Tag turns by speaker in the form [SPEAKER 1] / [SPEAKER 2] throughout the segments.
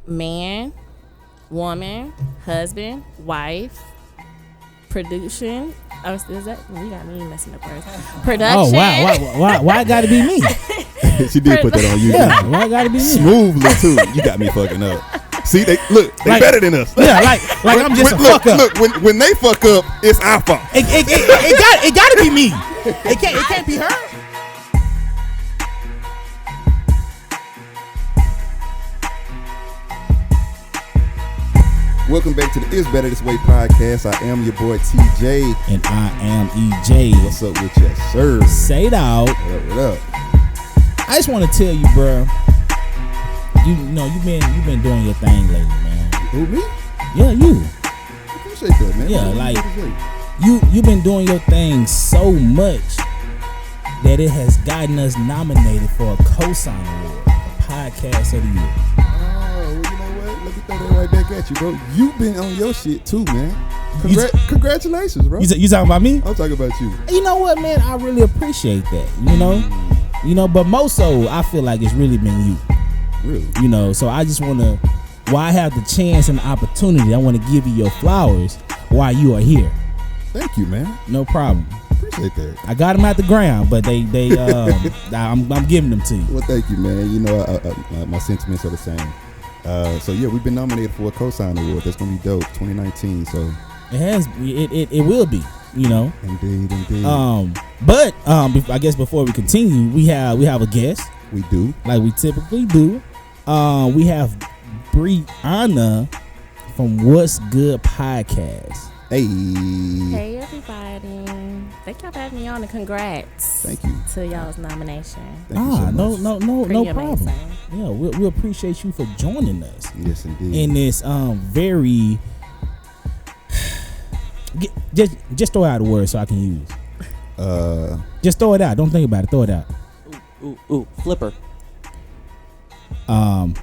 [SPEAKER 1] man, woman, husband, wife, production. Oh, is that? You got me messing up words. Production.
[SPEAKER 2] Oh, wow. Why it got to be me?
[SPEAKER 3] She did put that on you.
[SPEAKER 2] Yeah, why it got to be me?
[SPEAKER 3] Smoothly, too. You got me fucking up. See, they better than us.
[SPEAKER 2] Yeah, like I'm just a fuck up.
[SPEAKER 3] Look, when they fuck up, it's our fault.
[SPEAKER 2] It got to be me. It can't be her.
[SPEAKER 3] Welcome back to the It's Better This Way podcast. I am your boy TJ.
[SPEAKER 2] And I am EJ.
[SPEAKER 3] What's up with you, sir?
[SPEAKER 2] Say it out.
[SPEAKER 3] What up?
[SPEAKER 2] I just want to tell you, bro. You've been doing your thing lately, man.
[SPEAKER 3] Who, me?
[SPEAKER 2] Yeah, you.
[SPEAKER 3] I appreciate that, man.
[SPEAKER 2] Yeah, like you've been doing your thing so much that it has gotten us nominated for a cosign award, a podcast of the year.
[SPEAKER 3] Oh, well, you know what? Let me throw that right back at you, bro. You've been on your shit too, man. Congratulations, bro.
[SPEAKER 2] You talking about me?
[SPEAKER 3] I'm talking about you.
[SPEAKER 2] You know what, man? I really appreciate that. You know, but most so I feel like it's really been you.
[SPEAKER 3] Really?
[SPEAKER 2] You know, so I just want to, while I have the chance and the opportunity, I want to give you your flowers while you are here.
[SPEAKER 3] Thank you, man.
[SPEAKER 2] No problem.
[SPEAKER 3] Appreciate that.
[SPEAKER 2] I got them out the ground, but I'm giving them to you.
[SPEAKER 3] Well, thank you, man. You know, my sentiments are the same. So yeah, we've been nominated for a cosign award. That's gonna be dope. 2019. So
[SPEAKER 2] it will be. You know.
[SPEAKER 3] Indeed.
[SPEAKER 2] But I guess before we continue, we have a guest.
[SPEAKER 3] We do,
[SPEAKER 2] like we typically do. We have Brianna from What's Good Podcast.
[SPEAKER 1] Hey everybody! Thank y'all for having me on, and congrats.
[SPEAKER 3] Thank you
[SPEAKER 1] to y'all's nomination.
[SPEAKER 3] Thank you so
[SPEAKER 2] no
[SPEAKER 1] Pretty
[SPEAKER 2] problem.
[SPEAKER 1] amazing.
[SPEAKER 2] Yeah, we appreciate you for joining us.
[SPEAKER 3] Yes, indeed.
[SPEAKER 2] In this very just throw out a word so I can use. Just throw it out. Don't think about it. Throw it out.
[SPEAKER 4] Ooh, flipper.
[SPEAKER 2] I'm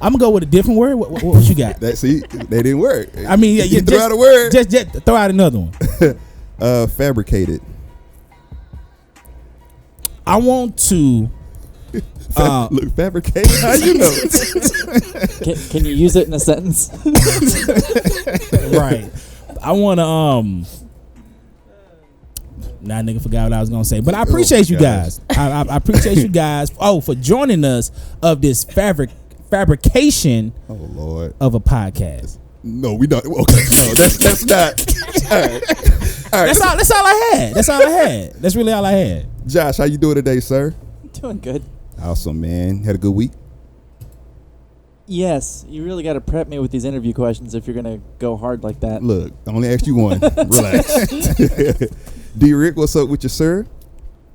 [SPEAKER 2] gonna go with a different word. What you got?
[SPEAKER 3] They didn't work.
[SPEAKER 2] I mean,
[SPEAKER 3] you throw out a word.
[SPEAKER 2] Just throw out another one.
[SPEAKER 3] Fabricated.
[SPEAKER 2] I want to.
[SPEAKER 3] Look, fabricated. How you know?
[SPEAKER 4] Can you use it in a sentence?
[SPEAKER 2] Right. I want to. Nah, nigga, forgot what I was gonna say. But I appreciate you guys. I appreciate you guys. For joining us of this fabrication.
[SPEAKER 3] Oh Lord.
[SPEAKER 2] Of a podcast.
[SPEAKER 3] No, we don't. Okay, no, that's not. All right.
[SPEAKER 2] That's all I had. That's really all I had.
[SPEAKER 3] Josh, how you doing today, sir?
[SPEAKER 4] Doing good.
[SPEAKER 3] Awesome, man. Had a good week?
[SPEAKER 4] Yes, you really got to prep me with these interview questions if you're going to go hard like that.
[SPEAKER 3] Look, I only asked you one. Relax. D-Rick, what's up with you, sir?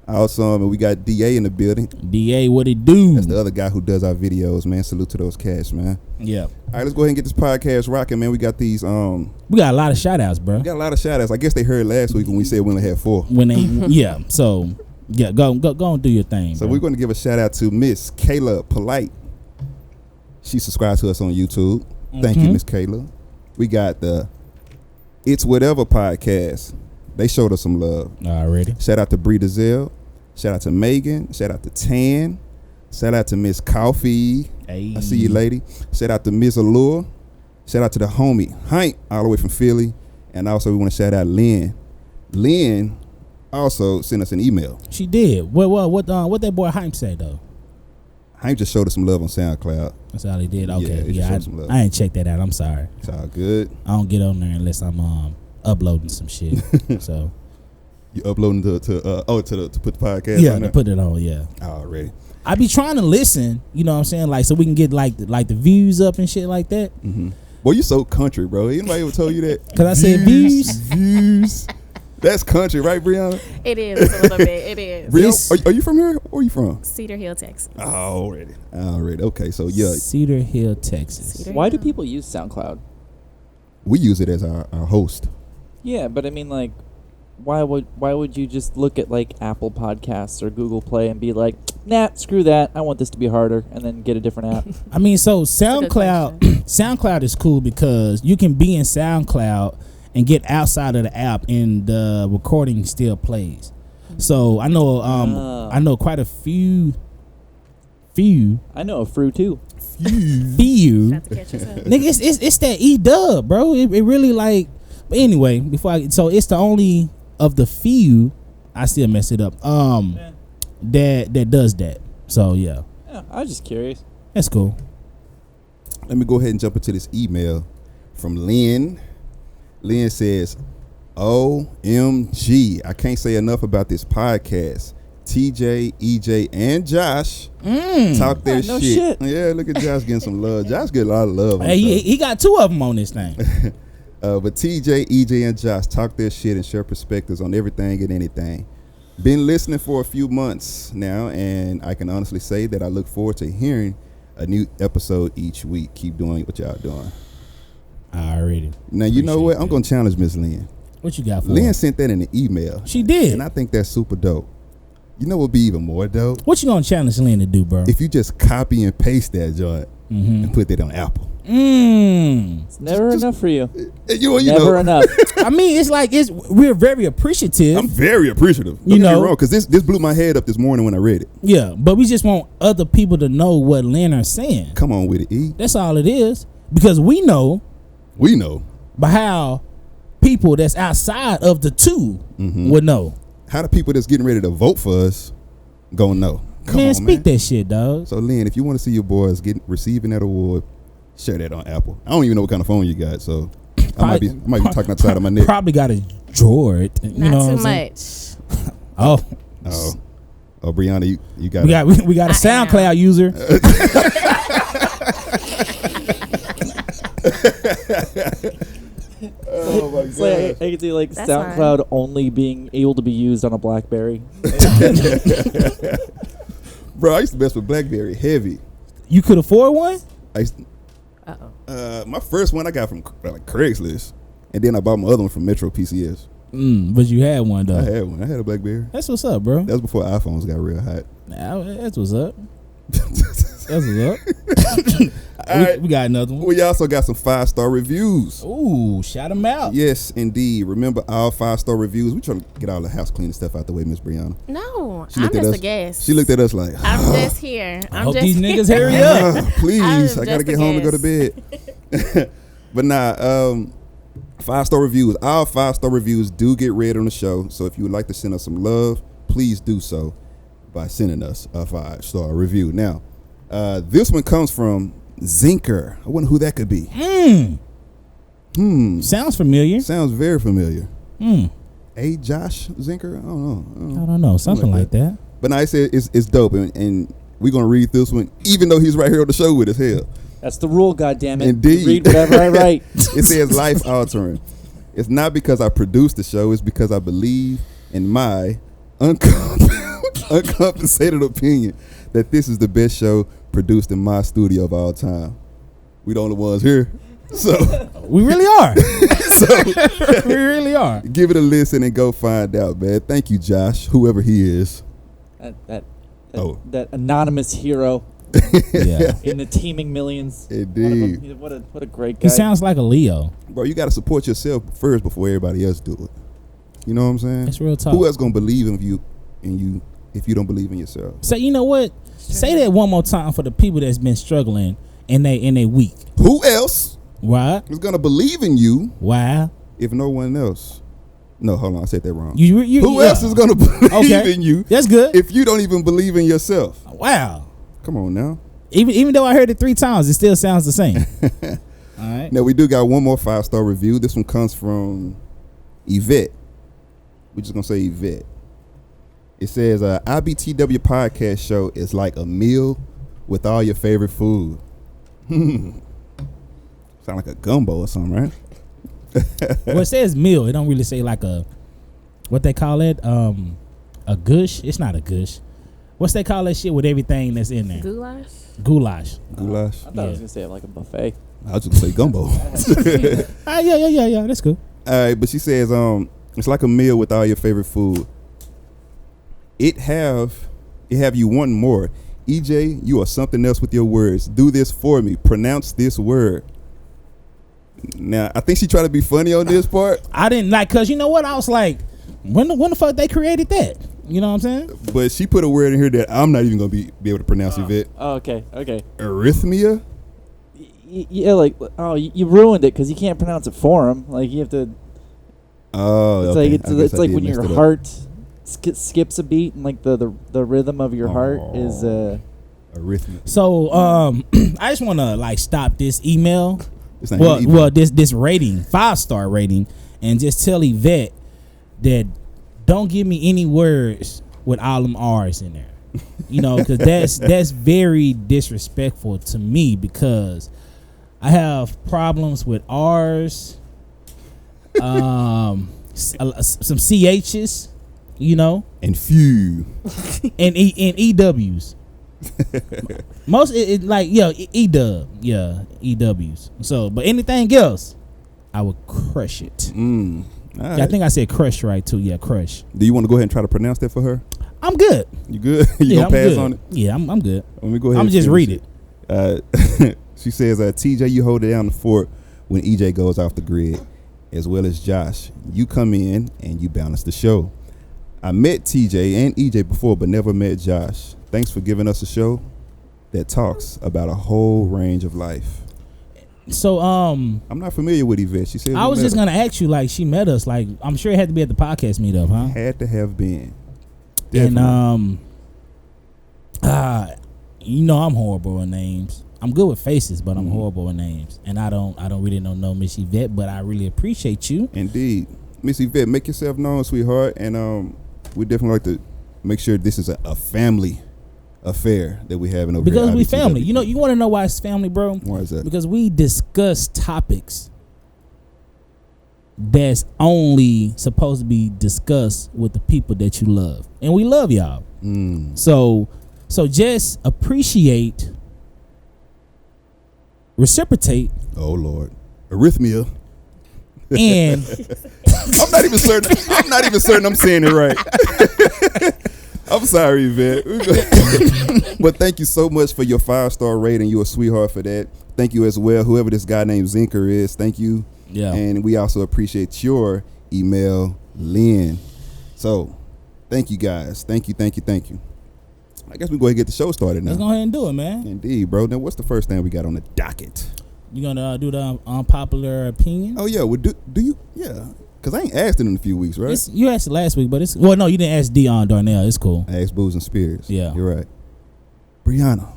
[SPEAKER 3] Awesome. We got DA in the building.
[SPEAKER 2] DA, what it do?
[SPEAKER 3] That's the other guy who does our videos, man. Salute to those cats, man.
[SPEAKER 2] Yeah.
[SPEAKER 3] All right, let's go ahead and get this podcast rocking, man. We got these.
[SPEAKER 2] We got a lot of shout outs, bro.
[SPEAKER 3] We got a lot of shout outs. I guess they heard last week when we said we only had 4.
[SPEAKER 2] Yeah. So, yeah, go and do your thing.
[SPEAKER 3] So
[SPEAKER 2] bro.
[SPEAKER 3] we're going to give a shout out to Miss Kayla Polite. She subscribed to us on YouTube. Thank you, Miss Kayla. We got the It's Whatever podcast. They showed us some love.
[SPEAKER 2] Already.
[SPEAKER 3] Shout out to Bree Dazelle. Shout out to Megan. Shout out to Tan. Shout out to Miss Coffee.
[SPEAKER 2] Hey.
[SPEAKER 3] I see you, lady. Shout out to Miss Allure. Shout out to the homie Hank, all the way from Philly. And also we want to shout out Lynn. Lynn also sent us an email.
[SPEAKER 2] She did. What that boy Hank say though?
[SPEAKER 3] Hank just showed us some love on SoundCloud.
[SPEAKER 2] That's all he did. Okay.
[SPEAKER 3] Yeah,
[SPEAKER 2] I ain't checked that out. I'm sorry.
[SPEAKER 3] It's all good.
[SPEAKER 2] I don't get on there unless I'm uploading some shit. So
[SPEAKER 3] you uploading to put the podcast
[SPEAKER 2] yeah,
[SPEAKER 3] on there?
[SPEAKER 2] To put it on, yeah.
[SPEAKER 3] Already.
[SPEAKER 2] I be trying to listen, you know what I'm saying? Like so we can get like the views up and shit like that.
[SPEAKER 3] Mm-hmm. Boy, you so country, bro. Anybody ever told you that?
[SPEAKER 2] Cause I said views.
[SPEAKER 3] That's country, right, Brianna?
[SPEAKER 1] It is a little bit. It is.
[SPEAKER 3] Brianna, are you from here? Where are you from?
[SPEAKER 1] Cedar Hill, Texas.
[SPEAKER 3] Already. Okay, so yeah.
[SPEAKER 2] Cedar Hill, Texas.
[SPEAKER 4] Why do people use SoundCloud?
[SPEAKER 3] We use it as our host.
[SPEAKER 4] Yeah, but I mean, like, why would you just look at like Apple Podcasts or Google Play and be like, nah, screw that, I want this to be harder, and then get a different app?
[SPEAKER 2] I mean, so SoundCloud is cool because you can be in SoundCloud and get outside of the app and the recording still plays. So I know quite a few.
[SPEAKER 4] I know a few too.
[SPEAKER 2] Few
[SPEAKER 1] Got to catch yourself.
[SPEAKER 2] Nigga, it's that E-dub, bro. It really like. But anyway, so it's the only of the few. I still mess it up. That does that. So yeah,
[SPEAKER 4] I was just curious.
[SPEAKER 2] that's cool.
[SPEAKER 3] Let me go ahead and jump into this email from Lynn. Lynn says, OMG, I can't say enough about this podcast. TJ, EJ, and Josh talk their
[SPEAKER 4] no
[SPEAKER 3] shit.
[SPEAKER 4] shit.
[SPEAKER 3] Yeah, look at Josh getting some love. Josh get a lot of love.
[SPEAKER 2] Hey, he got 2 of them on this thing.
[SPEAKER 3] But TJ, EJ, and Josh talk their shit and share perspectives on everything and anything. Been listening for a few months now, and I can honestly say that I look forward to hearing a new episode each week. Keep doing what y'all doing.
[SPEAKER 2] Already.
[SPEAKER 3] Now, you know what? I'm going to challenge Miss Lynn.
[SPEAKER 2] What you got for
[SPEAKER 3] Lynn
[SPEAKER 2] her?
[SPEAKER 3] sent that in an email.
[SPEAKER 2] She did.
[SPEAKER 3] And I think that's super dope. You know what would be even more dope?
[SPEAKER 2] What you gonna challenge Lynn to do, bro?
[SPEAKER 3] If you just copy and paste that joint and put that on Apple.
[SPEAKER 4] It's never enough for you.
[SPEAKER 3] You
[SPEAKER 4] Never
[SPEAKER 3] know,
[SPEAKER 4] enough.
[SPEAKER 2] I mean, it's like we're very appreciative.
[SPEAKER 3] I'm very appreciative. Don't
[SPEAKER 2] You
[SPEAKER 3] get me
[SPEAKER 2] know.
[SPEAKER 3] wrong, because this blew my head up this morning when I read it.
[SPEAKER 2] Yeah, but we just want other people to know what Lynn are saying.
[SPEAKER 3] Come on with it, E.
[SPEAKER 2] That's all it is. Because we know,
[SPEAKER 3] We know.
[SPEAKER 2] but how people that's outside of the 2 would know.
[SPEAKER 3] How the people that's getting ready to vote for us gonna know? Come
[SPEAKER 2] Man,
[SPEAKER 3] on,
[SPEAKER 2] speak
[SPEAKER 3] man.
[SPEAKER 2] that shit, dog.
[SPEAKER 3] So, Lynn, if you want to see your boys receiving that award, share that on Apple. I don't even know what kind of phone you got, so I might be talking outside of my neck.
[SPEAKER 2] Probably got a Droid. You
[SPEAKER 1] Not
[SPEAKER 2] know
[SPEAKER 1] too
[SPEAKER 2] what I'm
[SPEAKER 1] much.
[SPEAKER 2] Oh,
[SPEAKER 3] Oh, Brianna, you got
[SPEAKER 2] we got a SoundCloud user.
[SPEAKER 3] Oh my
[SPEAKER 4] It's like, I can see like
[SPEAKER 1] That's
[SPEAKER 4] SoundCloud only being able to be used on a BlackBerry.
[SPEAKER 3] Bro, I used to mess with BlackBerry heavy.
[SPEAKER 2] You could afford one?
[SPEAKER 3] I used
[SPEAKER 1] Uh-oh.
[SPEAKER 3] my first one I got from like Craigslist, and then I bought my other one from Metro PCS.
[SPEAKER 2] But you had one though.
[SPEAKER 3] I had one. I had a BlackBerry.
[SPEAKER 2] That's what's up, bro.
[SPEAKER 3] That was before iPhones got real hot.
[SPEAKER 2] That's what's up. That's what's up. We got another one.
[SPEAKER 3] We also got some 5-star reviews.
[SPEAKER 2] Ooh, shout them out.
[SPEAKER 3] Yes, indeed. Remember our 5-star reviews. We trying to get all the house cleaning stuff out the way, Miss Brianna.
[SPEAKER 1] No,
[SPEAKER 3] She
[SPEAKER 1] I'm
[SPEAKER 3] looked at
[SPEAKER 1] just
[SPEAKER 3] us.
[SPEAKER 1] a guest.
[SPEAKER 3] She looked at us like,
[SPEAKER 1] I'm just here.
[SPEAKER 2] I
[SPEAKER 1] I'm
[SPEAKER 2] hope
[SPEAKER 1] just
[SPEAKER 2] these niggas
[SPEAKER 1] here.
[SPEAKER 2] hurry up.
[SPEAKER 3] please,
[SPEAKER 1] I'm
[SPEAKER 3] I gotta
[SPEAKER 1] just
[SPEAKER 3] get
[SPEAKER 1] a
[SPEAKER 3] home and go to
[SPEAKER 1] guest.
[SPEAKER 3] bed. But nah, 5-star reviews. Our 5-star reviews do get read on the show. So if you would like to send us some love, please do so by sending us a 5-star review. Now, this one comes from Zinker. I wonder who that could be.
[SPEAKER 2] Sounds familiar.
[SPEAKER 3] Sounds very familiar.
[SPEAKER 2] Hmm.
[SPEAKER 3] Hey, Josh Zinker? I don't know.
[SPEAKER 2] I don't know. Something like that.
[SPEAKER 3] But now I said it's dope, and we're gonna read this one, even though he's right here on the show with us. Hell,
[SPEAKER 4] That's the rule, goddammit.
[SPEAKER 3] Indeed.
[SPEAKER 4] Read whatever I write.
[SPEAKER 3] it says life altering. It's not because I produced the show; it's because I believe in my uncompensated opinion that this is the best show produced in my studio of all time. We the only ones here, so
[SPEAKER 2] We really are.
[SPEAKER 3] so
[SPEAKER 2] We really are.
[SPEAKER 3] give it a listen and go find out, man. Thank you, Josh, whoever he is.
[SPEAKER 4] That anonymous hero
[SPEAKER 2] Yeah.
[SPEAKER 4] in the teeming millions.
[SPEAKER 3] Indeed.
[SPEAKER 4] What a great guy.
[SPEAKER 2] He sounds like a Leo.
[SPEAKER 3] Bro, you got to support yourself first before everybody else do it. You know what I'm saying?
[SPEAKER 2] That's real talk.
[SPEAKER 3] Who else gonna believe in you if you don't believe in yourself?
[SPEAKER 2] So you know what? Say that one more time for the people that's been struggling and they weak.
[SPEAKER 3] Who else
[SPEAKER 2] Why?
[SPEAKER 3] is gonna believe in you
[SPEAKER 2] Why?
[SPEAKER 3] if no one else? No, hold on, I said that wrong.
[SPEAKER 2] You
[SPEAKER 3] Who
[SPEAKER 2] yeah.
[SPEAKER 3] else is gonna believe
[SPEAKER 2] Okay.
[SPEAKER 3] in you
[SPEAKER 2] That's good.
[SPEAKER 3] if you don't even believe in yourself?
[SPEAKER 2] Wow.
[SPEAKER 3] Come on now.
[SPEAKER 2] Even though I heard it 3 times, it still sounds the same. All right.
[SPEAKER 3] Now we do got one more 5-star review. This one comes from Yvette. We're just gonna say Yvette. It says, IBTW podcast show is like a meal with all your favorite food. Sound like a gumbo or something, right?
[SPEAKER 2] Well, it says meal. It don't really say like a, what they call it? A gush. It's not a gush. What's they call that shit with everything that's in there?
[SPEAKER 1] Goulash?
[SPEAKER 2] Goulash.
[SPEAKER 3] Goulash.
[SPEAKER 4] I thought I was gonna say it like a buffet.
[SPEAKER 3] I was just gonna say gumbo.
[SPEAKER 2] Yeah. That's cool.
[SPEAKER 3] All right, but she says, it's like a meal with all your favorite food. It have you wanting more. EJ, you are something else with your words. Do this for me. Pronounce this word. Now, I think she tried to be funny on this part,
[SPEAKER 2] I didn't like, cause you know what? I was like, when the fuck they created that? You know what I'm saying?
[SPEAKER 3] but she put a word in here that I'm not even gonna be able to pronounce. Yvette.
[SPEAKER 4] Oh, okay.
[SPEAKER 3] Arrhythmia.
[SPEAKER 4] Yeah, like, oh, you ruined it because you can't pronounce it for him. Like, you have to.
[SPEAKER 3] Oh,
[SPEAKER 4] It's
[SPEAKER 3] okay.
[SPEAKER 4] like it's like when your
[SPEAKER 3] messed it up.
[SPEAKER 4] heart skips a beat, and like the rhythm of your heart is
[SPEAKER 3] arrhythmia.
[SPEAKER 2] So I just want to like stop this email.
[SPEAKER 3] This ain't an email.
[SPEAKER 2] Well, this rating, 5-star rating, and just tell Yvette that don't give me any words with all them R's in there. You know, because that's very disrespectful to me because I have problems with R's, some CH's, you know,
[SPEAKER 3] And few.
[SPEAKER 2] and EW's. Most like EW's. So, but anything else, I would crush it.
[SPEAKER 3] All right.
[SPEAKER 2] I think I said crush right too. Yeah, crush.
[SPEAKER 3] Do you want to go ahead and try to pronounce that for her?
[SPEAKER 2] I'm good.
[SPEAKER 3] You good? You
[SPEAKER 2] I'm
[SPEAKER 3] gonna pass
[SPEAKER 2] good.
[SPEAKER 3] on it?
[SPEAKER 2] Yeah, I'm good.
[SPEAKER 3] Let me go ahead.
[SPEAKER 2] I'm
[SPEAKER 3] and
[SPEAKER 2] just
[SPEAKER 3] finish
[SPEAKER 2] read it.
[SPEAKER 3] She says, TJ, you hold it down the fort when EJ goes off the grid, as well as Josh. You come in and you balance the show. I met TJ and EJ before, but never met Josh. Thanks for giving us a show that talks about a whole range of life.
[SPEAKER 2] So
[SPEAKER 3] I'm not familiar with Yvette. She said
[SPEAKER 2] I was just gonna ask you, like, she met us, like, I'm sure it had to be at the podcast meetup, huh?
[SPEAKER 3] Had to have been. Definitely.
[SPEAKER 2] And you know I'm horrible with names. I'm good with faces, but I'm horrible with names, and I don't really know Miss Yvette, but I really appreciate you.
[SPEAKER 3] Indeed. Miss Yvette, make yourself known, sweetheart, and we definitely like to make sure this is a family affair that we having over
[SPEAKER 2] Because
[SPEAKER 3] here.
[SPEAKER 2] we family. You know, you want to know why it's family, bro?
[SPEAKER 3] Why is that?
[SPEAKER 2] Because we discuss topics that's only supposed to be discussed with the people that you love, and we love y'all. So just appreciate, reciprocate.
[SPEAKER 3] Oh Lord, arrhythmia.
[SPEAKER 2] And
[SPEAKER 3] I'm not even certain I'm saying it right. I'm sorry, Yvette. But thank you so much for your 5-star rating. You're a sweetheart for that. Thank you as well, whoever this guy named Zinker is. Thank you.
[SPEAKER 2] Yeah.
[SPEAKER 3] And we also appreciate your email, Lynn. So thank you guys. Thank you. I guess we go ahead and get the show started now.
[SPEAKER 2] let's go ahead and do it, man.
[SPEAKER 3] Indeed, bro. Now what's the first thing we got on the docket?
[SPEAKER 2] You gonna do the unpopular opinion?
[SPEAKER 3] Oh yeah, well, do you? Yeah, because I ain't asked it in a few weeks, right?
[SPEAKER 2] You asked it last week, but it's no, you didn't ask Dion Darnell. It's cool.
[SPEAKER 3] I asked Booze and Spears.
[SPEAKER 2] Yeah,
[SPEAKER 3] you're right. Brianna,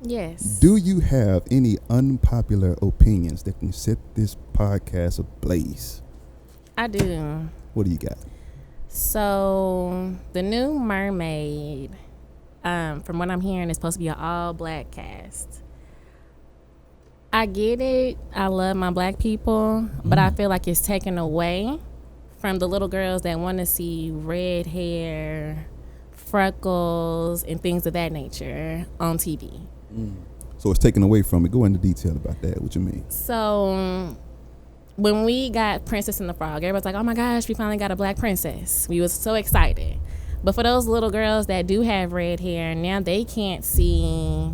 [SPEAKER 1] Yes.
[SPEAKER 3] do you have any unpopular opinions that can set this podcast ablaze?
[SPEAKER 1] I do.
[SPEAKER 3] What do you got?
[SPEAKER 1] So the new Mermaid, from what I'm hearing, is supposed to be an all-black cast. I get it. I love my black people, but I feel like it's taken away from the little girls that want to see red hair, freckles, and things of that nature on TV.
[SPEAKER 3] So it's taken away from it. Go into detail about that. What you mean?
[SPEAKER 1] So when we got Princess and the Frog, everybody's like, oh my gosh, we finally got a black princess. We was so excited. But for those little girls that do have red hair, now they can't see.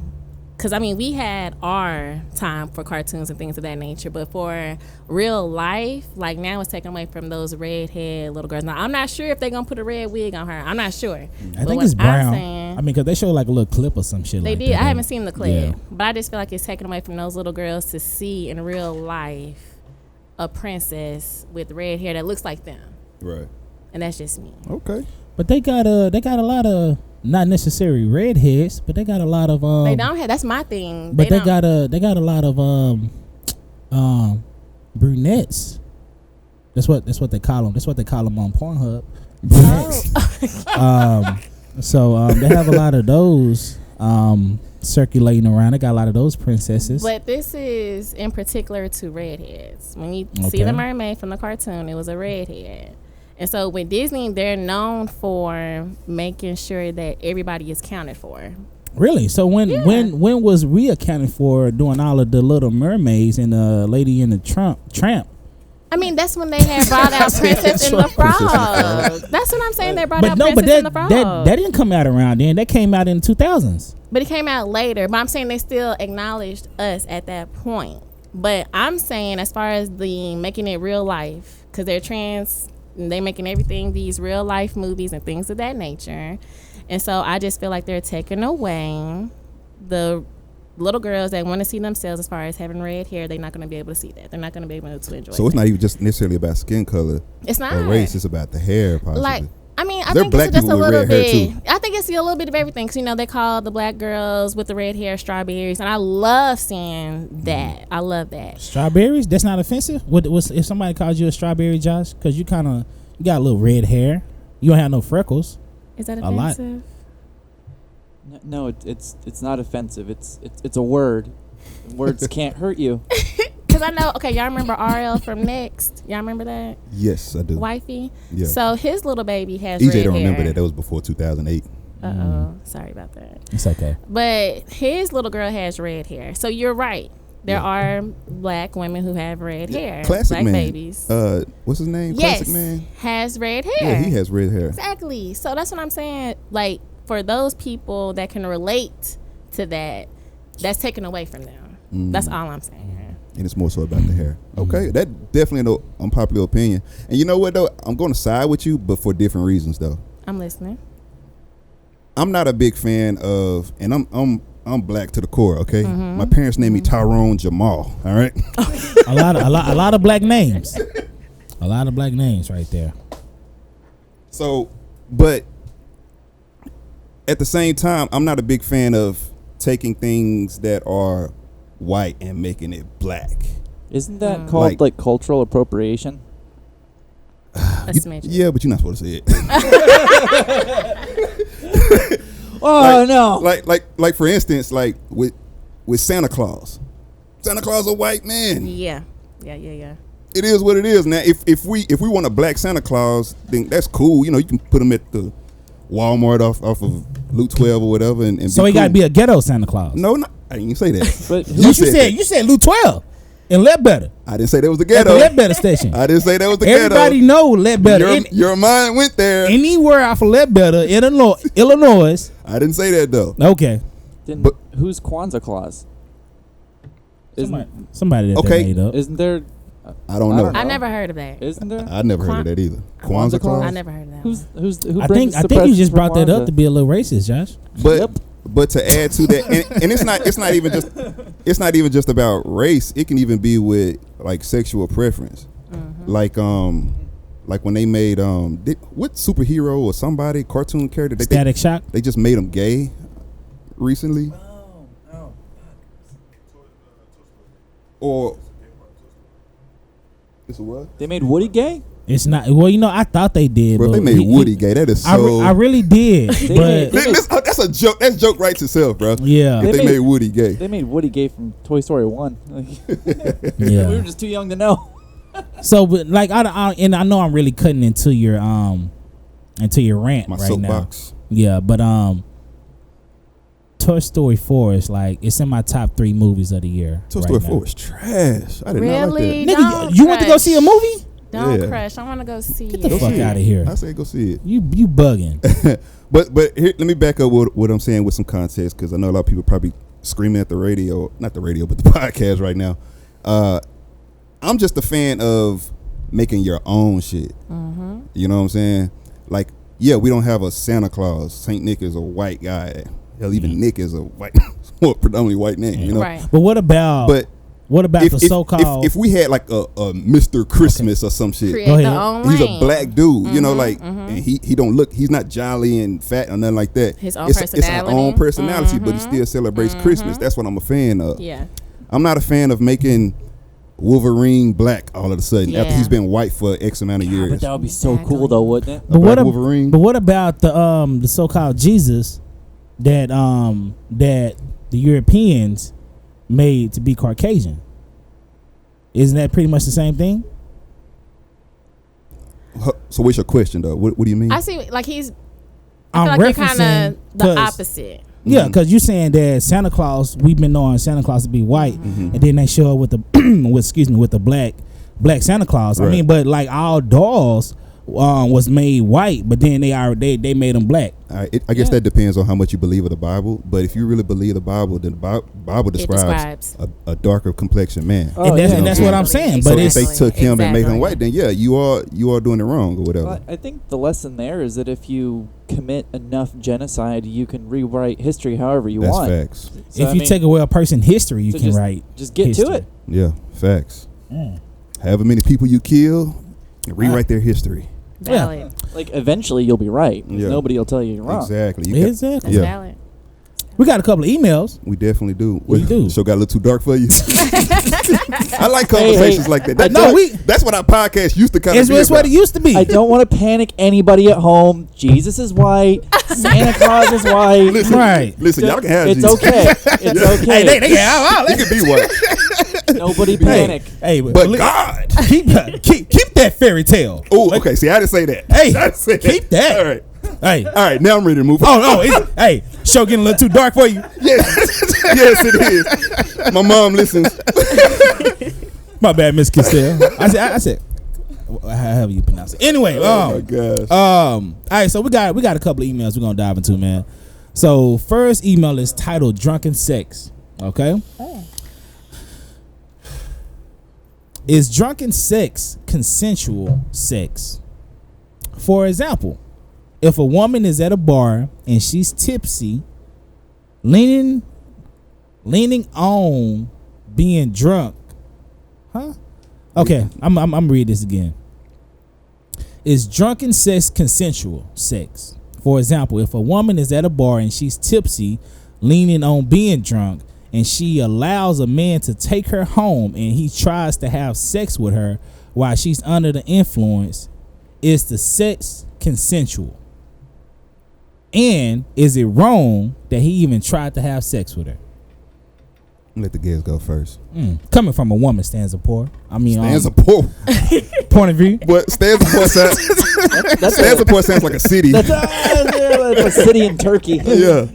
[SPEAKER 1] Because, I mean, we had our time for cartoons and things of that nature. But for real life, like now it's taken away from those redhead little girls. Now, I'm not sure if they're going to put a red wig on her. I'm not sure.
[SPEAKER 2] I think it's brown. I mean, because they showed like a little clip or some shit
[SPEAKER 1] They
[SPEAKER 2] like
[SPEAKER 1] did.
[SPEAKER 2] that.
[SPEAKER 1] I haven't seen the clip.
[SPEAKER 2] Yeah.
[SPEAKER 1] But I just feel like it's taken away from those little girls to see in real life a princess with red hair that looks like them.
[SPEAKER 3] Right.
[SPEAKER 1] And that's just me.
[SPEAKER 3] Okay.
[SPEAKER 2] But they got a lot of, not necessarily redheads, but they got a lot of
[SPEAKER 1] They don't have. That's my thing.
[SPEAKER 2] But they got a lot of brunettes. That's what they call them. That's what they call them on Pornhub. Brunettes. So they have a lot of those circulating around. They got a lot of those princesses.
[SPEAKER 1] But this is in particular to redheads. When you see
[SPEAKER 2] Okay.
[SPEAKER 1] the mermaid from the cartoon, it was a redhead. And so with Disney, they're known for making sure that everybody is counted for.
[SPEAKER 2] Really? So when was we accounted for doing all of the Little Mermaids and the Lady in the Tramp?
[SPEAKER 1] I mean, that's when they had brought out Princess and the Frog. That's what I'm saying. They brought out Princess and the Frog.
[SPEAKER 2] That didn't come out around then. That came out in the 2000s.
[SPEAKER 1] But it came out later. But I'm saying they still acknowledged us at that point. But I'm saying as far as the making it real life, because they're trans, and they making everything these real life movies and things of that nature. And so I just feel like they're taking away the little girls that want to see themselves as far as having red hair, they're not going to be able to see that. They're not going to be able to enjoy.
[SPEAKER 3] So it's not even just necessarily about skin color.
[SPEAKER 1] It's not
[SPEAKER 3] or race. It's about the hair, possibly.
[SPEAKER 1] like. I mean, I
[SPEAKER 3] There are
[SPEAKER 1] think
[SPEAKER 3] black
[SPEAKER 1] it's just a
[SPEAKER 3] people with
[SPEAKER 1] little
[SPEAKER 3] red hair,
[SPEAKER 1] bit.
[SPEAKER 3] too.
[SPEAKER 1] I think it's a little bit of everything. Cause they call the black girls with the red hair strawberries, and I love seeing that. I love that.
[SPEAKER 2] Strawberries? That's not offensive. What's if somebody calls you a strawberry, Josh? Because you got a little red hair. You don't have no freckles.
[SPEAKER 1] Is that
[SPEAKER 2] A lot.
[SPEAKER 1] offensive?
[SPEAKER 4] No, it's not offensive. It's a word. Words can't hurt you.
[SPEAKER 1] Because I know. Okay, y'all remember RL from Next? Y'all remember that?
[SPEAKER 3] Yes, I do.
[SPEAKER 1] Wifey.
[SPEAKER 3] Yeah.
[SPEAKER 1] So his little baby has
[SPEAKER 3] EJ
[SPEAKER 1] red hair.
[SPEAKER 3] don't remember that. That was before 2008.
[SPEAKER 1] Sorry about that.
[SPEAKER 2] It's okay.
[SPEAKER 1] But his little girl has red hair. So you're right. There are black women who have red hair.
[SPEAKER 3] Classic
[SPEAKER 1] black
[SPEAKER 3] Man.
[SPEAKER 1] babies.
[SPEAKER 3] What's his name?
[SPEAKER 1] Yes,
[SPEAKER 3] Classic Man.
[SPEAKER 1] has red hair.
[SPEAKER 3] Yeah, he has red hair.
[SPEAKER 1] Exactly. So that's what I'm saying. Like, for those people that can relate to that, that's taken away from them. That's all I'm saying.
[SPEAKER 3] And it's more so about the hair. Okay, that definitely an unpopular opinion. And you know what though? I'm going to side with you, but for different reasons though.
[SPEAKER 1] I'm listening.
[SPEAKER 3] I'm not a big fan of, and I'm black to the core. Okay, my parents named me Tyrone Jamal. All right.
[SPEAKER 2] a lot of black names. A lot of black names right there.
[SPEAKER 3] So, but at the same time, I'm not a big fan of taking things that are white and making it black.
[SPEAKER 4] Isn't that called like cultural appropriation?
[SPEAKER 1] Yeah,
[SPEAKER 3] but you're not supposed to say it.
[SPEAKER 4] No.
[SPEAKER 3] Like for instance, like with Santa Claus. Santa Claus a white man.
[SPEAKER 1] Yeah.
[SPEAKER 3] It is what it is. Now, if we want a black Santa Claus, then that's cool. You can put him at the Walmart off of Loot 12 or whatever. And
[SPEAKER 2] so he got to be a ghetto Santa Claus.
[SPEAKER 3] No, I didn't say that.
[SPEAKER 4] But
[SPEAKER 2] you said Loot 12 in Ledbetter.
[SPEAKER 3] I didn't say that was the
[SPEAKER 2] At
[SPEAKER 3] ghetto.
[SPEAKER 2] the Ledbetter station.
[SPEAKER 3] I didn't say that was the
[SPEAKER 2] Everybody
[SPEAKER 3] ghetto.
[SPEAKER 2] know Ledbetter.
[SPEAKER 3] Your mind went there.
[SPEAKER 2] Anywhere off of Ledbetter, Illinois.
[SPEAKER 3] I didn't say that though.
[SPEAKER 2] Okay.
[SPEAKER 4] Then
[SPEAKER 3] But-
[SPEAKER 4] who's Kwanzaa Claus?
[SPEAKER 2] Somebody that
[SPEAKER 3] Okay.
[SPEAKER 2] they made up.
[SPEAKER 4] Isn't there?
[SPEAKER 3] I don't know.
[SPEAKER 1] I never heard of that.
[SPEAKER 4] Isn't there?
[SPEAKER 3] I never heard of that either. Kwanzaa Claus.
[SPEAKER 1] I never heard of that.
[SPEAKER 4] Who
[SPEAKER 2] I
[SPEAKER 4] brings
[SPEAKER 2] think
[SPEAKER 4] the
[SPEAKER 2] you just
[SPEAKER 4] presents
[SPEAKER 2] brought
[SPEAKER 4] for
[SPEAKER 2] that up
[SPEAKER 4] Kwanzaa?
[SPEAKER 2] to be a little racist, Josh.
[SPEAKER 3] But to add to that, and it's not even just about race. It can even be with like sexual preference. Like when they made what superhero or somebody cartoon character
[SPEAKER 2] Static Shock.
[SPEAKER 3] they just made him gay recently. Or it's a what?
[SPEAKER 4] They made Woody gay?
[SPEAKER 2] It's not. Well, I thought they did.
[SPEAKER 3] Bro,
[SPEAKER 2] but
[SPEAKER 3] they made Woody gay. That is so.
[SPEAKER 2] I really did, but
[SPEAKER 3] That's a joke. That's joke writes itself, bro.
[SPEAKER 2] yeah,
[SPEAKER 3] If they made Woody gay.
[SPEAKER 4] They made Woody gay from Toy Story 1. We
[SPEAKER 2] yeah.
[SPEAKER 4] were just too young to know.
[SPEAKER 2] So, but like, I know I'm really cutting into your rant
[SPEAKER 3] My
[SPEAKER 2] right
[SPEAKER 3] soapbox.
[SPEAKER 2] now. Yeah, but Toy Story 4 is like it's in my top 3 movies of the year.
[SPEAKER 3] Toy
[SPEAKER 2] right
[SPEAKER 3] Story
[SPEAKER 2] now.
[SPEAKER 3] 4 was trash. I did not
[SPEAKER 1] Really?
[SPEAKER 3] like that.
[SPEAKER 2] Nigga,
[SPEAKER 1] Don't
[SPEAKER 2] you went to go
[SPEAKER 1] crush.
[SPEAKER 2] see a movie?
[SPEAKER 1] Don't
[SPEAKER 3] Yeah.
[SPEAKER 1] crush. I want to go see
[SPEAKER 2] Get the
[SPEAKER 1] it.
[SPEAKER 2] fuck
[SPEAKER 3] see it.
[SPEAKER 2] out of here.
[SPEAKER 3] I said go see it.
[SPEAKER 2] You bugging.
[SPEAKER 3] But here, let me back up what I'm saying with some context, because I know a lot of people probably screaming at the radio, not the radio, but the podcast right now. I'm just a fan of making your own shit. You know what I'm saying? Like, yeah, we don't have a Santa Claus. Saint Nick is a white guy. Hell, even Nick is a white, more predominantly white name. You know.
[SPEAKER 1] Right.
[SPEAKER 2] But what about the so-called?
[SPEAKER 3] If we had like a Mr. Christmas or some shit.
[SPEAKER 1] Create
[SPEAKER 2] Go
[SPEAKER 1] their
[SPEAKER 2] ahead.
[SPEAKER 1] own
[SPEAKER 3] He's
[SPEAKER 1] lane.
[SPEAKER 3] a black dude, and he don't look. He's not jolly and fat or nothing like that.
[SPEAKER 1] His own
[SPEAKER 3] It's our
[SPEAKER 1] personality.
[SPEAKER 3] own personality, but he still celebrates Christmas. That's what I'm a fan of.
[SPEAKER 1] Yeah.
[SPEAKER 3] I'm not a fan of making Wolverine black all of a sudden after
[SPEAKER 1] Yeah.
[SPEAKER 3] he's been white for X amount of years.
[SPEAKER 4] But that would be so
[SPEAKER 1] Exactly.
[SPEAKER 4] cool, though, wouldn't it?
[SPEAKER 2] But
[SPEAKER 3] Black
[SPEAKER 2] what,
[SPEAKER 3] Wolverine.
[SPEAKER 2] but what about the so-called Jesus that the Europeans made to be Caucasian? Isn't that pretty much the same thing?
[SPEAKER 3] So what's your question though? What do you mean?
[SPEAKER 1] I see. Like I feel
[SPEAKER 2] I'm
[SPEAKER 1] like you're
[SPEAKER 2] referencing
[SPEAKER 1] kind of the
[SPEAKER 2] 'cause-
[SPEAKER 1] opposite.
[SPEAKER 2] Yeah, because you're saying that Santa Claus, we've been knowing Santa Claus to be white, and then they show up with the with the black Santa Claus. I
[SPEAKER 3] Right.
[SPEAKER 2] mean, but like all dolls was made white, but then they made them black.
[SPEAKER 3] I guess that depends on how much you believe of the Bible. But if you really believe the Bible, then the Bible describes a darker complexion man.
[SPEAKER 2] And that's what I'm saying.
[SPEAKER 3] So
[SPEAKER 2] But
[SPEAKER 3] if they took him and made him white, then you are doing it wrong or whatever.
[SPEAKER 4] Well, I think the lesson there is that if you commit enough genocide, you can rewrite history however you want.
[SPEAKER 3] That's facts.
[SPEAKER 4] So,
[SPEAKER 2] if you take away a person's history, you can write.
[SPEAKER 4] Just get
[SPEAKER 2] history.
[SPEAKER 4] to it.
[SPEAKER 3] Yeah, facts. However many people you kill, rewrite their history.
[SPEAKER 1] Valid.
[SPEAKER 4] Like eventually you'll be right.
[SPEAKER 3] Yeah.
[SPEAKER 4] Nobody will tell you you're wrong.
[SPEAKER 3] Exactly.
[SPEAKER 1] That's valid.
[SPEAKER 2] We got a couple of emails.
[SPEAKER 3] We definitely do.
[SPEAKER 2] We do.
[SPEAKER 3] Show got a little too dark for you. I like conversations like that. That's what our podcast used to kind of be.
[SPEAKER 2] It's what it used to be.
[SPEAKER 4] I don't want to panic anybody at home. Jesus is white. Santa Claus is white.
[SPEAKER 3] Listen, y'all can have
[SPEAKER 4] It's
[SPEAKER 3] Jesus.
[SPEAKER 4] okay. It's okay.
[SPEAKER 3] Hey, he can be white.
[SPEAKER 4] Nobody panic.
[SPEAKER 2] Hey,
[SPEAKER 3] but God,
[SPEAKER 2] keep that fairy tale.
[SPEAKER 3] Oh, okay. See, I didn't say that.
[SPEAKER 2] Hey,
[SPEAKER 3] keep
[SPEAKER 2] that.
[SPEAKER 3] All right.
[SPEAKER 2] Hey,
[SPEAKER 3] all right. Now I'm ready to move on.
[SPEAKER 2] Hey, show getting a little too dark for you.
[SPEAKER 3] Yes, it is. My mom listens.
[SPEAKER 2] My bad, Miss Castell. I said, however you pronounce it. Anyway,
[SPEAKER 3] oh my gosh.
[SPEAKER 2] All right, so we got a couple of emails we're gonna dive into, man. So first email is titled "Drunken Sex." Okay. Is drunken sex consensual sex? For example, if a woman is at a bar and she's tipsy, leaning on being drunk. Huh? Okay, I'm read this again. Is drunken sex consensual sex? For example, if a woman is at a bar and she's tipsy, leaning on being drunk, and she allows a man to take her home and he tries to have sex with her while she's under the influence, is the sex consensual? And is it wrong that he even tried to have sex with her?
[SPEAKER 3] Let the guests go first.
[SPEAKER 2] Coming from a woman, stanza poor.
[SPEAKER 3] Stanza poor.
[SPEAKER 2] Point of view.
[SPEAKER 3] But stanza poor sounds like a city.
[SPEAKER 4] That's a city in Turkey.
[SPEAKER 3] Yeah.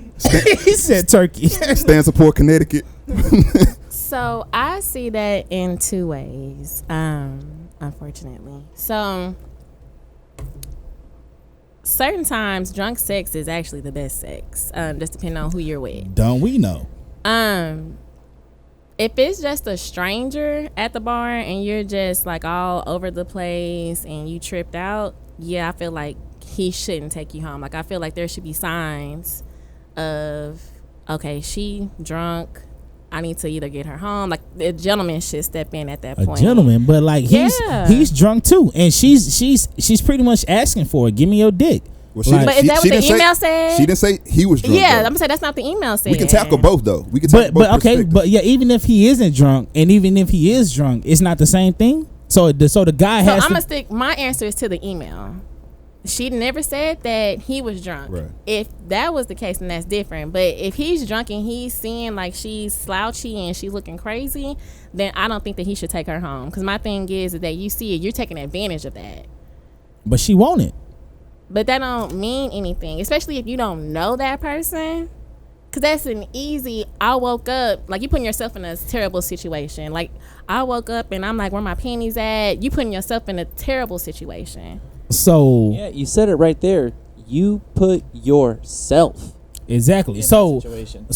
[SPEAKER 2] He said Turkey.
[SPEAKER 3] Stanza poor, Connecticut.
[SPEAKER 1] So I see that in two ways, unfortunately. So certain times drunk sex is actually the best sex, just depending on who you're with.
[SPEAKER 2] Don't we know?
[SPEAKER 1] If it's just a stranger at the bar and you're just like all over the place and you tripped out, I feel like he shouldn't take you home. Like, I feel like there should be signs of, okay, she drunk, I need to either get her home. Like, the gentleman should step in at that point.
[SPEAKER 2] A gentleman, but like he's drunk too, and she's pretty much asking for it. Give me your dick.
[SPEAKER 3] Well,
[SPEAKER 1] but is that what the email said?
[SPEAKER 3] She didn't say he was drunk.
[SPEAKER 1] Yeah,
[SPEAKER 3] though.
[SPEAKER 1] I'm gonna say that's not the email said.
[SPEAKER 3] We can tackle both though. We can tackle both.
[SPEAKER 2] But okay, but yeah, even if he isn't drunk, and even if he is drunk, it's not the same thing. So the guy has.
[SPEAKER 1] So I'm gonna stick. My answer is to the email. She never said that he was drunk.
[SPEAKER 3] Right.
[SPEAKER 1] If that was the case, then that's different. But if he's drunk and he's seeing like she's slouchy and she's looking crazy, then I don't think that he should take her home. Because my thing is that you see it, you're taking advantage of that.
[SPEAKER 2] But she won't it.
[SPEAKER 1] But that don't mean anything, especially if you don't know that person. Because that's an easy, I woke up, like you putting yourself in a terrible situation. Like I woke up and I'm like, where my panties at? You putting yourself in a terrible situation.
[SPEAKER 2] So
[SPEAKER 4] yeah, you said it right there. You put yourself
[SPEAKER 2] exactly.
[SPEAKER 4] In
[SPEAKER 2] So
[SPEAKER 4] that situation.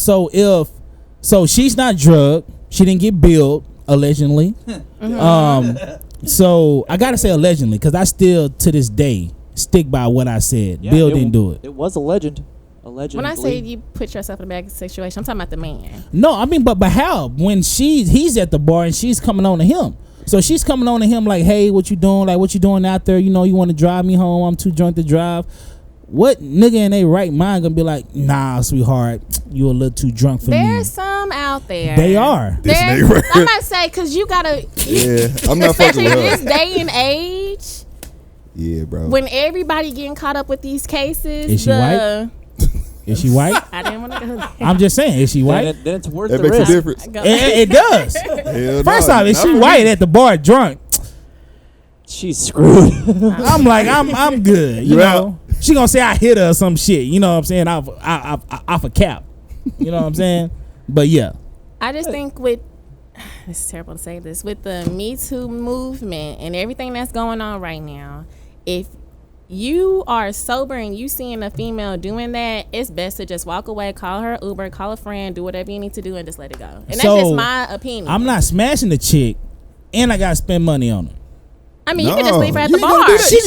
[SPEAKER 2] So she's not drugged. She didn't get billed allegedly. So I gotta say allegedly because I still to this day stick by what I said.
[SPEAKER 4] Yeah,
[SPEAKER 2] Bill didn't do it.
[SPEAKER 4] It was a legend. Allegedly.
[SPEAKER 1] When I say you put yourself in a bad situation, I'm talking about the man.
[SPEAKER 2] No, I mean, but how? When he's at the bar and she's coming on to him. So she's coming on to him like, hey, what you doing? Like, what you doing out there? You know, you want to drive me home? I'm too drunk to drive. What nigga in their right mind gonna be like, nah, sweetheart, you a little too drunk for me?
[SPEAKER 1] There's some out there.
[SPEAKER 2] They are.
[SPEAKER 1] I'm not saying because you gotta.
[SPEAKER 3] Yeah, I'm not fucking
[SPEAKER 1] especially
[SPEAKER 3] with
[SPEAKER 1] in
[SPEAKER 3] her.
[SPEAKER 1] this day and age.
[SPEAKER 3] Yeah, bro.
[SPEAKER 1] When everybody getting caught up with these cases,
[SPEAKER 2] Is she white? Is she white?
[SPEAKER 1] I didn't want to go there.
[SPEAKER 2] I'm just saying, is she white?
[SPEAKER 4] Then it's worth
[SPEAKER 3] That
[SPEAKER 4] the
[SPEAKER 3] makes
[SPEAKER 4] risk.
[SPEAKER 3] a difference.
[SPEAKER 2] It does.
[SPEAKER 3] Hell
[SPEAKER 2] First
[SPEAKER 3] no,
[SPEAKER 2] off, if
[SPEAKER 3] not
[SPEAKER 2] she
[SPEAKER 3] for
[SPEAKER 2] white
[SPEAKER 3] me.
[SPEAKER 2] at the bar drunk,
[SPEAKER 4] She's screwed.
[SPEAKER 2] I'm like, I'm good. You know, she gonna say I hit her or some shit. You know what I'm saying? Off a cap. You know what I'm saying? But yeah,
[SPEAKER 1] I just think it's terrible to say this, with the Me Too movement and everything that's going on right now, if you are sober and you seeing a female doing that, it's best to just walk away, call her Uber, call a friend, do whatever you need to do, and just let it go. And that's just my opinion.
[SPEAKER 2] I'm not smashing the chick, and I gotta spend money on her.
[SPEAKER 1] I mean, you can just leave her at the
[SPEAKER 3] You ain't gonna
[SPEAKER 1] bar.
[SPEAKER 3] do that.
[SPEAKER 2] She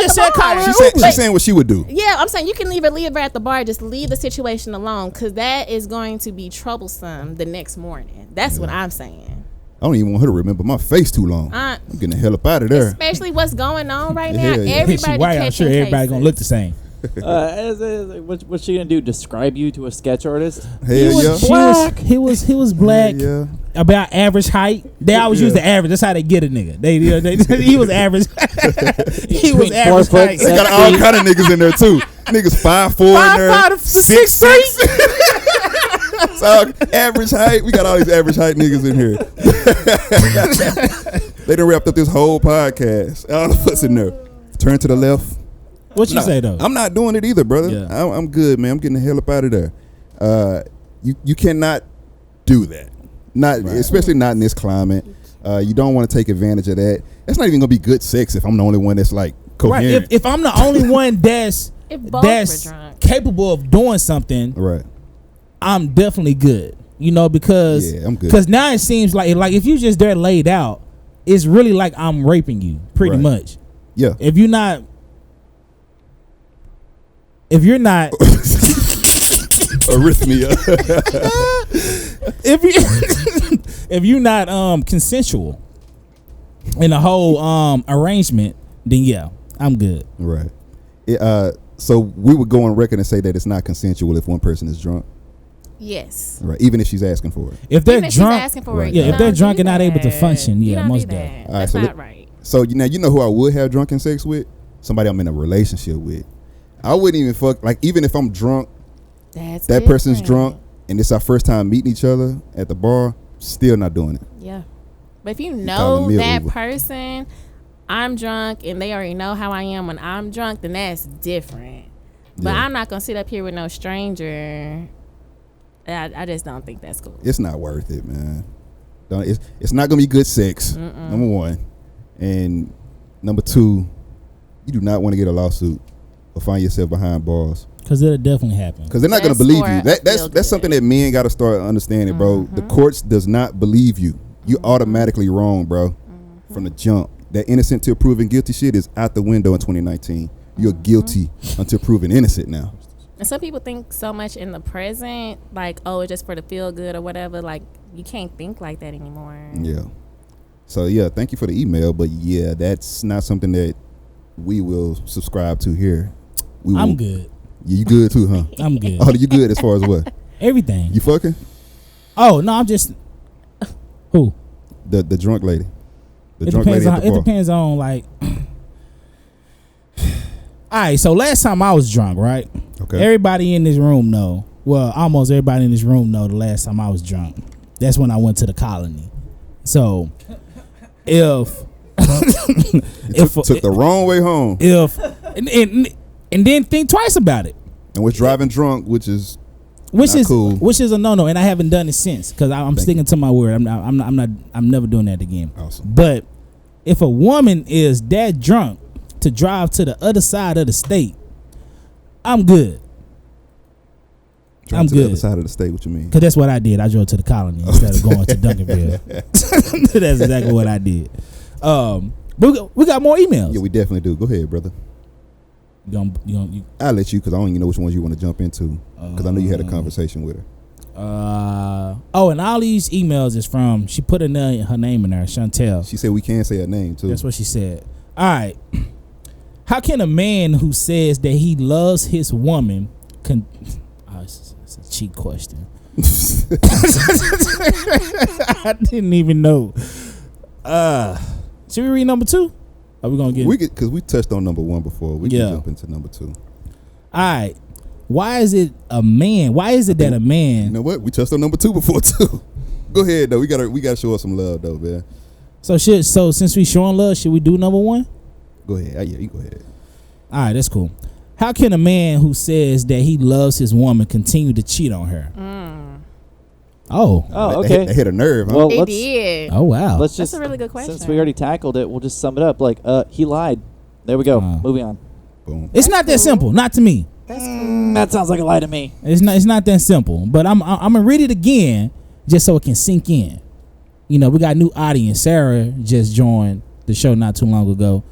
[SPEAKER 2] just said call her
[SPEAKER 3] She's saying what she would do.
[SPEAKER 1] Yeah, I'm saying you can leave her at the bar. Just leave the situation alone, because that is going to be troublesome the next morning. That's what I'm saying.
[SPEAKER 3] I don't even want her to remember my face too long. I'm getting the hell up out of there.
[SPEAKER 1] Especially what's going on right now.
[SPEAKER 3] Yeah.
[SPEAKER 1] Everybody
[SPEAKER 2] Right, I'm sure everybody gonna look the same.
[SPEAKER 4] What's she gonna do? Describe you to a sketch artist?
[SPEAKER 3] Hell yeah.
[SPEAKER 4] Black.
[SPEAKER 2] He was black.
[SPEAKER 3] Yeah.
[SPEAKER 2] About average height. They always use the average. That's how they get a nigga. He was average. He was average height.
[SPEAKER 3] They got all kind of niggas in there too. Niggas 5'4" in there. 6'6". So average height. We got all these average height niggas in here. They done wrapped up this whole podcast. All of us in there. Turn to the left.
[SPEAKER 2] What you say though?
[SPEAKER 3] I'm not doing it either, brother.
[SPEAKER 2] Yeah.
[SPEAKER 3] I'm good, man. I'm getting the hell up out of there. You cannot do that. Especially not in this climate. You don't want to take advantage of that. That's not even gonna be good sex if I'm the only one that's like coherent.
[SPEAKER 2] Right. If I'm the only one that's capable of doing something,
[SPEAKER 3] right.
[SPEAKER 2] I'm definitely good. You know, because
[SPEAKER 3] I'm good.
[SPEAKER 2] Because now it seems like if you just there laid out, it's really like I'm raping you, pretty much.
[SPEAKER 3] Yeah.
[SPEAKER 2] If you're not
[SPEAKER 3] arrhythmia.
[SPEAKER 2] if you're not consensual in the whole arrangement, then yeah, I'm good.
[SPEAKER 3] Right. So we would go on record and say that it's not consensual if one person is drunk.
[SPEAKER 1] Yes.
[SPEAKER 3] Right. Even if she's asking for it.
[SPEAKER 2] If they're
[SPEAKER 1] Even if
[SPEAKER 2] drunk,
[SPEAKER 1] she's asking for it,
[SPEAKER 2] if they're drunk and not able to function, most definitely.
[SPEAKER 1] All right, that's not right.
[SPEAKER 3] So you know who I would have drunken sex with? Somebody I'm in a relationship with. I wouldn't even fuck, like, even if I'm drunk, that person's drunk, and it's our first time meeting each other at the bar, still not doing it.
[SPEAKER 1] Yeah. But if you know that person, I'm drunk, and they already know how I am when I'm drunk, then that's different. But I'm not going to sit up here with no stranger. I just don't think that's cool.
[SPEAKER 3] It's not worth it, man. It's not going to be good sex, number one. And number two, you do not want to get a lawsuit or find yourself behind bars.
[SPEAKER 2] Because it'll definitely happen.
[SPEAKER 3] Because they're not going to believe you. That's something that men got to start understanding, bro. The courts does not believe you. You automatically wrong, bro, from the jump. That innocent till proven guilty shit is out the window in 2019. You're guilty until proven innocent now.
[SPEAKER 1] And some people think so much in the present, like, oh, it's just for the feel good or whatever. Like, you can't think like that anymore.
[SPEAKER 3] Yeah. So, yeah, thank you for the email. But, yeah, that's not something that we will subscribe to here.
[SPEAKER 2] I'm good.
[SPEAKER 3] You good too, huh?
[SPEAKER 2] I'm good.
[SPEAKER 3] Oh, you good as far as what?
[SPEAKER 2] Everything.
[SPEAKER 3] You fucking?
[SPEAKER 2] Oh, no, I'm just... Who?
[SPEAKER 3] The drunk lady.
[SPEAKER 2] It depends on, like... All right, so last time I was drunk, right?
[SPEAKER 3] Okay.
[SPEAKER 2] Everybody in this room know. Well, almost everybody in this room know the last time I was drunk. That's when I went to the colony. So, if
[SPEAKER 3] took the wrong way home.
[SPEAKER 2] And then think twice about it.
[SPEAKER 3] And was driving drunk, which is
[SPEAKER 2] cool. Which is a no-no, and I haven't done it since because I'm sticking to my word. I'm never doing that again.
[SPEAKER 3] Awesome.
[SPEAKER 2] But if a woman is that drunk to drive to the other side of the state, I'm good.
[SPEAKER 3] The other side of the state. What you mean?
[SPEAKER 2] Because that's what I did. I drove to the colony instead of going to Duncanville. That's exactly what I did. But we got more emails.
[SPEAKER 3] Yeah, we definitely do. Go ahead, brother. I'll let you because I don't even know which ones you want to jump into because I know you had a conversation with her.
[SPEAKER 2] And all these emails is from, she put her name in there, Chantel.
[SPEAKER 3] She said we can say her name too.
[SPEAKER 2] That's what she said. All right. How can a man who says that he loves his woman it's a cheat question. I didn't even know. Should we read number 2? Are we gonna get?
[SPEAKER 3] Because we touched on number 1 before. We can jump into number 2.
[SPEAKER 2] All right. Why is it that a man?
[SPEAKER 3] You know what? We touched on number 2 before too. Go ahead though. We gotta show us some love though, man.
[SPEAKER 2] So since we showing love, should we do number 1?
[SPEAKER 3] Go ahead. Yeah, you go ahead.
[SPEAKER 2] All right, that's cool. How can a man who says that he loves his woman continue to cheat on her? Oh,
[SPEAKER 4] okay.
[SPEAKER 3] That hit a nerve, huh?
[SPEAKER 4] Well,
[SPEAKER 1] did.
[SPEAKER 2] Oh, wow.
[SPEAKER 1] That's a really good question.
[SPEAKER 4] Since we already tackled it, we'll just sum it up. Like, he lied. There we go. Moving on.
[SPEAKER 3] Boom.
[SPEAKER 2] It's not that simple. Not to me.
[SPEAKER 4] That sounds like a lie to me.
[SPEAKER 2] It's not that simple. But I'm gonna read it again just so it can sink in. You know, we got a new audience. Sarah just joined the show not too long ago.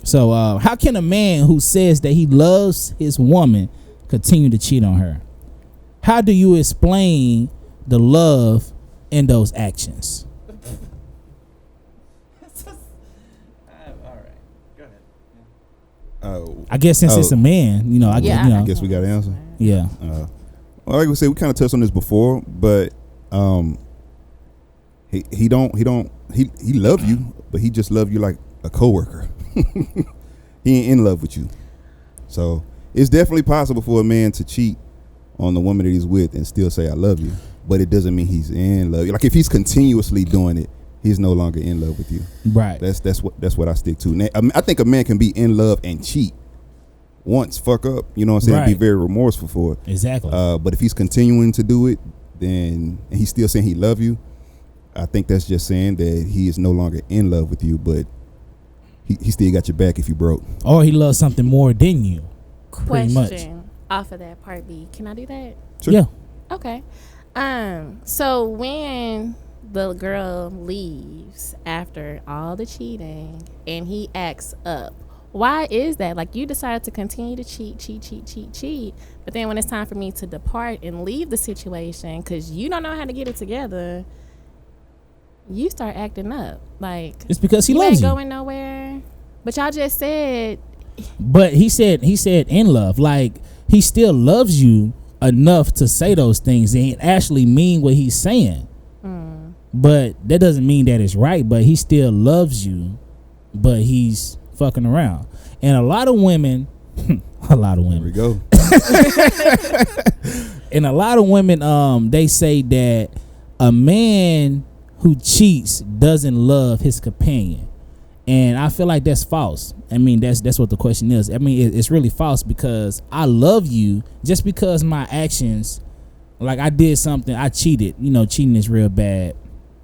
[SPEAKER 2] So how can a man who says that he loves his woman continue to cheat on her? How do you explain the love in those actions?
[SPEAKER 4] All right. Go ahead.
[SPEAKER 2] I guess since it's a man, you know, I
[SPEAKER 3] guess we got to answer.
[SPEAKER 2] Yeah.
[SPEAKER 3] Well, like we said, we kind of touched on this before, but he love you, but he just love you like a coworker. He ain't in love with you. So it's definitely possible for a man to cheat on the woman that he's with and still say I love you, but it doesn't mean he's in love. Like if he's continuously doing it, he's no longer in love with you. Right. That's what I stick to. Now, I think a man can be in love and cheat once, fuck up, you know what I'm saying,
[SPEAKER 2] right.
[SPEAKER 3] Be very remorseful for it.
[SPEAKER 2] Exactly.
[SPEAKER 3] But if he's continuing to do it, then and he's still saying he love you, I think that's just saying that he is no longer in love with you, but he still got your back if you broke.
[SPEAKER 2] Or he loves something more than you.
[SPEAKER 1] Question off of that part B. Can I do that?
[SPEAKER 3] Sure.
[SPEAKER 2] Yeah.
[SPEAKER 1] Okay. So when the girl leaves after all the cheating and he acts up, why is that? Like, you decided to continue to cheat, but then when it's time for me to depart and leave the situation because you don't know how to get it together, you start acting up. Like,
[SPEAKER 2] it's because he
[SPEAKER 1] you
[SPEAKER 2] loves
[SPEAKER 1] ain't
[SPEAKER 2] you.
[SPEAKER 1] going nowhere. But y'all just said.
[SPEAKER 2] But he said in love, like he still loves you enough to say those things and actually mean what he's saying. But that doesn't mean that it's right. But he still loves you, but he's fucking around. And a lot of women,
[SPEAKER 3] There we go.
[SPEAKER 2] And a lot of women, they say that a man who cheats doesn't love his companion. And I feel like that's false. I mean, that's what the question is. I mean, it's really false because I love you just because my actions, like I did something, I cheated. You know, cheating is real bad,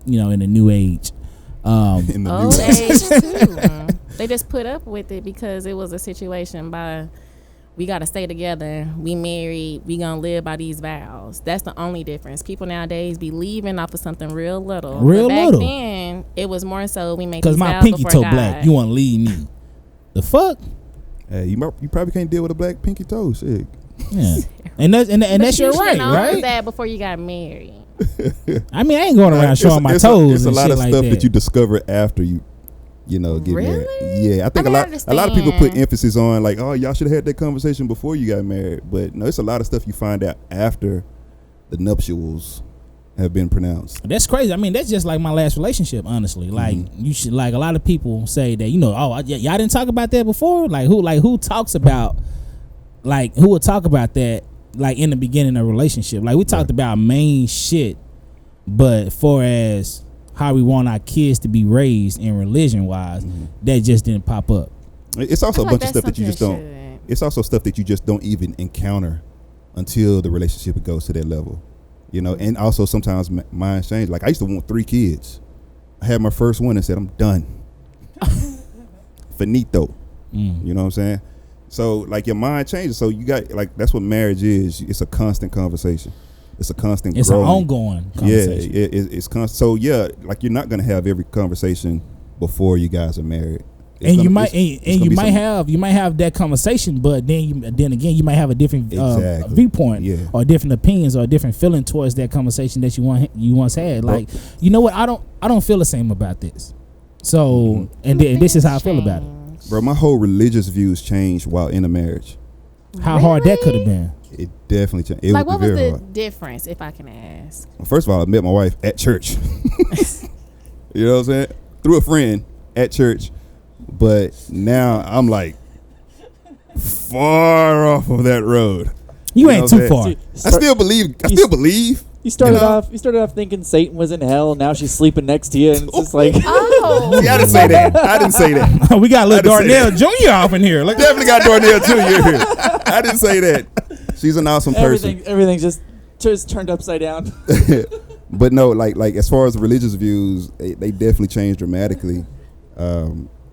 [SPEAKER 2] you know, in the new age.
[SPEAKER 3] In the
[SPEAKER 1] Old
[SPEAKER 3] new
[SPEAKER 1] age too. They just put up with it because it was a situation by we got to stay together, we married, we gonna live by these vows. That's the only difference. People nowadays be leaving off of something real little. But back then, it was more so we make these vows
[SPEAKER 2] because my pinky toe
[SPEAKER 1] God.
[SPEAKER 2] black, you want to leave me. The fuck?
[SPEAKER 3] Hey, you probably can't deal with a black pinky toe, shit.
[SPEAKER 2] Yeah. and that's your right, right?
[SPEAKER 1] That before you got married.
[SPEAKER 2] I mean, I ain't going around showing my toes.
[SPEAKER 3] It's a lot
[SPEAKER 2] shit
[SPEAKER 3] of
[SPEAKER 2] like
[SPEAKER 3] stuff
[SPEAKER 2] that.
[SPEAKER 3] that you discover after you get married. Yeah, I think a lot of people put emphasis on like, oh, y'all should have had that conversation before you got married. But no, it's a lot of stuff you find out after the nuptials have been pronounced.
[SPEAKER 2] That's crazy. I mean, that's just like my last relationship, honestly. Like you should, like a lot of people say that, you know, y'all didn't talk about that before. Who talks about, like, who would talk about that, like, in the beginning of a relationship? Like, we talked about main shit, but for as how we want our kids to be raised in religion wise, that just didn't pop up.
[SPEAKER 3] It's also a bunch of stuff that you just don't. It's also stuff that you just don't even encounter until the relationship goes to that level, you know. And also sometimes minds change. Like I used to want 3 kids. I had my first one and said I'm done. Finito. You know what I'm saying? So like your mind changes. So you got like that's what marriage is. It's a constant conversation. It's a constant.
[SPEAKER 2] It's
[SPEAKER 3] growing.
[SPEAKER 2] an ongoing conversation.
[SPEAKER 3] Yeah, it's constant. So yeah, like you're not gonna have every conversation before you guys are married.
[SPEAKER 2] You might have that conversation, but then again you might have a different viewpoint or different opinions or a different feeling towards that conversation that you once had. Like, you know what, I don't feel the same about this. So and this is how I feel about it.
[SPEAKER 3] Bro, my whole religious views changed while in a marriage.
[SPEAKER 2] How hard that could have been.
[SPEAKER 3] It definitely changed. It
[SPEAKER 1] like, what was the
[SPEAKER 3] hard.
[SPEAKER 1] difference, if I can ask?
[SPEAKER 3] Well, first of all, I met my wife at church. You know what I'm saying? Through a friend at church. But now I'm like far off of that road.
[SPEAKER 2] You ain't too far.
[SPEAKER 3] I still believe.
[SPEAKER 4] You started off thinking Satan was in hell. Now she's sleeping next to you, and it's just like,
[SPEAKER 1] oh,
[SPEAKER 3] see, I didn't say that.
[SPEAKER 2] We got a little Darnell Jr. off in here.
[SPEAKER 3] Definitely got Darnell Jr. here. I didn't say that. She's an awesome person.
[SPEAKER 4] Everything's just turned upside down.
[SPEAKER 3] But no, like as far as religious views, they definitely changed dramatically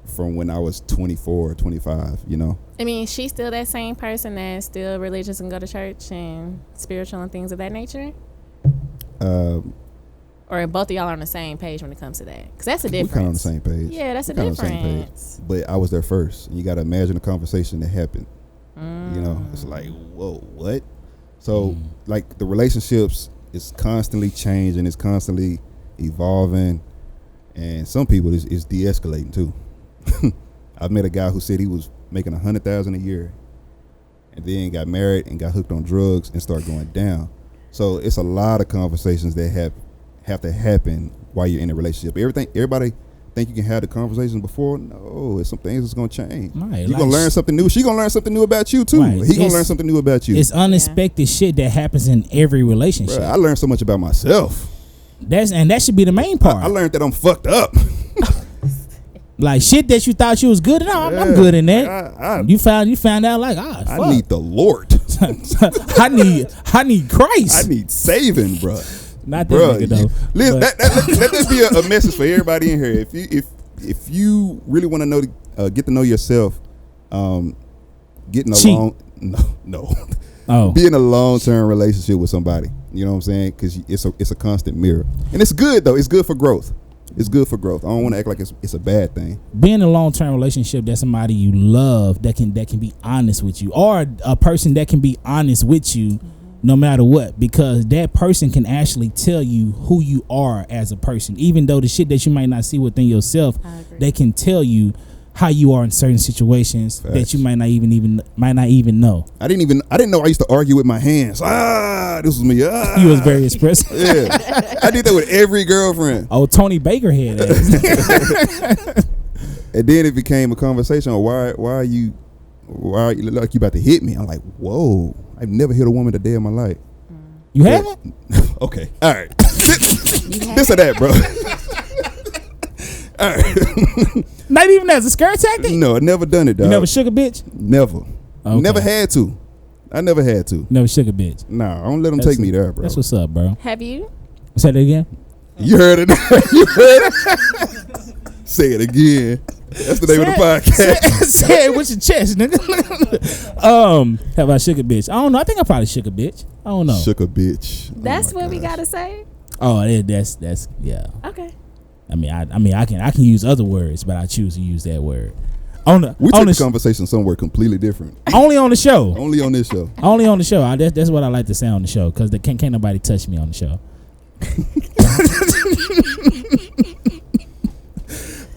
[SPEAKER 3] from when I was 24 or 25, you know?
[SPEAKER 1] I mean, she's still that same person that's still religious and go to church and spiritual and things of that nature? Or both of y'all are on the same page when it comes to that? Because that's a difference.
[SPEAKER 3] We're kind of on the same page.
[SPEAKER 1] Yeah, that's a difference.
[SPEAKER 3] But I was there first. You got to imagine the conversation that happened. You know, it's like, whoa, what? So, like, the relationships is constantly changing. It's constantly evolving. And some people, it's de-escalating, too. I've met a guy who said he was making $100,000 a year and then got married and got hooked on drugs and started going down. So it's a lot of conversations that have to happen while you're in a relationship. Everybody think you can have the conversations before. No, it's some things that's gonna change.
[SPEAKER 2] Right,
[SPEAKER 3] you're gonna learn something new. She gonna learn something new about you too.
[SPEAKER 2] Right.
[SPEAKER 3] He gonna learn something new about you.
[SPEAKER 2] It's unexpected shit that happens in every relationship.
[SPEAKER 3] Bruh, I learned so much about myself.
[SPEAKER 2] That should be the main part.
[SPEAKER 3] I learned that I'm fucked up.
[SPEAKER 2] Like shit that you thought you was good at. I'm good in that. You found out like fuck.
[SPEAKER 3] I need the Lord.
[SPEAKER 2] I need Christ.
[SPEAKER 3] I need saving, bro.
[SPEAKER 2] Not that nigga though.
[SPEAKER 3] Let this be a message for everybody in here. If you really want to know, get to know yourself, getting along, no.
[SPEAKER 2] Oh.
[SPEAKER 3] Be in a long-term relationship with somebody. You know what I'm saying? Because it's a constant mirror, and it's good though. It's good for growth. It's good for growth. I don't want to act like it's a bad thing.
[SPEAKER 2] Being in a long-term relationship, that's somebody you love that can be honest with you, or a person that can be honest with you no matter what, because that person can actually tell you who you are as a person. Even though the shit that you might not see within yourself, they can tell you how you are in certain situations. Facts. That you might not even know. I
[SPEAKER 3] didn't know I used to argue with my hands. This was me.
[SPEAKER 2] You was very expressive.
[SPEAKER 3] Yeah, I did that with every girlfriend.
[SPEAKER 2] Oh, Tony Baker had that.
[SPEAKER 3] And then it became a conversation on why are you look like you about to hit me? I'm like, whoa, I've never hit a woman a day in my life.
[SPEAKER 2] You haven't?
[SPEAKER 3] Okay, all right. This or that, bro. All right.
[SPEAKER 2] Not even as a scare tactic?
[SPEAKER 3] No, I never done it, dog.
[SPEAKER 2] You never shook a bitch?
[SPEAKER 3] Never.
[SPEAKER 2] Okay.
[SPEAKER 3] Never had to. I never had to.
[SPEAKER 2] Never shook a bitch?
[SPEAKER 3] Nah, I don't let them take me there, bro.
[SPEAKER 2] That's what's up, bro.
[SPEAKER 1] Have you?
[SPEAKER 2] Say that again?
[SPEAKER 3] You heard it. You heard it. Say it again. That's the name of the podcast.
[SPEAKER 2] Say it with your chest, nigga. Have I shook a bitch? I don't know. I think I probably shook a bitch. I don't know.
[SPEAKER 3] Shook a bitch.
[SPEAKER 1] That's what we gotta say?
[SPEAKER 2] Oh, that's yeah.
[SPEAKER 1] Okay.
[SPEAKER 2] I mean, I can use other words, but I choose to use that word.
[SPEAKER 3] We took the conversation somewhere completely different.
[SPEAKER 2] Only on the show.
[SPEAKER 3] Only on this show.
[SPEAKER 2] Only on the show. That's what I like to say on the show, because can't nobody touch me on the show.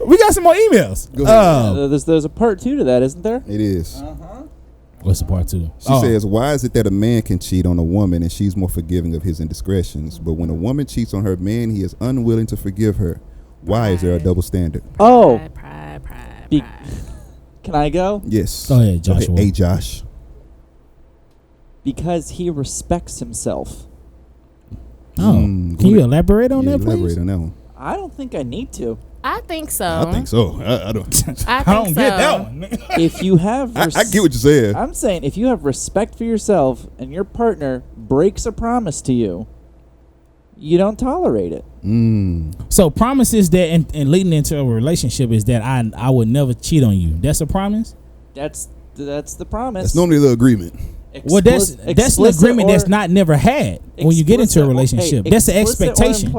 [SPEAKER 2] We got some more emails.
[SPEAKER 3] Go ahead.
[SPEAKER 4] There's a part 2 to that, isn't there?
[SPEAKER 3] It is.
[SPEAKER 2] What's the part 2?
[SPEAKER 3] She says, why is it that a man can cheat on a woman and she's more forgiving of his indiscretions, but when a woman cheats on her man, he is unwilling to forgive her? Why is there a double standard?
[SPEAKER 1] Pride.
[SPEAKER 4] Can I go?
[SPEAKER 3] Yes.
[SPEAKER 2] Go ahead, Joshua.
[SPEAKER 3] Hey, Josh.
[SPEAKER 4] Because he respects himself.
[SPEAKER 2] Can you elaborate on that, please?
[SPEAKER 3] Elaborate on that one.
[SPEAKER 4] I don't think I need to.
[SPEAKER 1] I think so.
[SPEAKER 3] I think so. I don't.
[SPEAKER 1] I
[SPEAKER 2] don't get that one.
[SPEAKER 4] If you have,
[SPEAKER 3] I get what you're saying.
[SPEAKER 4] I'm saying if you have respect for yourself and your partner breaks a promise to you, you don't tolerate it.
[SPEAKER 2] So promises that and leading into a relationship is that I would never cheat on you. That's a promise?
[SPEAKER 4] That's the promise.
[SPEAKER 3] That's normally the agreement.
[SPEAKER 2] Well, that's an agreement that's not never had when you get into a relationship. That's the expectation.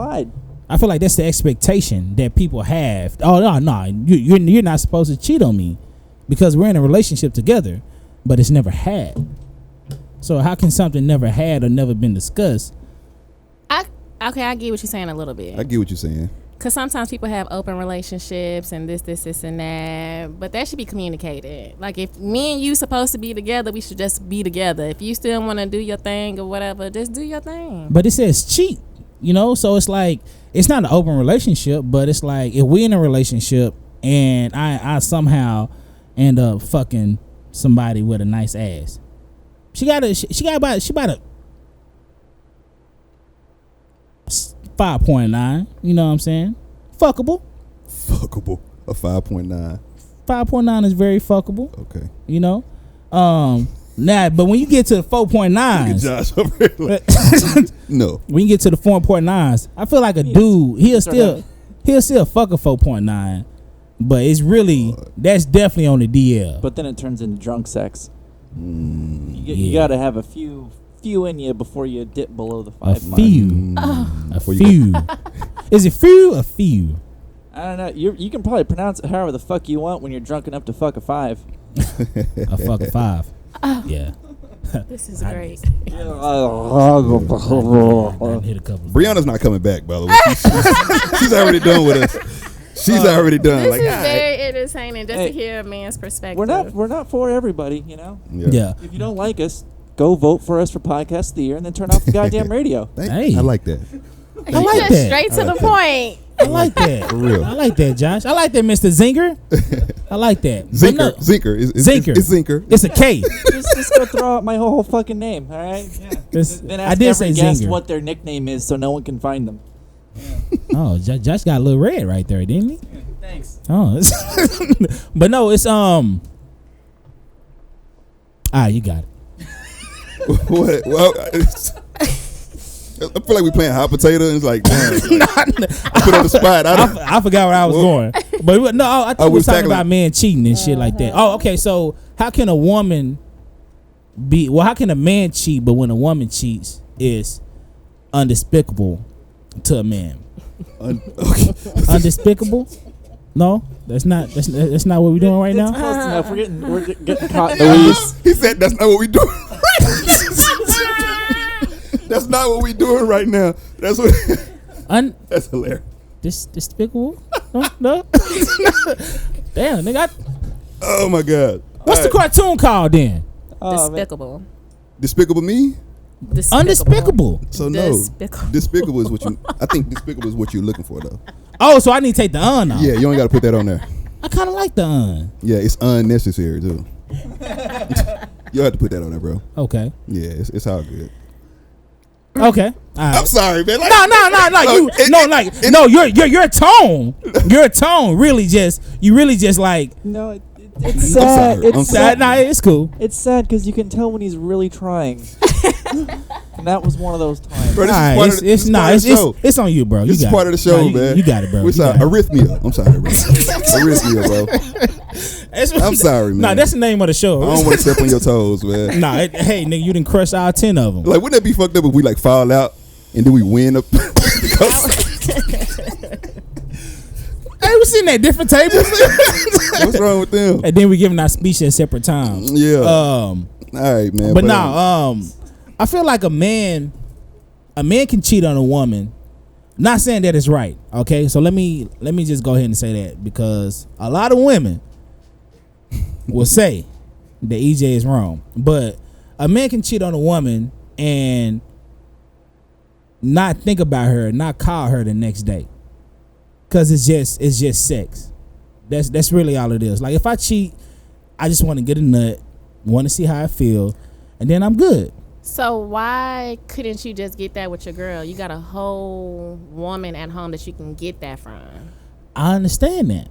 [SPEAKER 2] I feel like that's the expectation that people have. Oh no, you're not supposed to cheat on me because we're in a relationship together, but it's never had. So how can something never had or never been discussed?
[SPEAKER 1] I get what you're saying a little bit.
[SPEAKER 3] I get what you're saying.
[SPEAKER 1] Because sometimes people have open relationships and this, and that. But that should be communicated. Like, if me and you supposed to be together, we should just be together. If you still want to do your thing or whatever, just do your thing.
[SPEAKER 2] But it says cheat, so it's like, it's not an open relationship, but it's like, if we're in a relationship and I somehow end up fucking somebody with a nice ass. She about a 5.9, you know what I'm saying? Fuckable. A 5.9. 5.9 is very fuckable.
[SPEAKER 3] Okay.
[SPEAKER 2] Nah, but when you get to the 4.9s,
[SPEAKER 3] Josh over here no.
[SPEAKER 2] When you get to the 4.9s, I feel like a dude, he'll still fuck a 4.9, But it's really that's definitely on the DL.
[SPEAKER 4] But then it turns into drunk sex. You
[SPEAKER 2] Yeah.
[SPEAKER 4] got to have a few in you before you dip below the
[SPEAKER 2] A
[SPEAKER 4] 5 mark.
[SPEAKER 2] few. A
[SPEAKER 3] Before you
[SPEAKER 2] few. Is it few or few?
[SPEAKER 4] I don't know. You can probably pronounce it however the fuck you want when you're drunk enough to fuck a 5.
[SPEAKER 2] A fucking 5. Yeah.
[SPEAKER 1] This is great.
[SPEAKER 2] I hit a couple.
[SPEAKER 3] Brianna's not coming back, by the way. She's already done with us. She's already done.
[SPEAKER 1] This
[SPEAKER 3] Like,
[SPEAKER 1] is
[SPEAKER 3] all right.
[SPEAKER 1] very entertaining just
[SPEAKER 4] Hey,
[SPEAKER 1] to hear a man's perspective.
[SPEAKER 4] We're not for everybody, you know.
[SPEAKER 2] Yeah.
[SPEAKER 4] If you don't like us, go vote for us for Podcast of the Year and then turn off the goddamn radio.
[SPEAKER 2] Hey.
[SPEAKER 3] I like that.
[SPEAKER 2] I like
[SPEAKER 1] Just
[SPEAKER 2] that.
[SPEAKER 1] straight to the point.
[SPEAKER 2] I like that.
[SPEAKER 3] For real.
[SPEAKER 2] I like that, Josh. I like that, Mr. Zinger. I like that. But
[SPEAKER 3] Zinker.
[SPEAKER 2] no,
[SPEAKER 3] Zinker. It's Zinker.
[SPEAKER 2] It's a K.
[SPEAKER 4] just go throw out my whole fucking name, all right? Yeah. Then
[SPEAKER 2] I
[SPEAKER 4] ask
[SPEAKER 2] did
[SPEAKER 4] every
[SPEAKER 2] say
[SPEAKER 4] guest
[SPEAKER 2] Zinger.
[SPEAKER 4] what their nickname is so no one can find them.
[SPEAKER 2] Oh, Josh got a little red right there, didn't he?
[SPEAKER 4] Thanks.
[SPEAKER 2] Oh, but no, it's you got it.
[SPEAKER 3] What? Well, I feel like we playing hot potato. And it's like, damn, put on the spot.
[SPEAKER 2] I forgot where I was going, but no, I think we was talking about men cheating and shit like that. Oh, okay. So how can a woman be? Well, how can a man cheat? But when a woman cheats, is undespicable to a man. Undespicable? No, that's not. That's not what we're doing right now.
[SPEAKER 4] Close enough. We're getting caught in the weeds.
[SPEAKER 3] He said that's not what we doing. That's not what we doing right now. That's what. That's hilarious.
[SPEAKER 2] Despicable? No. Damn, nigga.
[SPEAKER 3] Oh my God.
[SPEAKER 2] What's the cartoon called then?
[SPEAKER 1] Despicable.
[SPEAKER 3] Despicable Me?
[SPEAKER 2] Undespicable.
[SPEAKER 3] So no.
[SPEAKER 1] Despicable.
[SPEAKER 3] Despicable is what you. I think despicable is what you're looking for though.
[SPEAKER 2] Oh, so I need to take the off.
[SPEAKER 3] Yeah, you only got to put that on there.
[SPEAKER 2] I kind of like the
[SPEAKER 3] Yeah, it's unnecessary too. You have to put that on there, bro.
[SPEAKER 2] Okay.
[SPEAKER 3] Yeah, it's all good.
[SPEAKER 2] Okay. All right.
[SPEAKER 3] I'm sorry, man. Like,
[SPEAKER 2] No. Your tone really just like.
[SPEAKER 4] No, it's
[SPEAKER 3] I'm
[SPEAKER 4] sad.
[SPEAKER 3] sorry.
[SPEAKER 4] It's
[SPEAKER 3] I'm
[SPEAKER 4] sad.
[SPEAKER 2] Nah, it's cool.
[SPEAKER 4] It's sad because you can tell when he's really trying. And that was one of those times.
[SPEAKER 3] Bro, this is
[SPEAKER 2] Nah,
[SPEAKER 3] part of the- this is part of the show.
[SPEAKER 2] it's on you, bro.
[SPEAKER 3] This is part of the show, man.
[SPEAKER 2] You got it, bro.
[SPEAKER 3] What's
[SPEAKER 2] You
[SPEAKER 3] up?
[SPEAKER 2] got it.
[SPEAKER 3] Arrhythmia. I'm sorry, bro. Arrhythmia, bro. I'm sorry, man.
[SPEAKER 2] Nah, that's the name of the show.
[SPEAKER 3] I don't want to step on your toes, man.
[SPEAKER 2] Nah, hey, nigga, you didn't crush all 10 of them.
[SPEAKER 3] Like, wouldn't that be fucked up if we like fall out and then we win up?
[SPEAKER 2] Hey, we sitting at different tables.
[SPEAKER 3] What's wrong with them?
[SPEAKER 2] And then we giving our speech at separate times.
[SPEAKER 3] Yeah.
[SPEAKER 2] All
[SPEAKER 3] right, man.
[SPEAKER 2] But now, I feel like a man can cheat on a woman. Not saying that it's right, okay? So let me just go ahead and say that, because a lot of women will say that EJ is wrong. But a man can cheat on a woman and not think about her, not call her the next day, because it's just sex. That's really all it is. Like, if I cheat, I just want to get a nut, want to see how I feel, and then I'm good.
[SPEAKER 1] So why couldn't you just get that with your girl? You got a whole woman at home that you can get that from.
[SPEAKER 2] I understand that.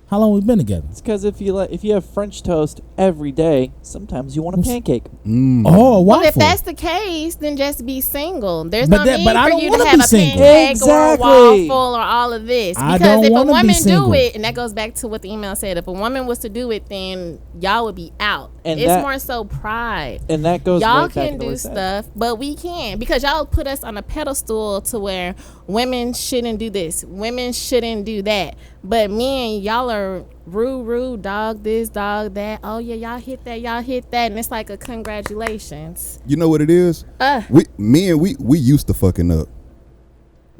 [SPEAKER 2] How long we been together?
[SPEAKER 4] It's because if you have French toast every day, sometimes you want a pancake.
[SPEAKER 2] Oh, a waffle.
[SPEAKER 1] Well, if that's the case, then just be single. There's
[SPEAKER 2] But
[SPEAKER 1] no need
[SPEAKER 2] but I
[SPEAKER 1] for
[SPEAKER 2] don't
[SPEAKER 1] you
[SPEAKER 2] wanna
[SPEAKER 1] to have
[SPEAKER 2] be
[SPEAKER 1] a
[SPEAKER 2] single.
[SPEAKER 1] pancake
[SPEAKER 4] Exactly.
[SPEAKER 1] or a waffle or all of this.
[SPEAKER 2] I
[SPEAKER 1] Because
[SPEAKER 2] don't
[SPEAKER 1] if a
[SPEAKER 2] wanna be
[SPEAKER 1] woman
[SPEAKER 2] single.
[SPEAKER 1] do it, and that goes back to what the email said, if a woman was to do it, then y'all would be out.
[SPEAKER 4] And
[SPEAKER 1] it's
[SPEAKER 4] that-
[SPEAKER 1] more so pride.
[SPEAKER 4] And that goes
[SPEAKER 1] Y'all
[SPEAKER 4] right back
[SPEAKER 1] can
[SPEAKER 4] into
[SPEAKER 1] do
[SPEAKER 4] what I said.
[SPEAKER 1] stuff, but we can't, because y'all put us on a pedestal to where women shouldn't do this, women shouldn't do that. But men, y'all are rude, dog this, dog that. Oh yeah, y'all hit that, and it's like a congratulations.
[SPEAKER 3] You know what it is? We used to fucking up.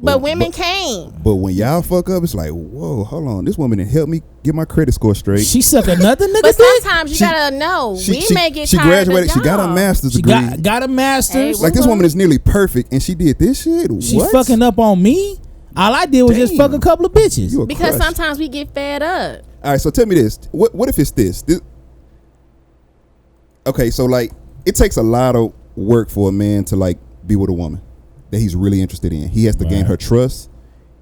[SPEAKER 1] But women can't.
[SPEAKER 3] But when y'all fuck up, it's like, whoa, hold on. This woman didn't help me get my credit score straight.
[SPEAKER 2] She suck another nigga
[SPEAKER 1] But
[SPEAKER 2] dick?
[SPEAKER 1] sometimes you gotta know. We may get
[SPEAKER 3] she
[SPEAKER 1] tired
[SPEAKER 3] graduated.
[SPEAKER 1] of
[SPEAKER 3] She got a
[SPEAKER 1] y'all.
[SPEAKER 3] master's
[SPEAKER 2] She
[SPEAKER 3] degree.
[SPEAKER 2] got a master's.
[SPEAKER 1] Hey,
[SPEAKER 3] Like, this woman is nearly perfect, and she did this shit.
[SPEAKER 2] She
[SPEAKER 3] what?
[SPEAKER 2] fucking up on me. All I did was just
[SPEAKER 3] Damn.
[SPEAKER 2] fuck a couple of bitches.
[SPEAKER 3] You a
[SPEAKER 1] Because
[SPEAKER 3] crush.
[SPEAKER 1] sometimes we get fed up.
[SPEAKER 3] All right, so tell me this. What if it's this? Okay, so like, it takes a lot of work for a man to like be with a woman that he's really interested in. He has to gain her trust.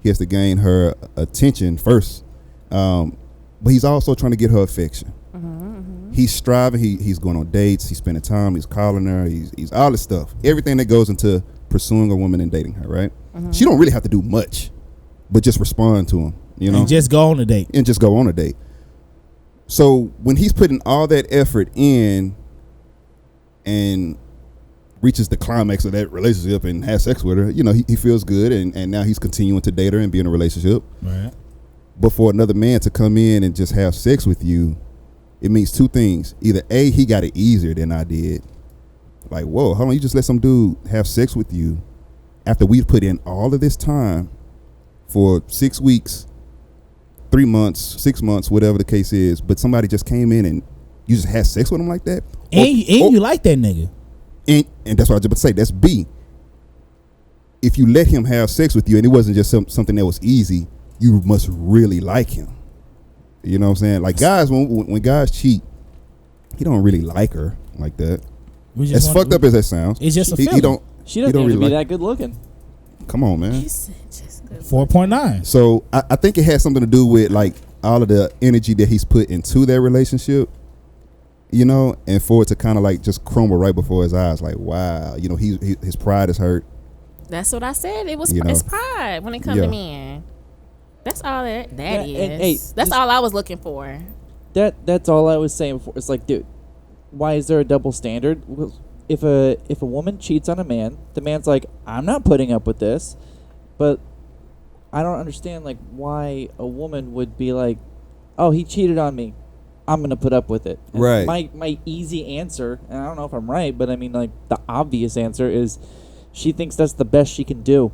[SPEAKER 3] He has to gain her attention first. But he's also trying to get her affection. He's striving. He's going on dates. He's spending time. He's calling her. He's all this stuff. Everything that goes into pursuing a woman and dating her, right? She don't really have to do much, but just respond to him you know,
[SPEAKER 2] and just go on a date.
[SPEAKER 3] So when he's putting all that effort in and reaches the climax of that relationship and has sex with her, you know, he feels good, and now he's continuing to date her and be in a relationship.
[SPEAKER 2] Right.
[SPEAKER 3] But for another man to come in and just have sex with you, it means two things. Either A, he got it easier than I did. Like, whoa, hold on, you just let some dude have sex with you after we put in all of this time for 6 weeks, 3 months, 6 months, whatever the case is, but somebody just came in and you just had sex with him like that?
[SPEAKER 2] And you like that nigga.
[SPEAKER 3] And that's what I was about to say. That's B. If you let him have sex with you and it wasn't just something that was easy, you must really like him. You know what I'm saying? Like guys, when guys cheat, he don't really like her like that. As fucked up as that sounds,
[SPEAKER 2] it's just a
[SPEAKER 3] he don't.
[SPEAKER 4] She doesn't
[SPEAKER 3] really
[SPEAKER 4] even be
[SPEAKER 3] like,
[SPEAKER 4] that good looking.
[SPEAKER 3] Come on, man.
[SPEAKER 2] 4.9.
[SPEAKER 3] So I think it has something to do with like all of the energy that he's put into that relationship, you know, and for it to kind of like just crumble right before his eyes. Like, wow, you know, his pride is hurt.
[SPEAKER 1] That's what I said. It was
[SPEAKER 3] You know.
[SPEAKER 1] it's pride when it comes to men. That's all that
[SPEAKER 4] Yeah,
[SPEAKER 1] is.
[SPEAKER 4] and, hey,
[SPEAKER 1] that's all I was looking for.
[SPEAKER 4] That's all I was saying before. It's like, dude, why is there a double standard? Well, if a woman cheats on a man, the man's like, I'm not putting up with this. But I don't understand like why a woman would be like, oh, he cheated on me, I'm gonna put up with it. And
[SPEAKER 3] right.
[SPEAKER 4] My easy answer, and I don't know if I'm right, but I mean like the obvious answer is she thinks that's the best she can do.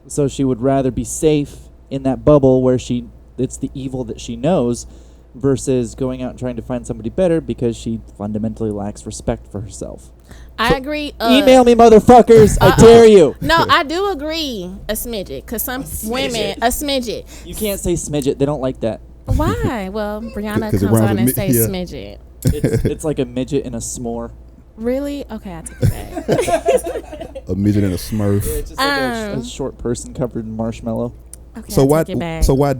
[SPEAKER 4] So she would rather be safe in that bubble where it's the evil that she knows versus going out and trying to find somebody better because she fundamentally lacks respect for herself.
[SPEAKER 1] I agree.
[SPEAKER 4] Email me, motherfuckers. I dare you.
[SPEAKER 1] No, I do agree a smidget because some women, a smidget.
[SPEAKER 4] You can't say smidget. They don't like that.
[SPEAKER 1] Why? Well, Brianna
[SPEAKER 3] 'Cause it
[SPEAKER 1] comes
[SPEAKER 3] rhymes
[SPEAKER 1] on
[SPEAKER 3] with
[SPEAKER 1] and say smidget.
[SPEAKER 4] It's like a midget and a s'more.
[SPEAKER 1] Really? Okay, I take it back.
[SPEAKER 3] A midget and a Smurf.
[SPEAKER 4] Yeah, it's just like a short person covered in marshmallow.
[SPEAKER 1] Okay,
[SPEAKER 3] So
[SPEAKER 1] I take it back.
[SPEAKER 3] why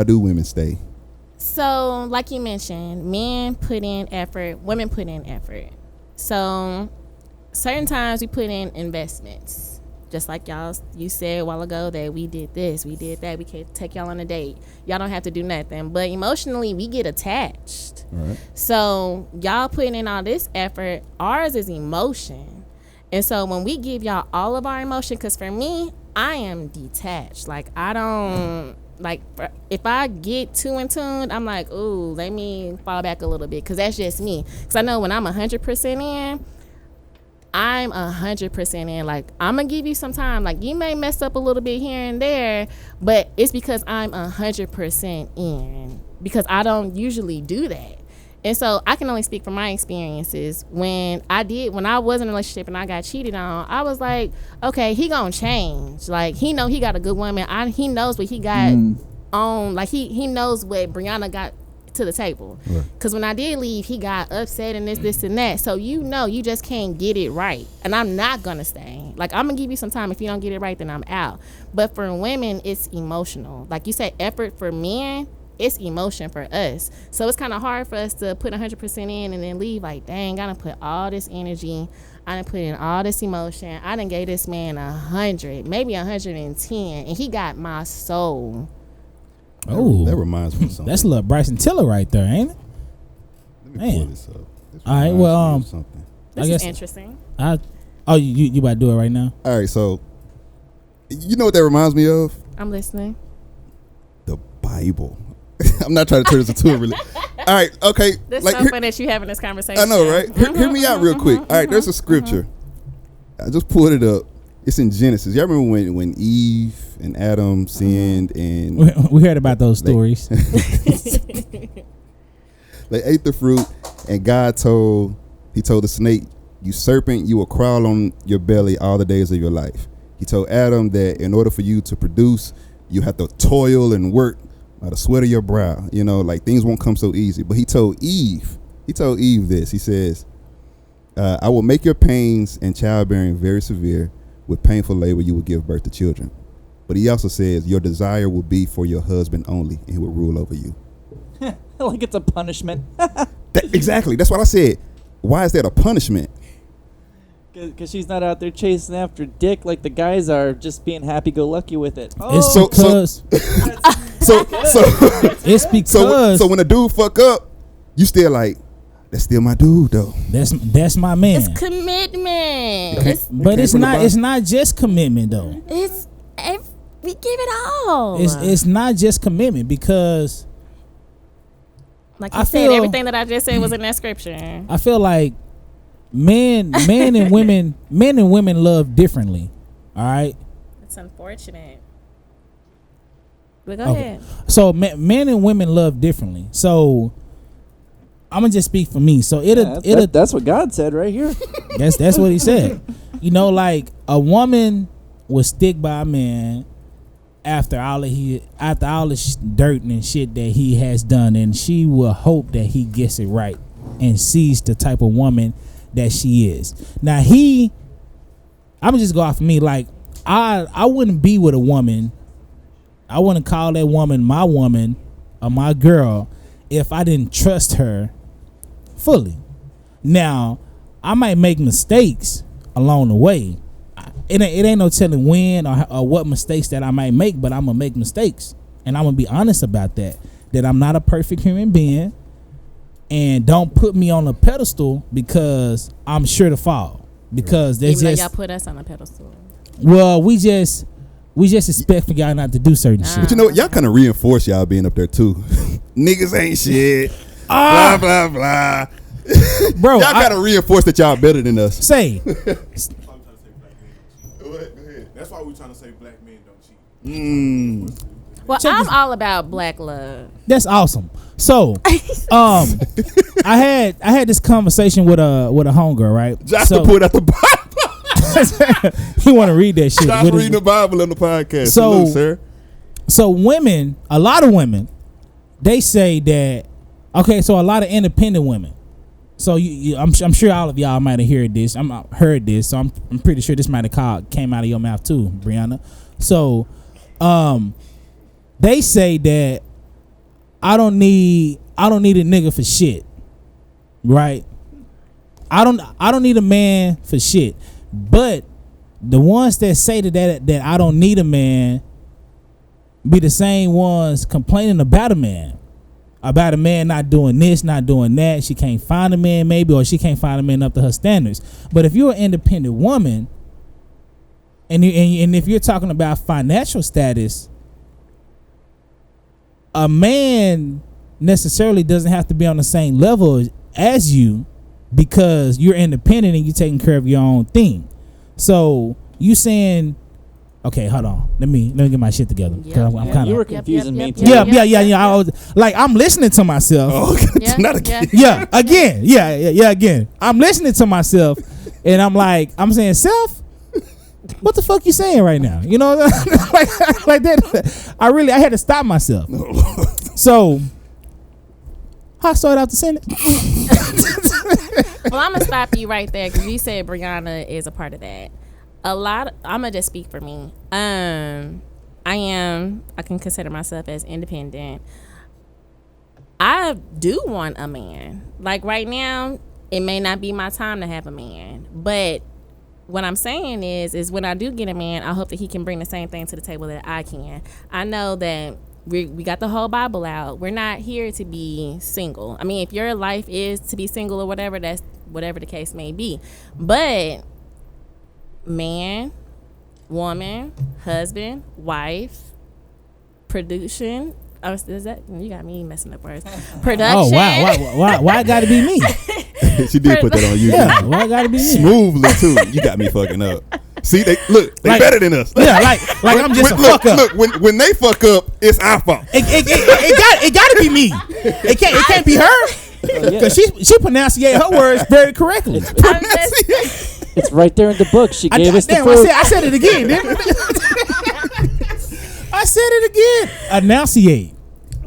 [SPEAKER 3] do women stay?
[SPEAKER 1] So, like you mentioned, men put in effort, women put in effort. So, certain times we put in investments. Just like you said a while ago that we did this, we did that, we can take y'all on a date. Y'all don't have to do nothing. But emotionally, we get attached.
[SPEAKER 3] Right.
[SPEAKER 1] So, y'all putting in all this effort, ours is emotion. And so, when we give y'all all of our emotion, because for me, I am detached. Like, I don't... Like, if I get too in tune, I'm like, ooh, let me fall back a little bit. Because that's just me. Because I know when I'm 100% in, I'm 100% in. Like, I'm going to give you some time. Like, you may mess up a little bit here and there, but it's because I'm 100% in. Because I don't usually do that. And so I can only speak from my experiences. When I was in a relationship and I got cheated on, I was like, okay, he gonna change. Like, he know he got a good woman. He knows what he got on. Like, he knows what Brianna got to the table. Because when I did leave, he got upset and this and that. So you just can't get it right. And I'm not gonna stay. Like, I'm gonna give you some time. If you don't get it right, then I'm out. But for women, it's emotional. Like you said, effort for men, it's emotion for us. So it's kind of hard for us to put 100% in and then leave like, dang, I done put all this energy, I done put in all this emotion, I done gave this man 100, maybe 110, and he got my soul.
[SPEAKER 2] Oh,
[SPEAKER 3] that reminds me of something.
[SPEAKER 2] That's a little Bryson Tiller right there, ain't it?
[SPEAKER 3] Let me pull this up. This
[SPEAKER 2] All right,
[SPEAKER 3] reminds
[SPEAKER 2] well,
[SPEAKER 3] me of something.
[SPEAKER 1] This is interesting.
[SPEAKER 2] You about to do it right now?
[SPEAKER 3] All right, so you know what that reminds me of?
[SPEAKER 1] I'm listening.
[SPEAKER 3] The Bible. I'm not trying to turn this into a religion. All right, okay.
[SPEAKER 1] That's
[SPEAKER 3] like,
[SPEAKER 1] so funny that you having this conversation.
[SPEAKER 3] I know, right? Hear me out real quick. All right, there's a scripture. I just pulled it up. It's in Genesis. Y'all remember when Eve and Adam sinned and
[SPEAKER 2] we heard about those stories.
[SPEAKER 3] They ate the fruit, and God told the snake, "You serpent, you will crawl on your belly all the days of your life." He told Adam that in order for you to produce, you have to toil and work by the sweat of your brow. You know, like things won't come so easy. But he told Eve this. He says, "I will make your pains and childbearing very severe. With painful labor, you will give birth to children." But he also says, "Your desire will be for your husband only, and he will rule over you."
[SPEAKER 4] Like it's a punishment.
[SPEAKER 3] Exactly. That's what I said. Why is that a punishment?
[SPEAKER 4] Because she's not out there chasing after dick like the guys are, just being happy-go-lucky with it.
[SPEAKER 2] It's
[SPEAKER 3] So-
[SPEAKER 2] because It's because
[SPEAKER 3] so when a dude fuck up, you still like, that's still my dude though.
[SPEAKER 2] That's my man.
[SPEAKER 1] It's commitment.
[SPEAKER 2] But it's not just commitment though.
[SPEAKER 1] We give it all.
[SPEAKER 2] It's not just commitment because
[SPEAKER 1] like you said, everything that I just said was in that scripture.
[SPEAKER 2] I feel like men and women love differently. All right.
[SPEAKER 1] It's unfortunate. But go ahead.
[SPEAKER 2] So men and women love differently. So I'm gonna just speak for me. So
[SPEAKER 4] that's what God said right here.
[SPEAKER 2] That's what he said. You know, like a woman will stick by a man after all the dirt and shit that he has done, and she will hope that he gets it right and sees the type of woman that she is. Now I'm gonna just go off of me. Like I wouldn't be with a woman. I wouldn't call that woman my woman or my girl if I didn't trust her fully. Now I might make mistakes along the way. It ain't no telling when or what mistakes that I might make, but I'm gonna make mistakes, and I'm gonna be honest about that. That I'm not a perfect human being, and don't put me on a pedestal because I'm sure to fall. Because there's
[SPEAKER 1] even though y'all put us on a pedestal.
[SPEAKER 2] Well, we just expect for y'all not to do certain shit.
[SPEAKER 3] But you know what? Y'all kind of reinforce y'all being up there too. Niggas ain't shit. Blah blah blah.
[SPEAKER 2] Bro,
[SPEAKER 3] y'all gotta reinforce that y'all better than us.
[SPEAKER 2] Say.
[SPEAKER 5] That's why we're trying to say black men don't cheat.
[SPEAKER 1] Well, I'm all about black love.
[SPEAKER 2] That's awesome. So, I had this conversation with a homegirl, right?
[SPEAKER 3] Josh to put out the Bible.
[SPEAKER 2] He want to read that shit.
[SPEAKER 3] Josh reading the Bible on the podcast.
[SPEAKER 2] So,
[SPEAKER 3] salute, sir.
[SPEAKER 2] So women, a lot of women, they say that. Okay, so a lot of independent women. So I'm sure all of y'all might have heard this. Heard this. So I'm pretty sure this might have came out of your mouth too, Brianna. So, they say that I don't need a nigga for shit, right? I don't need a man for shit. But the ones that say that I don't need a man be the same ones complaining about a man not doing this, not doing that. She can't find a man maybe, or she can't find a man up to her standards. But if you're an independent woman and if you're talking about financial status, a man necessarily doesn't have to be on the same level as you because you're independent and you're taking care of your own thing. So you saying, okay, hold on. Let me get my shit together. I'm kind of.
[SPEAKER 4] You were confusing me too.
[SPEAKER 2] Yeah. I was like, I'm listening to myself.
[SPEAKER 3] Oh, not again.
[SPEAKER 2] Again. I'm listening to myself, and I'm saying, self, what the fuck you saying right now? You know, like that. I had to stop myself. So, how I started out the sentence.
[SPEAKER 1] Well, I'm gonna stop you right there because you said Brianna is a part of that. I'm gonna just speak for me. I can consider myself as independent. I do want a man. Like right now, it may not be my time to have a man, but what I'm saying is when I do get a man, I hope that he can bring the same thing to the table that I can. I know that we got the whole Bible out. We're not here to be single. I mean, if your life is to be single or whatever, that's whatever the case may be. But man, woman, husband, wife, production. Oh, is that you got me messing up words? Production.
[SPEAKER 2] Oh wow! Why it got to be me?
[SPEAKER 3] She did put that on you.
[SPEAKER 2] Yeah, why it got to be me?
[SPEAKER 3] Smoothly too. You got me fucking up. See, they better than us.
[SPEAKER 2] Yeah, like I'm just a fuck up.
[SPEAKER 3] Look, when they fuck up, it's our fault.
[SPEAKER 2] It got to be me. It can't be her because she pronunciated her words very correctly.
[SPEAKER 4] It's right there in the book. She gave us the proof.
[SPEAKER 2] I said it again, didn't I said it again. Enunciate.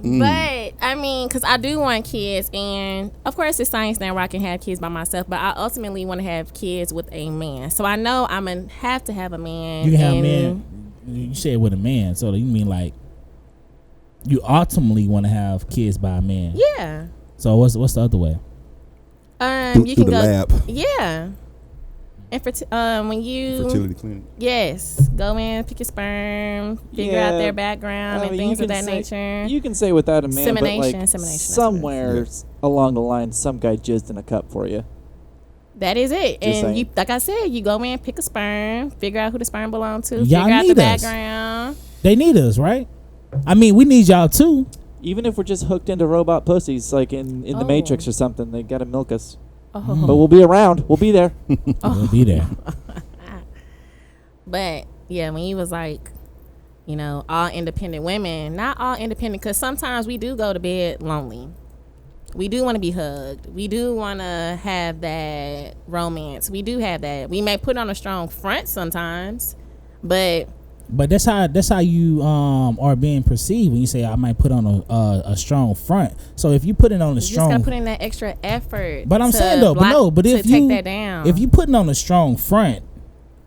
[SPEAKER 1] But I mean, because I do want kids, and of course it's science now where I can have kids by myself, but I ultimately want to have kids with a man. So I know I'm gonna have to have a man.
[SPEAKER 2] You have a man. You said with a man, so you mean like you ultimately want to have kids by a man?
[SPEAKER 1] Yeah.
[SPEAKER 2] So what's the other way?
[SPEAKER 1] You can
[SPEAKER 3] the
[SPEAKER 1] go
[SPEAKER 3] lab.
[SPEAKER 1] Yeah. when you
[SPEAKER 3] Fertility clinic.
[SPEAKER 1] yes, go in, pick your sperm, figure out their background and things of that nature.
[SPEAKER 4] You can say without a man, but like
[SPEAKER 1] Insemination,
[SPEAKER 4] somewhere along the line, some guy jizzed in a cup for you.
[SPEAKER 1] That is it.
[SPEAKER 4] Just
[SPEAKER 1] and
[SPEAKER 4] saying.
[SPEAKER 1] you, like I said, you go in, pick a sperm, figure out who the sperm belongs to,
[SPEAKER 2] Y'all
[SPEAKER 1] figure out the
[SPEAKER 2] need us.
[SPEAKER 1] background.
[SPEAKER 2] They need us, right? I mean, we need y'all too.
[SPEAKER 4] Even if we're just hooked into robot pussies, like in the Matrix or something, they gotta milk us.
[SPEAKER 1] Oh.
[SPEAKER 4] But we'll be around. We'll be there.
[SPEAKER 2] We'll be there.
[SPEAKER 1] But yeah, when you was like, you know, all independent women, not all independent, because sometimes we do go to bed lonely. We do want to be hugged. We do want to have that romance. We do have that. We may put on a strong front sometimes, but
[SPEAKER 2] that's how you are being perceived when you say I might put on a strong front. So if you put it on a
[SPEAKER 1] you
[SPEAKER 2] strong,
[SPEAKER 1] just gotta put in that extra effort.
[SPEAKER 2] but I'm
[SPEAKER 1] to
[SPEAKER 2] saying though,
[SPEAKER 1] block,
[SPEAKER 2] but if
[SPEAKER 1] to
[SPEAKER 2] you
[SPEAKER 1] take that down,
[SPEAKER 2] if you putting on a strong front,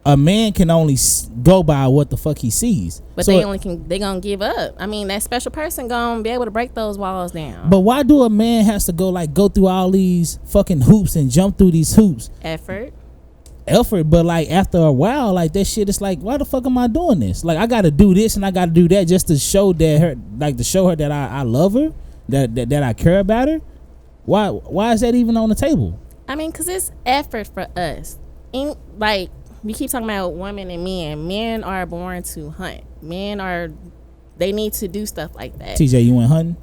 [SPEAKER 2] a man can only go by what the fuck he sees.
[SPEAKER 1] but
[SPEAKER 2] so
[SPEAKER 1] they gonna give up. I mean, that special person gonna be able to break those walls down.
[SPEAKER 2] But why do a man has to go through all these fucking hoops and jump through these hoops?
[SPEAKER 1] Effort.
[SPEAKER 2] But like after a while, like that shit, it's like, why the fuck am I doing this? Like I gotta do this and I gotta do that just to show her that I love her, that I care about her. Why is that even on the table?
[SPEAKER 1] I mean, cause it's effort for us. Like we keep talking about women and men. Men are born to hunt. They need to do stuff like that.
[SPEAKER 2] TJ, you went hunting?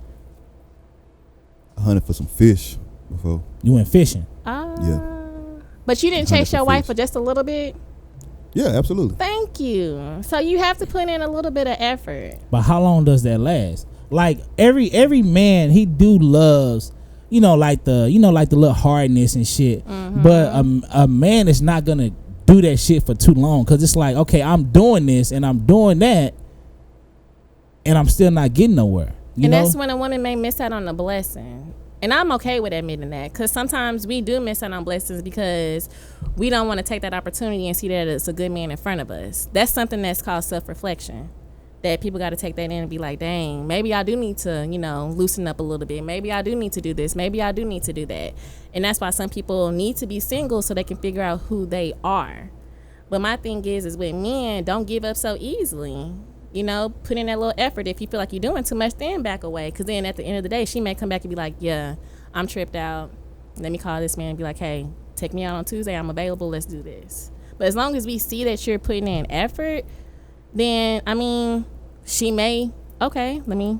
[SPEAKER 3] I hunted for some fish before.
[SPEAKER 2] You went fishing?
[SPEAKER 3] Yeah.
[SPEAKER 1] But you didn't
[SPEAKER 3] Hunted
[SPEAKER 1] chase
[SPEAKER 3] for
[SPEAKER 1] your wife
[SPEAKER 3] fish.
[SPEAKER 1] for just a little bit?
[SPEAKER 3] Yeah, absolutely.
[SPEAKER 1] Thank you. So you have to put in a little bit of effort.
[SPEAKER 2] But how long does that last? Like every man, he loves, like the little hardness and shit.
[SPEAKER 1] Mm-hmm.
[SPEAKER 2] But a man is not gonna do that shit for too long, because it's like, okay, I'm doing this and I'm doing that, and I'm still not getting nowhere. You know?
[SPEAKER 1] That's when a woman may miss out on a blessing. And I'm okay with admitting that, because sometimes we do miss out on blessings because we don't want to take that opportunity and see that it's a good man in front of us. That's something that's called self-reflection, that people got to take that in and be like, dang, maybe I do need to, loosen up a little bit. Maybe I do need to do this. Maybe I do need to do that. And that's why some people need to be single so they can figure out who they are. But my thing is with men, don't give up so easily. Put in that little effort. If you feel like you're doing too much, then back away. Because then at the end of the day, she may come back and be like, yeah, I'm tripped out. Let me call this man and be like, hey, take me out on Tuesday. I'm available. Let's do this. But as long as we see that you're putting in effort, then, she may, okay, let me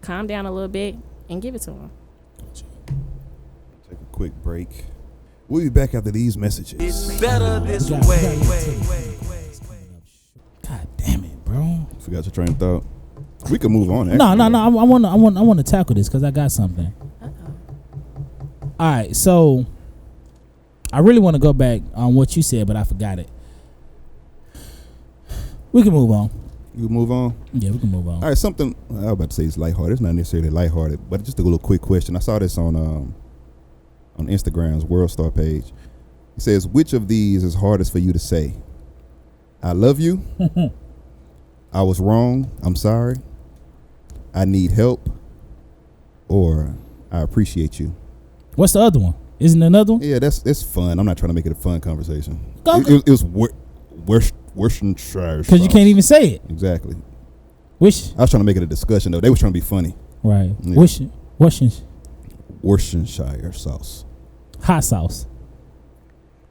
[SPEAKER 1] calm down a little bit and give it to him.
[SPEAKER 3] Take a quick break. We'll be back after these messages.
[SPEAKER 6] It's better this way.
[SPEAKER 2] God damn it, bro.
[SPEAKER 3] Forgot your train of thought. We can move on.
[SPEAKER 2] No. I want to tackle this because I got something. All right, so I really want to go back on what you said, but I forgot it. We can move on.
[SPEAKER 3] You move on?
[SPEAKER 2] Yeah, we can move on.
[SPEAKER 3] All right, something I was about to say is lighthearted. It's not necessarily lighthearted, but just a little quick question. I saw this on Instagram's World Star page. It says, which of these is hardest for you to say? I love you. I was wrong. I'm sorry. I need help. Or I appreciate you.
[SPEAKER 2] What's the other one? Isn't there another one?
[SPEAKER 3] Yeah, that's fun. I'm not trying to make it a fun conversation.
[SPEAKER 2] Go.
[SPEAKER 3] It was Worcestershire.
[SPEAKER 2] Because you can't even say it.
[SPEAKER 3] Exactly.
[SPEAKER 2] Which?
[SPEAKER 3] I was trying to make it a discussion though. They was trying to be funny.
[SPEAKER 2] Right.
[SPEAKER 3] Yeah.
[SPEAKER 2] Worcestershire
[SPEAKER 3] sauce.
[SPEAKER 2] hot sauce.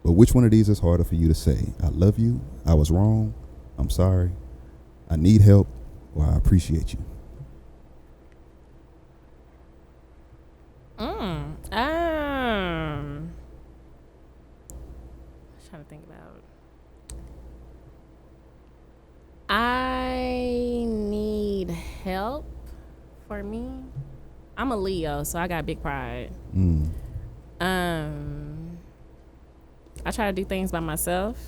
[SPEAKER 3] But which one of these is harder for you to say? I love you. I was wrong. I'm sorry. I need help. Or I appreciate you.
[SPEAKER 1] I'm trying to think about. I need help. For me, I'm a Leo, so I got big pride. I try to do things by myself.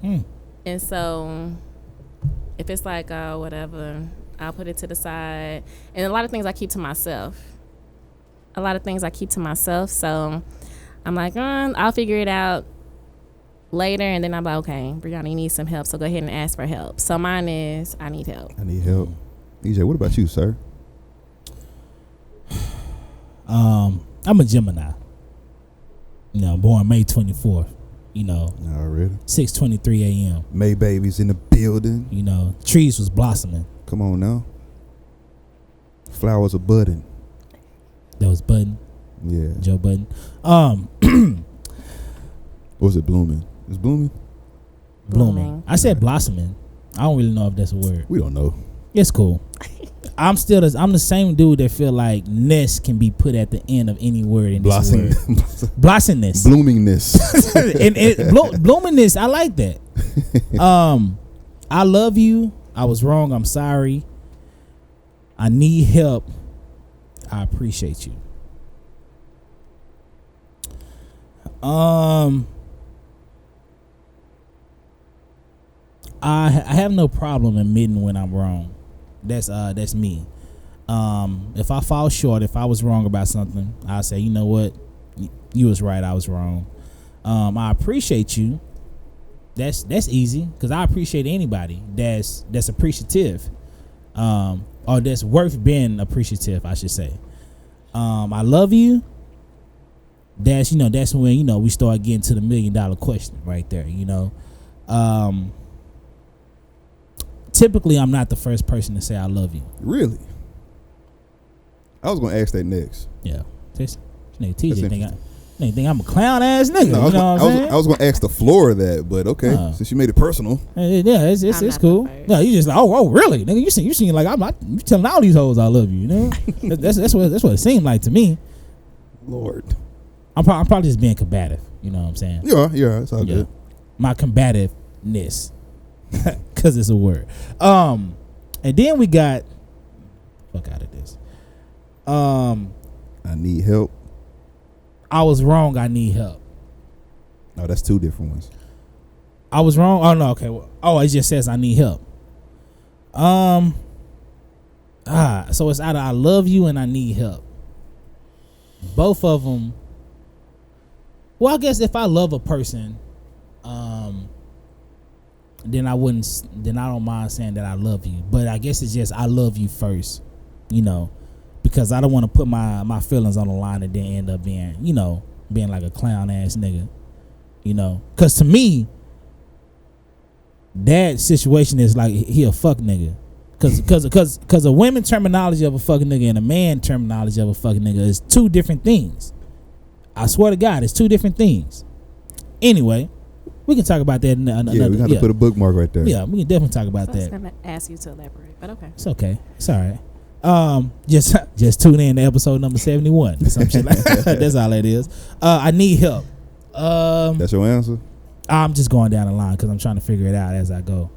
[SPEAKER 1] And so if it's like, oh, whatever, I'll put it to the side. And a lot of things I keep to myself. So I'm like, I'll figure it out later. And then I'm like, okay, Brianna, you need some help. So go ahead and ask for help. So mine is, I need help.
[SPEAKER 3] DJ, what about you, sir?
[SPEAKER 2] I'm a Gemini. Born May 24th. You know,
[SPEAKER 3] Already.
[SPEAKER 2] 6:23 a.m.
[SPEAKER 3] May babies in the building.
[SPEAKER 2] You know, trees was blossoming.
[SPEAKER 3] Come on now. Flowers are budding.
[SPEAKER 2] That was Budden,
[SPEAKER 3] Yeah.
[SPEAKER 2] Joe Budden.
[SPEAKER 3] Was it blooming? It's blooming?
[SPEAKER 2] Blooming. I said blossoming. I don't really know if that's a word.
[SPEAKER 3] We don't know.
[SPEAKER 2] It's cool. I'm the same dude that feel like ness can be put at the end of any word in this word. Blossomingness.
[SPEAKER 3] Bloomingness.
[SPEAKER 2] and bloomingness, I like that. I love you. I was wrong. I'm sorry. I need help. I appreciate you. I have no problem admitting when I'm wrong. That's me. If I fall short, if I was wrong about something, I'll say, you know what, you was right, I was wrong. I appreciate you. That's easy, because I appreciate anybody that's appreciative, or that's worth being appreciative, I should say. I love you. That's when we start getting to the $1 million question right there. Typically, I'm not the first person to say I love you.
[SPEAKER 3] Really? I was going to ask that next.
[SPEAKER 2] Yeah. This nigga TJ think I'm a clown ass nigga.
[SPEAKER 3] No, I was going to ask the floor of that, but okay. Since you made it personal.
[SPEAKER 2] Yeah, it's cool. No, you just like, oh, really? Nigga, you seem like you telling all these hoes I love you, you know? that's what it seemed like to me.
[SPEAKER 3] Lord.
[SPEAKER 2] I'm probably just being combative, you know what I'm saying?
[SPEAKER 3] Yeah, it's all good.
[SPEAKER 2] My combativeness. Because it's a word. And then we got, fuck out of this.
[SPEAKER 3] I need help.
[SPEAKER 2] I was wrong. I need help.
[SPEAKER 3] No, that's two different ones.
[SPEAKER 2] I was wrong. Oh no. Okay. Well, it just says I need help. So it's either I love you and I need help. Both of them. Well, I guess if I love a person, then I don't mind saying that I love you. But I guess it's just I love you first, because I don't want to put my feelings on the line and then end up being like a clown ass nigga, because to me that situation is like he a fuck nigga, because a women terminology of a fucking nigga and a man terminology of a fucking nigga is two different things. I swear to God, it's two different things. Anyway, we can talk about that in another.
[SPEAKER 3] Yeah, we got to put a bookmark right there.
[SPEAKER 2] Yeah, we can definitely talk about that.
[SPEAKER 1] I was gonna ask you to elaborate, but okay.
[SPEAKER 2] It's okay. It's all right. Just tune in to episode number 71. Some shit like that. That's all it is. I need help.
[SPEAKER 3] That's your answer?
[SPEAKER 2] I'm just going down the line because I'm trying to figure it out as I go.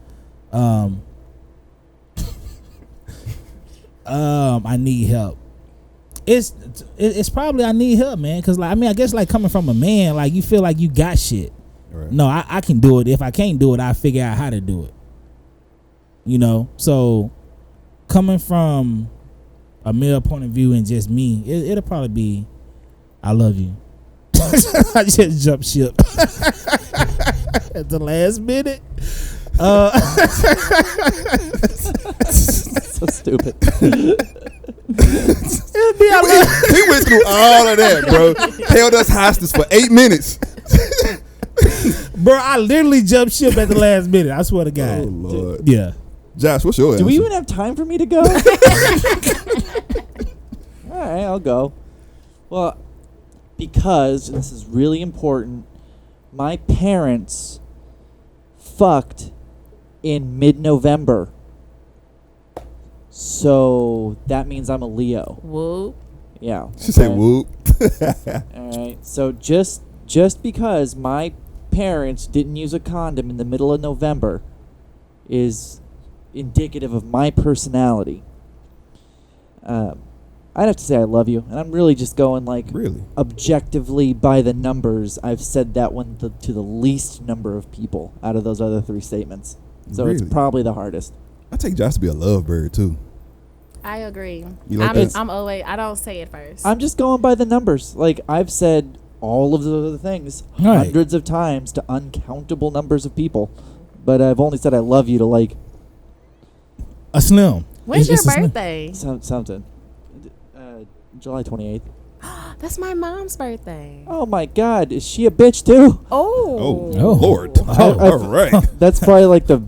[SPEAKER 2] I need help. It's probably I need help, man. Because I guess like coming from a man, like you feel like you got shit.
[SPEAKER 3] Right.
[SPEAKER 2] No, I can do it. If I can't do it, I figure out how to do it. So coming from a male point of view and just me, it'll probably be I love you. I just jumped ship at the last minute.
[SPEAKER 4] So stupid.
[SPEAKER 3] He went through all of that, bro. Held us hostage for 8 minutes.
[SPEAKER 2] Bro, I literally jumped ship at the last minute. I swear to God.
[SPEAKER 3] Oh, Lord.
[SPEAKER 2] Yeah.
[SPEAKER 3] Josh, what's your answer?
[SPEAKER 4] Do we even have time for me to go? All right, I'll go. Well, because, and this is really important, my parents fucked in mid-November. So that means I'm a Leo.
[SPEAKER 1] Whoop.
[SPEAKER 4] Yeah.
[SPEAKER 3] She said whoop.
[SPEAKER 4] All right. So just because my parents didn't use a condom in the middle of November is indicative of my personality. I'd have to say I love you, and I'm really just going like
[SPEAKER 3] Really?
[SPEAKER 4] objectively by the numbers. I've said that one to the least number of people out of those other three statements. So
[SPEAKER 3] Really?
[SPEAKER 4] it's probably the hardest.
[SPEAKER 3] I take Josh to be a lovebird too.
[SPEAKER 1] I agree.
[SPEAKER 3] You like that?
[SPEAKER 1] I'm always. I don't say it first.
[SPEAKER 4] I'm just going by the numbers. Like I've said all of the other things
[SPEAKER 2] Right.
[SPEAKER 4] hundreds of times to uncountable numbers of people, but I've only said I love you to like
[SPEAKER 2] A slim.
[SPEAKER 1] When's
[SPEAKER 2] It's
[SPEAKER 1] your
[SPEAKER 2] a slim.
[SPEAKER 1] birthday?
[SPEAKER 4] something. July 28th.
[SPEAKER 1] That's my mom's birthday.
[SPEAKER 4] Oh my God, is she a bitch too?
[SPEAKER 1] Oh.
[SPEAKER 3] Lord.
[SPEAKER 4] I-
[SPEAKER 3] All right.
[SPEAKER 4] That's probably like the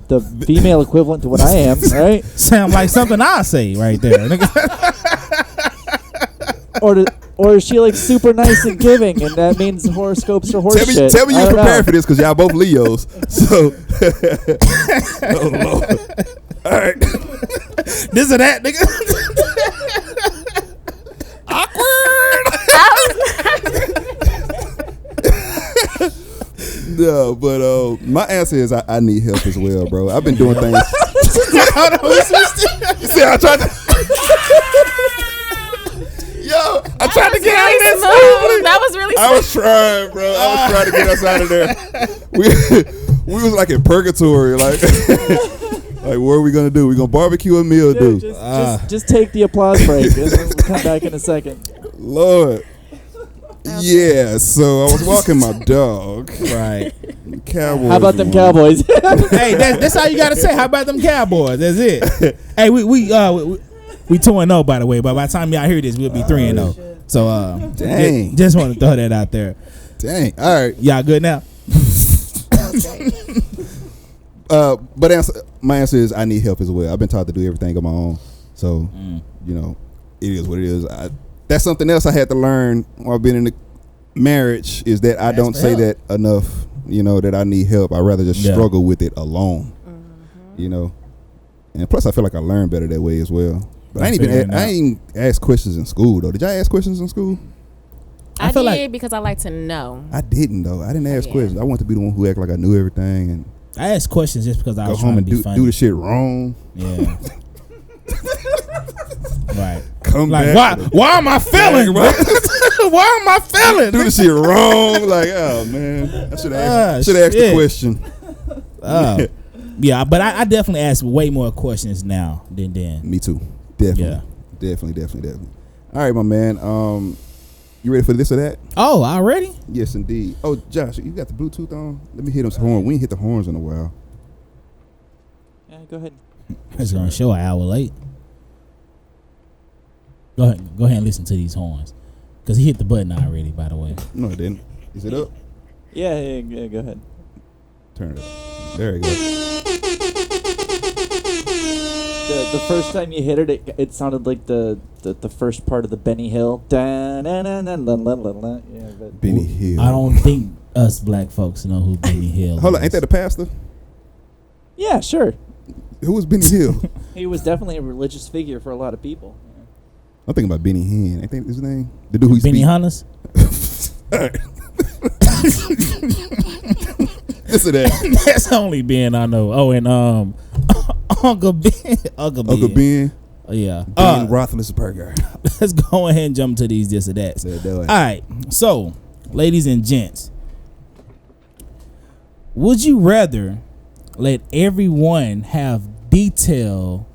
[SPEAKER 4] female equivalent to what I am, right?
[SPEAKER 2] Sound like something I say right there.
[SPEAKER 4] Or is she like super nice and giving, and that means horoscopes are horse shit?
[SPEAKER 3] Tell me
[SPEAKER 4] I
[SPEAKER 3] you're
[SPEAKER 4] don't know.
[SPEAKER 3] prepared for this because y'all both Leos. So, oh Lord. All right.
[SPEAKER 2] This or that, nigga.
[SPEAKER 3] No, but my answer is I need help as well, bro. I've been doing things. See, I tried to. Yo, I tried to get out of this.
[SPEAKER 1] That was really
[SPEAKER 3] I was trying, bro. I was trying to get us out of there. We was like in purgatory, like like what are we gonna do? We gonna barbecue a meal, dude?
[SPEAKER 4] Just take the applause break, and then we'll come back in a second.
[SPEAKER 3] Lord. Yeah, so I was walking my dog.
[SPEAKER 2] Right.
[SPEAKER 3] Cowboys.
[SPEAKER 4] How about them
[SPEAKER 3] won.
[SPEAKER 4] Cowboys?
[SPEAKER 2] Hey, that's all you gotta say. How about them Cowboys? That's it. Hey, we 2-0 by the way. But by the time y'all hear this, we'll be 3-0. So
[SPEAKER 3] Dang.
[SPEAKER 2] just want to throw that out there.
[SPEAKER 3] Dang. All right.
[SPEAKER 2] Y'all good now?
[SPEAKER 3] But my answer is I need help as well. I've been taught to do everything on my own. So, you know, it is what it is. That's something else I had to learn while being in the marriage is that I don't say that enough, you know, that I need help. I'd rather just struggle with it alone, you know. And plus I feel like I learn better that way as well. But I ain't asked questions in school, though. Did y'all ask questions in school?
[SPEAKER 1] I
[SPEAKER 2] feel
[SPEAKER 1] did
[SPEAKER 2] like
[SPEAKER 1] because I like to know.
[SPEAKER 3] I didn't, though. I didn't ask questions. I wanted to be the one who act like I knew everything and
[SPEAKER 2] I asked questions just because I
[SPEAKER 3] go
[SPEAKER 2] was
[SPEAKER 3] home
[SPEAKER 2] trying
[SPEAKER 3] and
[SPEAKER 2] to be
[SPEAKER 3] do
[SPEAKER 2] funny.
[SPEAKER 3] the shit wrong.
[SPEAKER 2] Yeah. Right.
[SPEAKER 3] Come
[SPEAKER 2] Like
[SPEAKER 3] back.
[SPEAKER 2] why am I failing? Why am I failing?
[SPEAKER 3] Do the shit wrong. Like, oh man, I should have asked the
[SPEAKER 2] shit.
[SPEAKER 3] question.
[SPEAKER 2] Yeah, but I definitely ask way more questions now than then.
[SPEAKER 3] Me too. Definitely.
[SPEAKER 2] Yeah.
[SPEAKER 3] Definitely. All right, my man. You ready for this or that?
[SPEAKER 2] Oh, already?
[SPEAKER 3] Yes, indeed. Oh, Josh, you got the Bluetooth on? Let me hit them horn. We ain't hit the horns in a while.
[SPEAKER 4] Yeah, go ahead.
[SPEAKER 2] It's gonna show an hour late. Go ahead and listen to these horns, cause he hit the button already. By the way.
[SPEAKER 3] No, it didn't. Is it up?
[SPEAKER 4] Yeah, go ahead.
[SPEAKER 3] Turn it up. There you go.
[SPEAKER 4] The first time you hit it, it sounded like the first part of the Benny Hill. Yeah, but
[SPEAKER 3] Benny Hill.
[SPEAKER 2] I don't think us black folks know who Benny Hill
[SPEAKER 3] Hold
[SPEAKER 2] is.
[SPEAKER 3] on, ain't that a pastor?
[SPEAKER 4] yeah, sure.
[SPEAKER 3] Who was Benny Hill?
[SPEAKER 4] He was definitely a religious figure for a lot of people.
[SPEAKER 3] I'm thinking about Benny Hinn. Ain't that his name? The dude who
[SPEAKER 2] Benny Hunters?
[SPEAKER 3] This or that.
[SPEAKER 2] That's only Ben I know. Oh, and Uncle Ben.
[SPEAKER 3] Uncle Ben.
[SPEAKER 2] Oh, yeah.
[SPEAKER 3] Ben Roethlisberger.
[SPEAKER 2] Let's go ahead and jump to these this or that. All right. So, ladies and gents, would you rather let everyone have detailed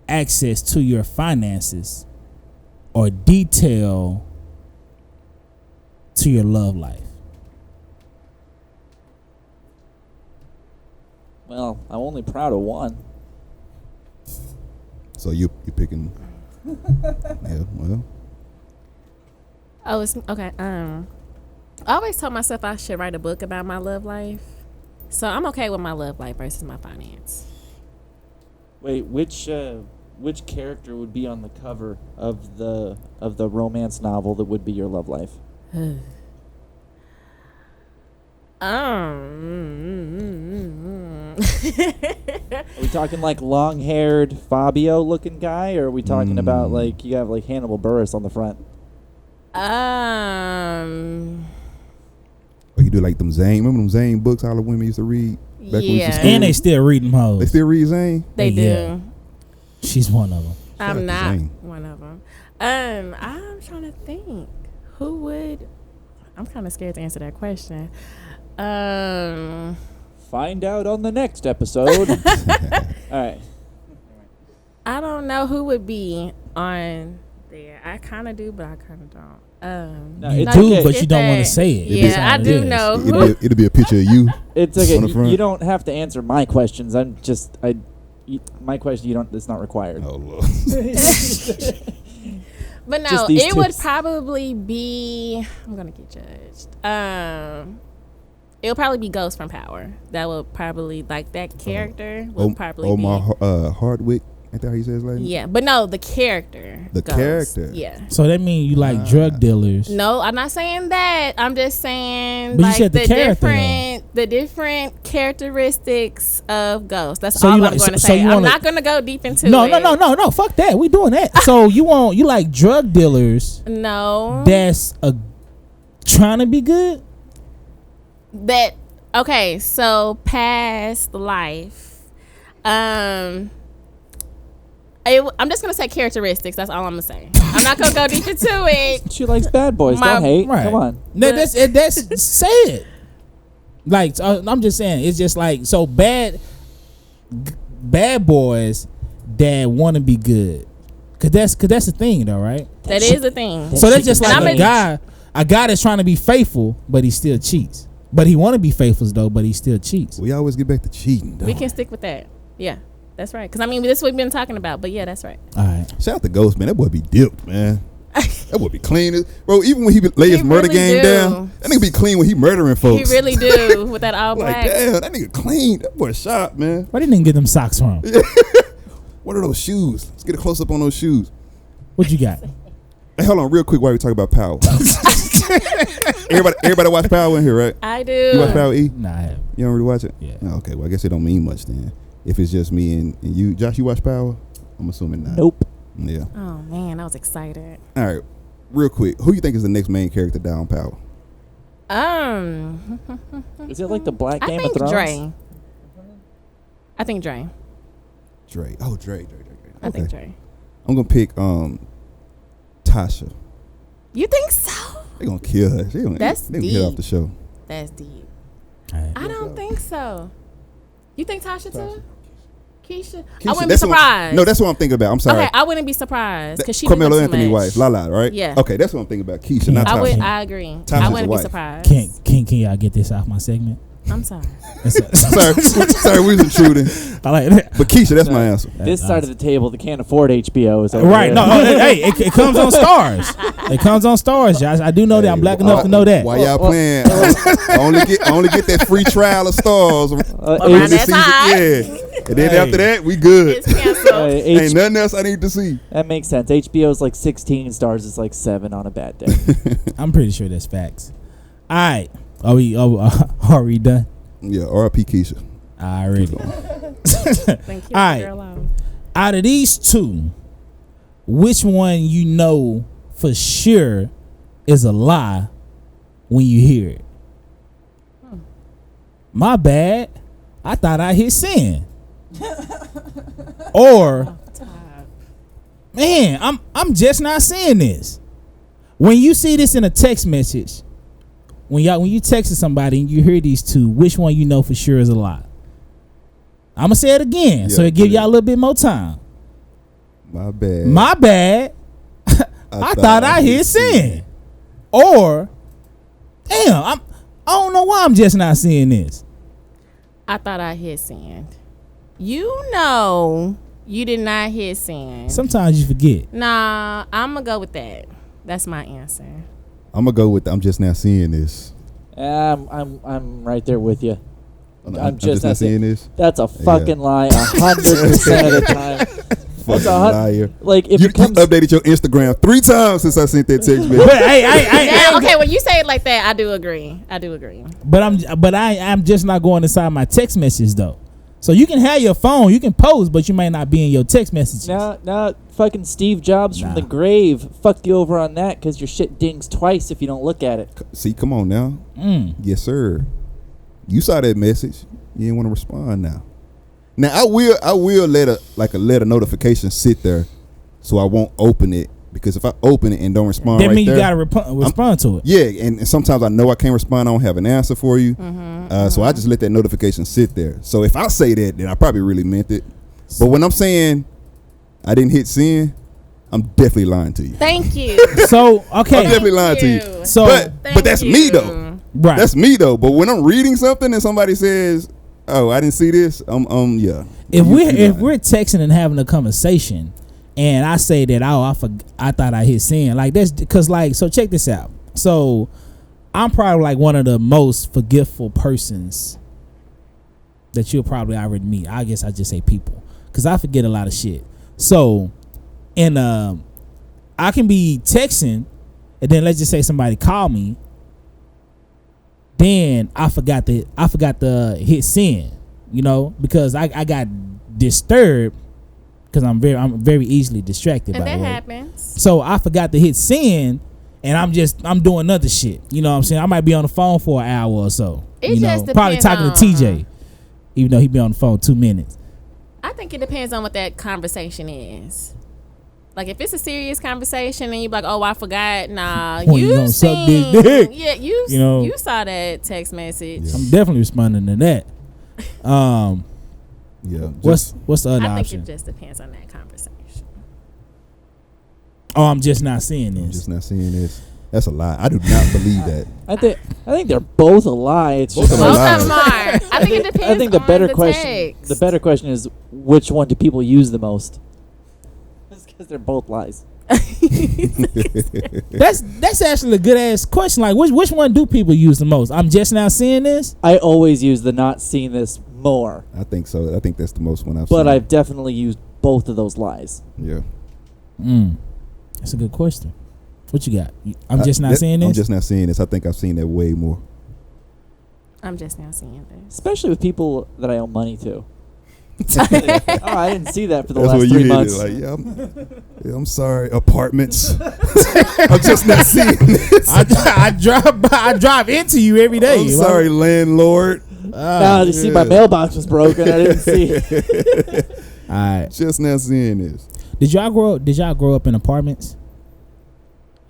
[SPEAKER 2] access to your finances or detail to your love life?
[SPEAKER 4] Well, I'm only proud of one.
[SPEAKER 3] So you picking? Yeah. Well.
[SPEAKER 1] Oh, it's okay. I always told myself I should write a book about my love life. So I'm okay with my love life versus my finance.
[SPEAKER 4] Wait, which character would be on the cover of the romance novel that would be your love life?
[SPEAKER 1] Are
[SPEAKER 4] we talking like long-haired Fabio-looking guy, or are we talking about like you have like Hannibal Buress on the front?
[SPEAKER 3] Or you do like them Zane. Remember them Zane books all the women used to read? Back when we used to
[SPEAKER 1] Yeah.
[SPEAKER 3] school?
[SPEAKER 2] And they still read them hoes.
[SPEAKER 3] They still read Zane?
[SPEAKER 1] They do.
[SPEAKER 2] Yeah. She's one of them.
[SPEAKER 3] Shout out to
[SPEAKER 1] I'm not
[SPEAKER 3] Zane.
[SPEAKER 1] one of them. I'm trying to think. Who would? I'm kind of scared to answer that question.
[SPEAKER 4] Find out on the next episode. All right.
[SPEAKER 1] I don't know who would be on there. I kind of do, but I kind of don't.
[SPEAKER 4] No,
[SPEAKER 2] You
[SPEAKER 4] it's
[SPEAKER 2] do,
[SPEAKER 4] okay.
[SPEAKER 2] but you don't want to say it.
[SPEAKER 1] Yeah, I
[SPEAKER 2] That's all it
[SPEAKER 1] do
[SPEAKER 2] is.
[SPEAKER 1] know.
[SPEAKER 3] It'll be a picture of you.
[SPEAKER 4] It's
[SPEAKER 3] On the
[SPEAKER 4] okay.
[SPEAKER 3] front.
[SPEAKER 4] You don't have to answer my questions. My question, you don't. It's not required.
[SPEAKER 3] Oh Lord.
[SPEAKER 1] But no,
[SPEAKER 4] Just these
[SPEAKER 1] it
[SPEAKER 4] two.
[SPEAKER 1] would probably be. I'm gonna get judged. It would probably be Ghost from Power. That would probably that character would probably
[SPEAKER 3] Omar
[SPEAKER 1] be.
[SPEAKER 3] Hardwick. Ain't that how you say his name?
[SPEAKER 1] Yeah, but no, the character.
[SPEAKER 3] The
[SPEAKER 1] Ghost.
[SPEAKER 3] character.
[SPEAKER 1] Yeah.
[SPEAKER 2] So that means you like drug dealers.
[SPEAKER 1] No, I'm not saying that. I'm just saying
[SPEAKER 2] But you said the character,
[SPEAKER 1] the different characteristics of Ghost. That's
[SPEAKER 2] So
[SPEAKER 1] all
[SPEAKER 2] you
[SPEAKER 1] I'm
[SPEAKER 2] like-
[SPEAKER 1] going to
[SPEAKER 2] so
[SPEAKER 1] say.
[SPEAKER 2] you
[SPEAKER 1] I'm
[SPEAKER 2] wanna-
[SPEAKER 1] not going to go deep into
[SPEAKER 2] No,
[SPEAKER 1] it.
[SPEAKER 2] no. Fuck that. We doing that. So you like drug dealers
[SPEAKER 1] No.
[SPEAKER 2] that's trying to be good?
[SPEAKER 1] That okay, so past life. I'm just gonna say characteristics. That's all I'm gonna say. I'm not gonna go deep into it.
[SPEAKER 4] She likes bad boys. Don't hate.
[SPEAKER 2] Right.
[SPEAKER 4] Come on.
[SPEAKER 2] That's say it. Like I'm just saying, it's just like so bad boys that want to be good. Cause that's the thing though, right?
[SPEAKER 1] That is the thing.
[SPEAKER 2] So that's just
[SPEAKER 1] And
[SPEAKER 2] like
[SPEAKER 1] I'm
[SPEAKER 2] a guy that's trying to be faithful, but he still cheats. But he want to be faithful though, but he still cheats.
[SPEAKER 3] We always get back to cheating, though.
[SPEAKER 1] We can stick with that. Yeah, that's right. Because I mean, this is what we've been talking about. But yeah, that's right.
[SPEAKER 2] All right.
[SPEAKER 3] Shout out to Ghost, man. That boy be dipped, man. That boy be clean. Bro, even when he lay his
[SPEAKER 1] He
[SPEAKER 3] murder
[SPEAKER 1] really
[SPEAKER 3] game
[SPEAKER 1] do.
[SPEAKER 3] down, that nigga be clean when he murdering folks.
[SPEAKER 1] He really do with that all
[SPEAKER 3] Like,
[SPEAKER 1] black.
[SPEAKER 3] damn, that nigga clean. That boy sharp, man.
[SPEAKER 2] Where didn't get them socks from?
[SPEAKER 3] What are those shoes? Let's get a close up on those shoes.
[SPEAKER 2] What you got?
[SPEAKER 3] Hey, hold on real quick while we talk about Power. everybody watch Power in here, right?
[SPEAKER 1] I do.
[SPEAKER 3] You watch Power E?
[SPEAKER 2] Nah, I haven't.
[SPEAKER 3] You don't really watch it?
[SPEAKER 2] Yeah.
[SPEAKER 3] Oh, okay, well, I guess it don't mean much then. If it's just me and you. Josh, you watch Power? I'm assuming not.
[SPEAKER 4] Nope.
[SPEAKER 3] Yeah.
[SPEAKER 1] Oh man, I was excited.
[SPEAKER 3] All right. Real quick, who you think is the next main character down Power?
[SPEAKER 4] Is it like the Black
[SPEAKER 1] I
[SPEAKER 4] Game of
[SPEAKER 1] think
[SPEAKER 4] Thrones?
[SPEAKER 1] Dre. I think Dre.
[SPEAKER 3] Dre. Oh, Dre.
[SPEAKER 1] I think Dre.
[SPEAKER 3] I'm gonna pick Tasha.
[SPEAKER 1] You think so?
[SPEAKER 3] They gonna kill her. They gonna
[SPEAKER 1] That's
[SPEAKER 3] they gonna get off
[SPEAKER 1] deep.
[SPEAKER 3] the show.
[SPEAKER 1] That's deep.
[SPEAKER 2] All right.
[SPEAKER 1] I don't think so. You think Tasha too? Keisha? I
[SPEAKER 3] Keisha,
[SPEAKER 1] wouldn't be
[SPEAKER 3] that's what-
[SPEAKER 1] surprised.
[SPEAKER 3] no, that's what I'm thinking about. I'm sorry.
[SPEAKER 1] Okay, I wouldn't be surprised because she
[SPEAKER 3] Carmelo
[SPEAKER 1] did
[SPEAKER 3] Anthony
[SPEAKER 1] too much.
[SPEAKER 3] wife, Lala, right?
[SPEAKER 1] Yeah.
[SPEAKER 3] Okay, that's what I'm thinking about. Keisha, not
[SPEAKER 1] I
[SPEAKER 3] Tasha.
[SPEAKER 1] I agree.
[SPEAKER 3] Tasha's
[SPEAKER 1] I
[SPEAKER 3] a
[SPEAKER 1] wouldn't be
[SPEAKER 3] wife.
[SPEAKER 1] surprised.
[SPEAKER 2] Can y'all get this off my segment?
[SPEAKER 1] I'm sorry.
[SPEAKER 3] sorry, we was intruding.
[SPEAKER 2] I like that.
[SPEAKER 3] But Keisha, that's my answer.
[SPEAKER 4] This side of the table that can't afford HBO is over
[SPEAKER 2] Right?
[SPEAKER 4] there.
[SPEAKER 2] No, hey, it comes on Stars. It comes on Stars, Josh. I do know that. I'm black enough to know that.
[SPEAKER 3] Why y'all playing? I only get that free trial of Stars
[SPEAKER 1] Around
[SPEAKER 3] this
[SPEAKER 1] that
[SPEAKER 3] season.
[SPEAKER 1] time.
[SPEAKER 3] Yeah, and then
[SPEAKER 2] Hey.
[SPEAKER 3] after that, we good.
[SPEAKER 1] It's canceled.
[SPEAKER 3] Ain't nothing else I need to see.
[SPEAKER 4] That makes sense. HBO's like 16 stars. It's like 7 on a bad day.
[SPEAKER 2] I'm pretty sure that's facts. All right. Are we done?
[SPEAKER 3] Yeah, R.I.P. Keisha.
[SPEAKER 2] Already.
[SPEAKER 1] Thank you.
[SPEAKER 2] All right.
[SPEAKER 1] Girl out.
[SPEAKER 2] Out of these two, which one you know for sure is a lie when you hear it? My bad. I thought I hit send. Or, man, I'm just not seeing this. When you see this in a text message, when you texting somebody and you hear these two, which one you know for sure is a lie? I'm gonna say it again, so
[SPEAKER 3] Yeah,
[SPEAKER 2] it give
[SPEAKER 3] yeah.
[SPEAKER 2] y'all a little bit more time.
[SPEAKER 3] My bad.
[SPEAKER 2] My bad. I thought I hit send. Or, damn, I don't know why I'm just not seeing this.
[SPEAKER 1] I thought I hit send. You know, you did not hit send.
[SPEAKER 2] Sometimes you forget.
[SPEAKER 1] Nah, I'm gonna go with that. That's my answer.
[SPEAKER 3] I'm gonna go with. I'm just now seeing this.
[SPEAKER 4] I'm right there with you.
[SPEAKER 3] I'm just not seeing this.
[SPEAKER 4] That's a fucking lie 100% of the time.
[SPEAKER 3] Fucking liar.
[SPEAKER 4] Like if
[SPEAKER 3] You
[SPEAKER 4] it comes
[SPEAKER 3] updated your Instagram 3 times since I sent that text message.
[SPEAKER 2] But hey,
[SPEAKER 1] Yeah, okay, when you say it like that, I do agree.
[SPEAKER 2] But I'm just not going inside my text messages though. So you can have your phone, you can post, but you may not be in your text messages.
[SPEAKER 4] now fucking Steve Jobs from
[SPEAKER 2] Nah.
[SPEAKER 4] the grave fucked you over on that because your shit dings twice if you don't look at it.
[SPEAKER 3] See, come on now. Yes, sir. You saw that message. You didn't want to respond now. Now I will let a notification sit there, so I won't open it, because if I open it and don't respond,
[SPEAKER 2] That
[SPEAKER 3] right
[SPEAKER 2] means you
[SPEAKER 3] there,
[SPEAKER 2] gotta respond to it.
[SPEAKER 3] yeah, and sometimes I know I can't respond. I don't have an answer for you, so I just let that notification sit there. So if I say that, then I probably really meant it. But when I'm saying I didn't hit send, I'm definitely lying to you.
[SPEAKER 1] Thank you.
[SPEAKER 2] So okay,
[SPEAKER 3] I'm definitely lying to you.
[SPEAKER 2] So
[SPEAKER 3] But that's me though.
[SPEAKER 2] right.
[SPEAKER 3] That's me though. But when I'm reading something and somebody says, "Oh, I didn't see this," yeah.
[SPEAKER 2] If
[SPEAKER 3] You
[SPEAKER 2] we're
[SPEAKER 3] lying.
[SPEAKER 2] texting and having a conversation, and I say that I thought I hit send. Like that's because like so check this out. So I'm probably like one of the most forgetful persons that you'll probably already meet. I guess I just say people because I forget a lot of shit. So and I can be texting and then let's just say somebody call me. Then I forgot to hit send, you know, because I got disturbed because I'm very easily distracted.
[SPEAKER 1] And
[SPEAKER 2] by
[SPEAKER 1] that
[SPEAKER 2] the way.
[SPEAKER 1] happens.
[SPEAKER 2] So I forgot to hit send, and I'm doing other shit. You know what I'm saying? I might be on the phone for an hour or so.
[SPEAKER 1] It just
[SPEAKER 2] probably
[SPEAKER 1] depends
[SPEAKER 2] talking to TJ, even though he be on the phone 2 minutes.
[SPEAKER 1] I think it depends on what that conversation is. Like if it's a serious conversation and you be like, oh, I forgot. Nah,
[SPEAKER 2] When you gonna suck this dick?
[SPEAKER 1] Yeah, you saw that text message.
[SPEAKER 2] I'm definitely responding to that.
[SPEAKER 3] Yeah.
[SPEAKER 2] What's the other
[SPEAKER 1] I think
[SPEAKER 2] option?
[SPEAKER 1] it just depends on that conversation.
[SPEAKER 2] Oh, I'm just not seeing this.
[SPEAKER 3] I'm just not seeing this. That's a lie. I do not believe that.
[SPEAKER 4] I think they're both a lie. It's
[SPEAKER 3] Both
[SPEAKER 4] just
[SPEAKER 3] of them
[SPEAKER 1] Both of them are. I think it depends.
[SPEAKER 4] I think the
[SPEAKER 1] on
[SPEAKER 4] better
[SPEAKER 1] the
[SPEAKER 4] question
[SPEAKER 1] text.
[SPEAKER 4] the better question is which one do people use the most? It's because they're both lies.
[SPEAKER 2] That's actually a good ass question. Like which one do people use the most? I'm just now seeing this.
[SPEAKER 4] I always use the not seeing this more,
[SPEAKER 3] I think so. I think that's the most one I've seen.
[SPEAKER 4] but I've definitely used both of those lies.
[SPEAKER 3] Yeah.
[SPEAKER 2] That's a good question. What you got? I'm just not seeing this.
[SPEAKER 3] I'm just not seeing this. I think I've seen that way more.
[SPEAKER 1] I'm just now seeing this.
[SPEAKER 4] Especially with people that I owe money to. Oh, I didn't see that for the
[SPEAKER 3] That's
[SPEAKER 4] last
[SPEAKER 3] what
[SPEAKER 4] 3
[SPEAKER 3] you
[SPEAKER 4] months.
[SPEAKER 3] Like, I'm sorry. Apartments. I'm just not seeing this.
[SPEAKER 2] I drive into you every day.
[SPEAKER 3] I'm sorry, landlord.
[SPEAKER 4] Now to see my mailbox was broken, I didn't see it.
[SPEAKER 2] All right.
[SPEAKER 3] Just not seeing this.
[SPEAKER 2] Did y'all grow up in apartments?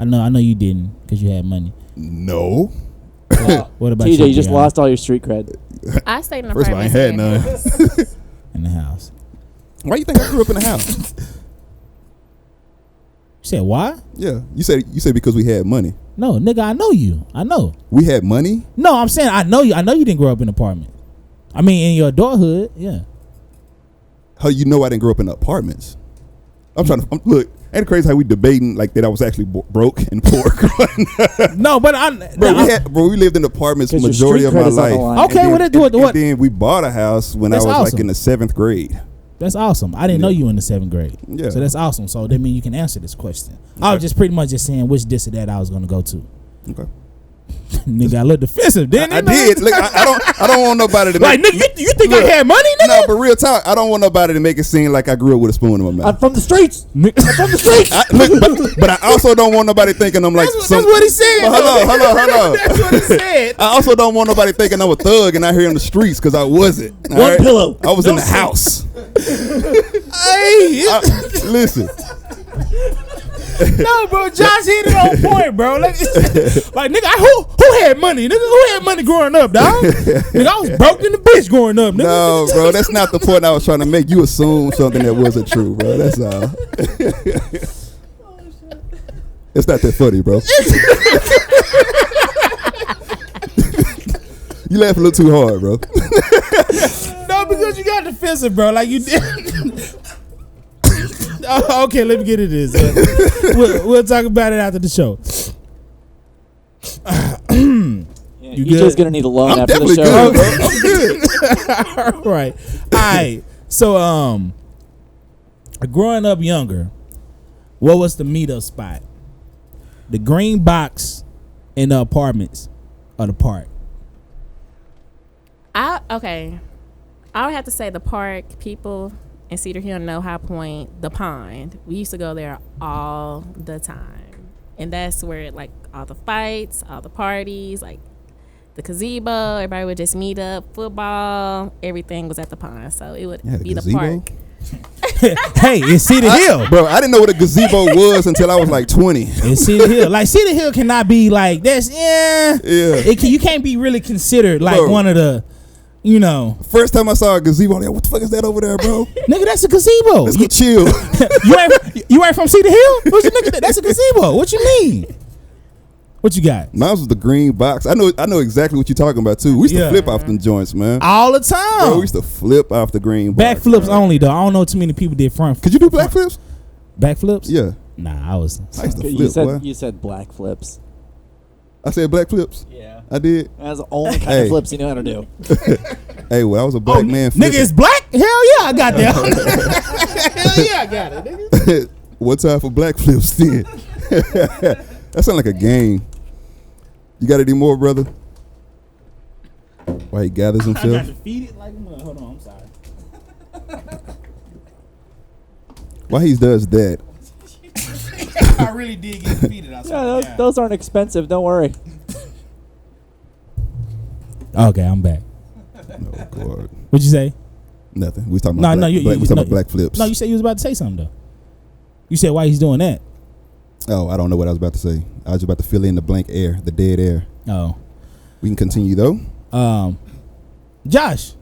[SPEAKER 2] I know you didn't because you had money.
[SPEAKER 3] No.
[SPEAKER 2] What about
[SPEAKER 4] TJ, you just
[SPEAKER 2] Brianna?
[SPEAKER 4] lost all your street cred.
[SPEAKER 1] I stayed in an
[SPEAKER 3] First of all, I ain't
[SPEAKER 1] apartment.
[SPEAKER 3] had none.
[SPEAKER 2] In the house.
[SPEAKER 3] Why you think I grew up in a house?
[SPEAKER 2] You said why?
[SPEAKER 3] Yeah. You said because we had money.
[SPEAKER 2] No, nigga, I know you. I know.
[SPEAKER 3] We had money?
[SPEAKER 2] No, I'm saying I know you. I know you didn't grow up in an apartment. I mean, in your adulthood, yeah.
[SPEAKER 3] How you know I didn't grow up in apartments? Look, ain't it crazy how we debating like that I was actually broke and poor growing up?
[SPEAKER 2] No, but
[SPEAKER 3] we lived in apartments
[SPEAKER 4] 'Cause your
[SPEAKER 3] majority
[SPEAKER 4] street
[SPEAKER 3] of my
[SPEAKER 4] cred is on the
[SPEAKER 3] life.
[SPEAKER 4] line.
[SPEAKER 2] Okay,
[SPEAKER 3] And then we bought a house when
[SPEAKER 2] That's
[SPEAKER 3] I was
[SPEAKER 2] awesome.
[SPEAKER 3] like in the 7th grade.
[SPEAKER 2] That's awesome. I didn't know you in the 7th grade.
[SPEAKER 3] Yeah.
[SPEAKER 2] So that's awesome. So that means you can answer this question. I was just pretty much just saying which this or that I was going to go to.
[SPEAKER 3] Okay.
[SPEAKER 2] Nigga, I look defensive, didn't
[SPEAKER 3] I did. Look, I don't want nobody to
[SPEAKER 2] Like,
[SPEAKER 3] make,
[SPEAKER 2] nigga, you think I had money, nigga?
[SPEAKER 3] No, but real talk, I don't want nobody to make it seem like I grew up with a spoon in my
[SPEAKER 4] I'm
[SPEAKER 3] mouth.
[SPEAKER 4] from the streets.
[SPEAKER 2] I'm from the streets.
[SPEAKER 3] But I also don't want nobody thinking I'm like
[SPEAKER 2] That's what he said.
[SPEAKER 3] But hold on.
[SPEAKER 2] That's what he said.
[SPEAKER 3] I also don't want nobody thinking I'm a thug and out here in the streets because I wasn't. all
[SPEAKER 4] One pillow.
[SPEAKER 3] I was in the house.
[SPEAKER 2] Hey,
[SPEAKER 3] Listen.
[SPEAKER 2] no, bro, Josh hit it on point, bro. Like nigga, who had money? Nigga, who had money growing up, dog? Nigga, I was broke in the bitch growing up, nigga.
[SPEAKER 3] No, bro, that's not the point I was trying to make. You assume something that wasn't true, bro. That's all. It's not that funny, bro. You laugh a little too hard, bro.
[SPEAKER 2] No, because you got defensive, bro. Like you did. Okay, let me get into this. We'll talk about it after the show.
[SPEAKER 4] You're
[SPEAKER 2] good?
[SPEAKER 4] just gonna need a loan
[SPEAKER 3] I'm
[SPEAKER 4] after the
[SPEAKER 3] definitely
[SPEAKER 4] show.
[SPEAKER 3] good, bro. I'm good.
[SPEAKER 2] All right. All right. So, growing up younger, what was the meetup spot? The green box in the apartments or the park?
[SPEAKER 1] Okay. I would have to say the park. People in Cedar Hill know High Point, the pond. We used to go there all the time. And that's where like all the fights, all the parties, like the gazebo, everybody would just meet up, football, everything was at the pond. So it would be the
[SPEAKER 3] gazebo?
[SPEAKER 1] park.
[SPEAKER 2] Hey, it's Cedar Hill.
[SPEAKER 3] Bro, I didn't know what a gazebo was until I was like 20.
[SPEAKER 2] It's Cedar Hill. Like Cedar Hill cannot be like that's
[SPEAKER 3] Yeah.
[SPEAKER 2] You can't be really considered like
[SPEAKER 3] Bro.
[SPEAKER 2] one of the, you know.
[SPEAKER 3] First time I saw a gazebo, I'm like, what the fuck is that over there, bro?
[SPEAKER 2] Nigga, that's a gazebo.
[SPEAKER 3] Let's go chill.
[SPEAKER 2] You ain't from Cedar Hill? What's your nigga? That's a gazebo. What you mean? What you got?
[SPEAKER 3] Mine was the green box. I know exactly what you're talking about too. We used to flip off them joints, man.
[SPEAKER 2] All the time.
[SPEAKER 3] Bro, we used to flip off the green box.
[SPEAKER 2] Backflips
[SPEAKER 3] bro.
[SPEAKER 2] only though. I don't know too many people did front.
[SPEAKER 3] Could you do backflips?
[SPEAKER 2] Backflips?
[SPEAKER 3] Yeah.
[SPEAKER 2] Nah, I was.
[SPEAKER 3] I used to
[SPEAKER 4] You
[SPEAKER 3] flip,
[SPEAKER 4] said
[SPEAKER 3] boy.
[SPEAKER 4] you said black flips.
[SPEAKER 3] I said black flips.
[SPEAKER 4] Yeah.
[SPEAKER 3] I did.
[SPEAKER 4] That's the only kind
[SPEAKER 3] Hey.
[SPEAKER 4] of flips you know how to do.
[SPEAKER 3] Hey, well, I was a black man
[SPEAKER 2] Nigga
[SPEAKER 3] flipping.
[SPEAKER 2] is black? Hell yeah, I got that. Hell yeah, I got it, nigga.
[SPEAKER 3] What time for black flips then? That sound like a game. You got any more, brother? Why he gathers
[SPEAKER 2] I got
[SPEAKER 3] himself?
[SPEAKER 2] to feed it like mud. Hold on, I'm sorry.
[SPEAKER 3] Why he does that?
[SPEAKER 2] I really did get defeated. I
[SPEAKER 4] Yeah, those aren't expensive. Don't worry.
[SPEAKER 2] Okay, I'm back.
[SPEAKER 3] Oh, God.
[SPEAKER 2] What'd you say?
[SPEAKER 3] Nothing. We was talking
[SPEAKER 2] No,
[SPEAKER 3] about
[SPEAKER 2] no,
[SPEAKER 3] black,
[SPEAKER 2] you
[SPEAKER 3] we was talking
[SPEAKER 2] no,
[SPEAKER 3] about black flips.
[SPEAKER 2] No, you said you was about to say something though. You said why he's doing that.
[SPEAKER 3] Oh, I don't know what I was about to say. I was about to fill in the blank air, the dead air.
[SPEAKER 2] Oh,
[SPEAKER 3] We can continue though.
[SPEAKER 2] Josh,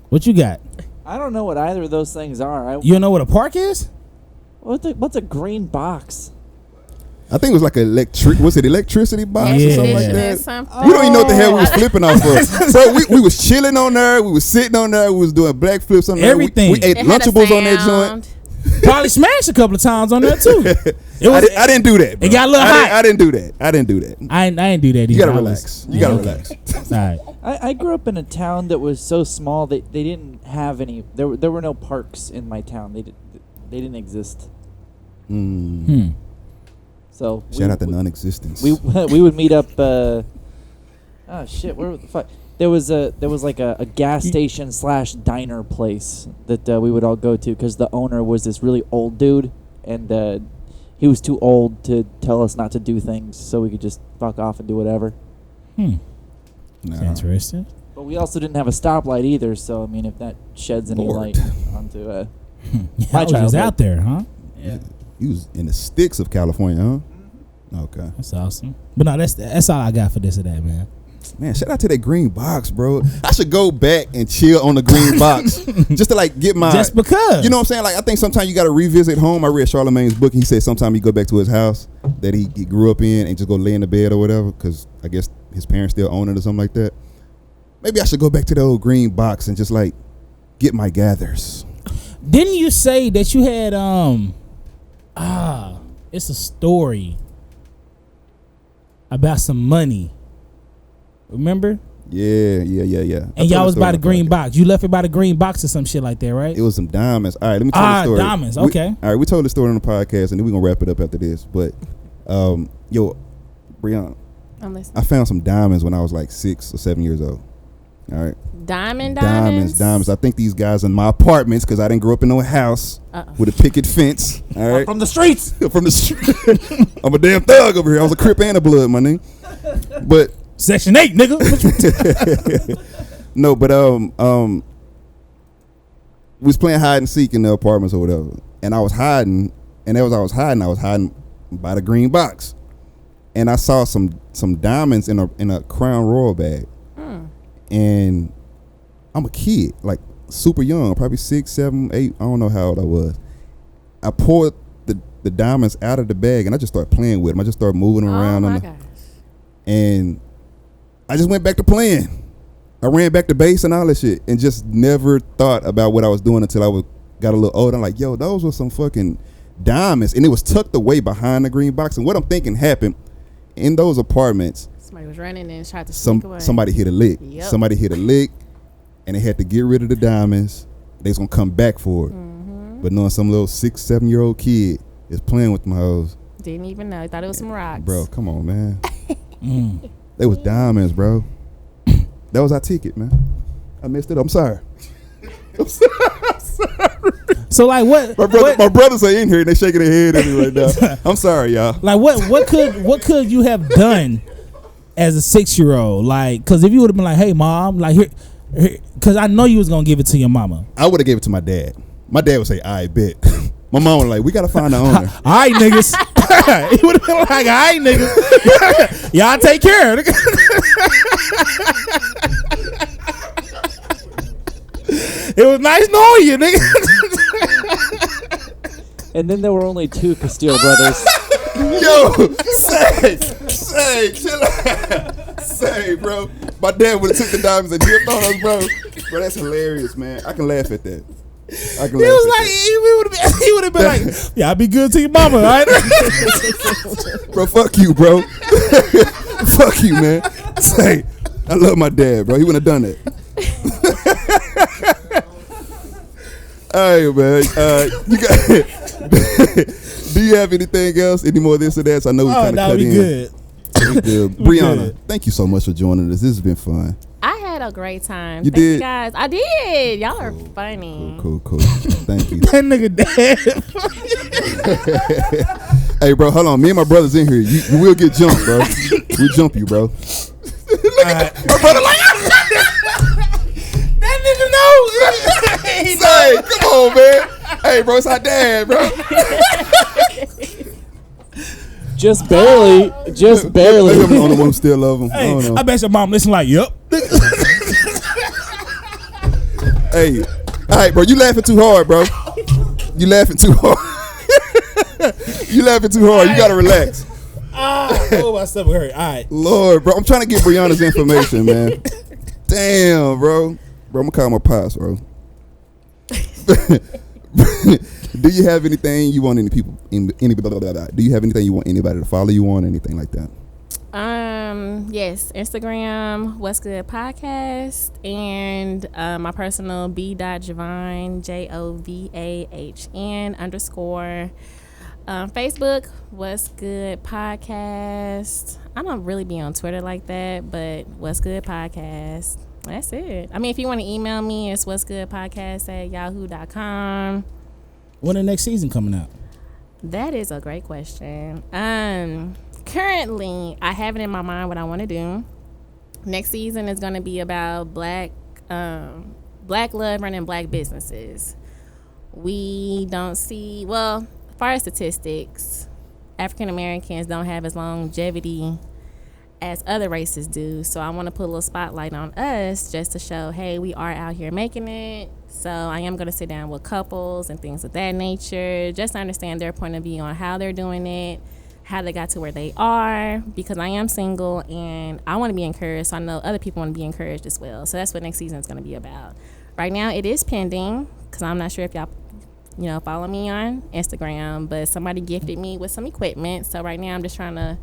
[SPEAKER 2] what you got?
[SPEAKER 4] I don't know what either of those things are.
[SPEAKER 2] You don't know what a park is?
[SPEAKER 4] What's a green box?
[SPEAKER 3] I think it was like was it electricity box or something like
[SPEAKER 1] Expedition
[SPEAKER 3] that?
[SPEAKER 1] or something.
[SPEAKER 3] We don't even know what the hell we was flipping off of. Bro, we was chilling on there. We was sitting on there. We was doing black flips on there.
[SPEAKER 2] Everything.
[SPEAKER 3] We ate
[SPEAKER 1] It had a
[SPEAKER 3] Lunchables on that
[SPEAKER 1] sound.
[SPEAKER 3] joint.
[SPEAKER 2] Probably smashed a couple of times on there too. It was.
[SPEAKER 3] I didn't do that, bro.
[SPEAKER 2] It got a little hot.
[SPEAKER 3] I didn't do that. I didn't do that.
[SPEAKER 2] I didn't do that either.
[SPEAKER 3] You gotta
[SPEAKER 2] I was-
[SPEAKER 3] relax. You gotta relax.
[SPEAKER 2] All right.
[SPEAKER 4] I grew up in a town that was so small that they didn't have any. There were no parks in my town. They didn't exist. So
[SPEAKER 3] Shout out to non-existence.
[SPEAKER 4] we would meet up. Oh shit! Where the fuck? There was like a gas station / diner place that we would all go to because the owner was this really old dude and he was too old to tell us not to do things, so we could just fuck off and do whatever.
[SPEAKER 3] Nah.
[SPEAKER 2] That's interesting.
[SPEAKER 4] But we also didn't have a stoplight either, so I mean, if that sheds any
[SPEAKER 3] Lord.
[SPEAKER 4] light onto
[SPEAKER 2] Yeah,
[SPEAKER 4] My
[SPEAKER 2] I was just
[SPEAKER 4] childhood.
[SPEAKER 2] out there, huh?
[SPEAKER 3] You was in the sticks of California, huh? Okay.
[SPEAKER 2] That's awesome. But no, that's all I got for this or that, man.
[SPEAKER 3] Man, shout out to that green box, bro. I should go back and chill on the green box just to like get my.
[SPEAKER 2] Just because.
[SPEAKER 3] You know what I'm saying? Like I think sometimes you got to revisit home. I read Charlemagne's book. And he said sometimes he go back to his house that he grew up in and just go lay in the bed or whatever because I guess his parents still own it or something like that. Maybe I should go back to the old green box and just like get my gathers.
[SPEAKER 2] Didn't you say that you had it's a story about some money. Remember?
[SPEAKER 3] Yeah.
[SPEAKER 2] And y'all was by the green box. You left it by the green box or some shit like that, right?
[SPEAKER 3] It was some diamonds. All right, let me tell you the story.
[SPEAKER 2] Diamonds. Okay.
[SPEAKER 3] All right, we told the story on the podcast, and then we're gonna wrap it up after this. But, yo, Brianna,
[SPEAKER 1] I'm listening.
[SPEAKER 3] I found some diamonds when I was like 6 or 7 years old. All right,
[SPEAKER 1] Diamonds.
[SPEAKER 3] I think these guys in my apartments because I didn't grow up in no house with a picket fence. All right,
[SPEAKER 4] from the streets.
[SPEAKER 3] from the street. I'm a damn thug over here. I was a Crip and a Blood, my nigga. But
[SPEAKER 2] Section 8, nigga.
[SPEAKER 3] no, but we was playing hide and seek in the apartments or whatever, and I was hiding, and as I was hiding by the green box, and I saw some diamonds in a Crown Royal bag, and I'm a kid, like super young, probably 6, 7, 8, I don't know how old I was. I poured the diamonds out of the bag, and I just started playing with them. I just started moving them around
[SPEAKER 1] Oh
[SPEAKER 3] on
[SPEAKER 1] my
[SPEAKER 3] the,
[SPEAKER 1] gosh.
[SPEAKER 3] and I just went back to playing. I ran back to base and all that shit and just never thought about what I was doing until I got a little older. I'm like, yo, those were some fucking diamonds. And it was tucked away behind the green box. And what I'm thinking happened in those apartments,
[SPEAKER 1] Somebody was running and tried to sneak away.
[SPEAKER 3] somebody hit a lick.
[SPEAKER 1] Yep.
[SPEAKER 3] Somebody hit a lick and they had to get rid of the diamonds. They was going to come back for it. But knowing some little 6, 7-year-old kid is playing with my hoes.
[SPEAKER 1] Didn't even know. Thought it was some rocks.
[SPEAKER 3] Bro, come on, man. They was diamonds, bro. That was our ticket, man. I messed it up. I'm sorry.
[SPEAKER 2] So like what?
[SPEAKER 3] My brothers are in here and they shaking their head at me right now. I'm sorry, y'all.
[SPEAKER 2] Like what could you have done as a 6-year-old? Like, cause if you would have been like, hey mom, like here, cause I know you was gonna give it to your mama.
[SPEAKER 3] I would have gave it to my dad. My dad would say, I bet. My mom was like, we gotta find the owner.
[SPEAKER 2] All right, niggas. He would have been like, all right, niggas. Y'all take care of it. It was nice knowing you, nigga.
[SPEAKER 4] And then there were only 2 Castillo brothers.
[SPEAKER 3] Yo, say, chill out. Say, bro. My dad would have took the diamonds and dipped on us, bro. Bro, that's hilarious, man. I can laugh at that. I can
[SPEAKER 2] He
[SPEAKER 3] laugh
[SPEAKER 2] was
[SPEAKER 3] at
[SPEAKER 2] like, he would have been like, yeah, I'll be good to your mama, right?
[SPEAKER 3] that. Bro, fuck you, bro. Fuck you, man. Say, I love my dad, bro. He wouldn't have done that. All right, man. You got. Do you have anything else? Any more of this or that? So I know we kind of cut in.
[SPEAKER 2] Good.
[SPEAKER 3] Good. Brianna, thank you so much for joining us. This has been fun.
[SPEAKER 1] I had a great time.
[SPEAKER 3] You
[SPEAKER 1] Thank
[SPEAKER 3] did?
[SPEAKER 1] you guys. I did. Y'all are funny.
[SPEAKER 3] Cool. Thank you.
[SPEAKER 2] That nigga dead.
[SPEAKER 3] Hey, bro, hold on. Me and my brother's in here. You will get jumped, bro. We'll jump you, bro.
[SPEAKER 2] Right.
[SPEAKER 3] My brother like,
[SPEAKER 2] That nigga knows.
[SPEAKER 3] say, come on, man. Hey, bro, it's our dad, bro.
[SPEAKER 4] Just barely. Just barely.
[SPEAKER 3] Maybe I'm the only one who still love him. I
[SPEAKER 2] Hey,
[SPEAKER 3] don't know.
[SPEAKER 2] I bet your mom listen like, yup.
[SPEAKER 3] Hey, all right, bro, you laughing too hard, bro. You laughing too hard. You laughing too hard. You gotta relax.
[SPEAKER 2] Oh, my stomach hurt. All right.
[SPEAKER 3] Lord, bro, I'm trying to get Brianna's information, man. Damn, bro. Bro, I'm gonna call my pops, bro. Do you have anything you want do you have anything you want anybody to follow you on, anything like that?
[SPEAKER 1] Yes, Instagram, What's Good Podcast, and my personal b.javahn, JOVAHN _ Facebook, What's Good Podcast. I don't really be on Twitter like that, but What's Good Podcast. That's it. I mean, if you want to email me, it's what's good podcast @yahoo.com.
[SPEAKER 2] When the next season coming out?
[SPEAKER 1] That is a great question. Currently, I have it in my mind what I want to do. Next season is going to be about black love running black businesses. We don't see, well, as far as statistics, African Americans don't have as longevity as other races do. So I want to put a little spotlight on us just to show, hey, we are out here making it. So I am going to sit down with couples and things of that nature, just to understand their point of view on how they're doing it, how they got to where they are, because I am single and I want to be encouraged. So I know other people want to be encouraged as well. So that's what next season is going to be about. Right now it is pending because I'm not sure if y'all follow me on Instagram, but somebody gifted me with some equipment. So right now I'm just trying to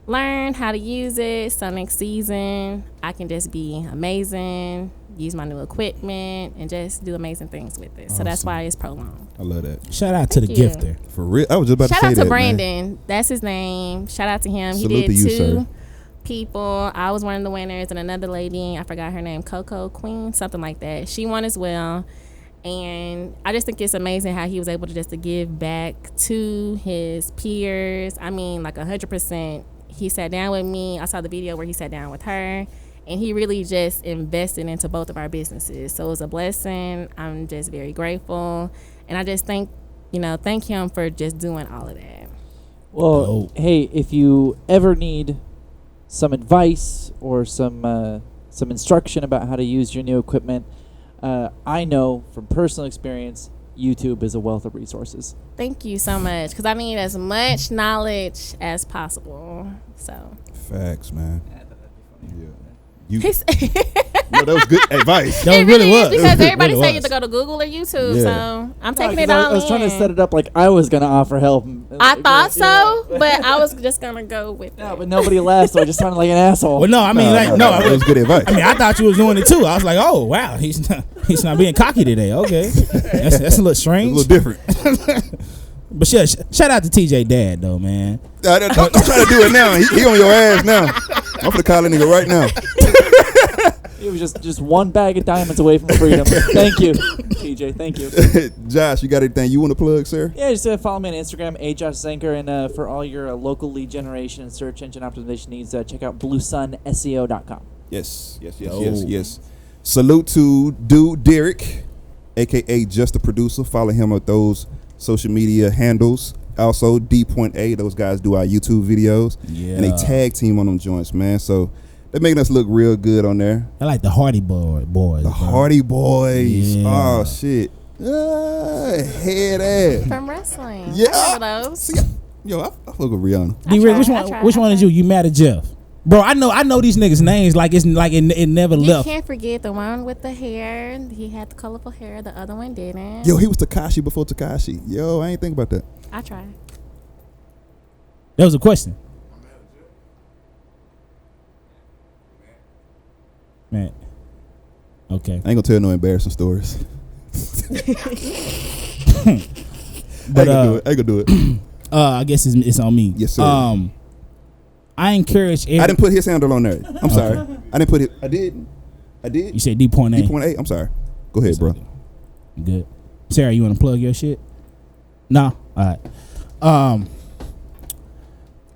[SPEAKER 1] learn how to use it, so next season I can just be amazing, use my new equipment, and just do amazing things with it. So that's why it's prolonged.
[SPEAKER 3] I love that.
[SPEAKER 2] Shout out to the
[SPEAKER 1] Thank you.
[SPEAKER 2] gifter.
[SPEAKER 3] For real, I was just about
[SPEAKER 1] Shout
[SPEAKER 3] to say
[SPEAKER 1] out
[SPEAKER 3] that,
[SPEAKER 1] to
[SPEAKER 3] man.
[SPEAKER 1] Brandon. That's his name. Shout out to him.
[SPEAKER 3] Salute
[SPEAKER 1] He did
[SPEAKER 3] to you,
[SPEAKER 1] 2
[SPEAKER 3] sir.
[SPEAKER 1] people. I was one of the winners, and another lady, I forgot her name, Coco Queen, something like that. She won as well. And I just think it's amazing how he was able to give back to his peers. I mean, like 100%. He sat down with me. I saw the video where he sat down with her, and he really just invested into both of our businesses. So it was a blessing. I'm just very grateful, and I just thank him for just doing all of that.
[SPEAKER 4] Well, hey, if you ever need some advice or some instruction about how to use your new equipment, I know from personal experience, YouTube is a wealth of resources.
[SPEAKER 1] Thank you so much, because I need as much knowledge as possible. So
[SPEAKER 3] Facts, man. Yeah. You,
[SPEAKER 1] He's-
[SPEAKER 3] no, that was good advice.
[SPEAKER 2] That
[SPEAKER 1] it
[SPEAKER 2] really
[SPEAKER 1] really is,
[SPEAKER 2] was.
[SPEAKER 1] because everybody
[SPEAKER 2] Really
[SPEAKER 1] say you
[SPEAKER 2] was.
[SPEAKER 1] have to go to Google or YouTube.
[SPEAKER 3] Yeah.
[SPEAKER 1] So I'm taking
[SPEAKER 4] No,
[SPEAKER 1] it
[SPEAKER 4] 'cause
[SPEAKER 1] all
[SPEAKER 4] I was trying to
[SPEAKER 1] in.
[SPEAKER 4] set it up like I was going to offer help.
[SPEAKER 1] I thought so, but I was just gonna go with
[SPEAKER 4] No,
[SPEAKER 1] it.
[SPEAKER 4] but nobody laughed, so I just sounded like an asshole.
[SPEAKER 2] Well, no, I mean,
[SPEAKER 3] That was good advice.
[SPEAKER 2] I mean, I thought you was doing it too. I was like, oh wow, he's not being cocky today. Okay, that's a little
[SPEAKER 3] It's a
[SPEAKER 2] strange.
[SPEAKER 3] little different.
[SPEAKER 2] But yeah, shout out to TJ Dad though, man.
[SPEAKER 3] Don't try to do it now. He on your ass now. I'm gonna call that nigga right now.
[SPEAKER 4] It was just one bag of diamonds away from freedom. Thank you, TJ. Thank you.
[SPEAKER 3] Josh, you got anything you want to plug, sir?
[SPEAKER 4] Yeah, just follow me on Instagram, @JoshZanker, and for all your local lead generation and search engine optimization needs, check out BlueSunSEO.com.
[SPEAKER 3] Yes.
[SPEAKER 2] Oh.
[SPEAKER 3] Salute to Dude Derek, aka Just the Producer. Follow him at those social media handles. Also, D.A. Those guys do our YouTube videos.
[SPEAKER 2] Yeah.
[SPEAKER 3] And they tag team on them joints, man. So they're making us look real good on there.
[SPEAKER 2] I like the Hardy boys.
[SPEAKER 3] The
[SPEAKER 2] bro.
[SPEAKER 3] Hardy Boys.
[SPEAKER 2] Yeah.
[SPEAKER 3] Oh, shit. Head ass.
[SPEAKER 1] From wrestling.
[SPEAKER 3] Yeah.
[SPEAKER 1] I remember those.
[SPEAKER 3] See, yo, I fuck with Rihanna.
[SPEAKER 2] D-Rick,
[SPEAKER 1] I tried.
[SPEAKER 2] which one is you? You mad at Jeff? Bro, I know these niggas' names like it's like it never
[SPEAKER 1] You
[SPEAKER 2] left.
[SPEAKER 1] can't forget the one with the hair. He had the colorful hair. The other one didn't.
[SPEAKER 3] Yo, he was Tekashi before Tekashi. Yo, I ain't think about that.
[SPEAKER 1] I tried.
[SPEAKER 2] That was a question. Man. Okay.
[SPEAKER 3] I ain't gonna tell no embarrassing stories.
[SPEAKER 2] But
[SPEAKER 3] I ain't gonna do it.
[SPEAKER 2] I guess it's on me.
[SPEAKER 3] Yes, sir.
[SPEAKER 2] I encourage
[SPEAKER 3] I didn't put his handle on there. I'm sorry. I didn't put it. I did.
[SPEAKER 2] You said D.A.
[SPEAKER 3] D.A. I'm sorry. Go ahead, bro.
[SPEAKER 2] Good. Sarah, you want to plug your shit? No? All right.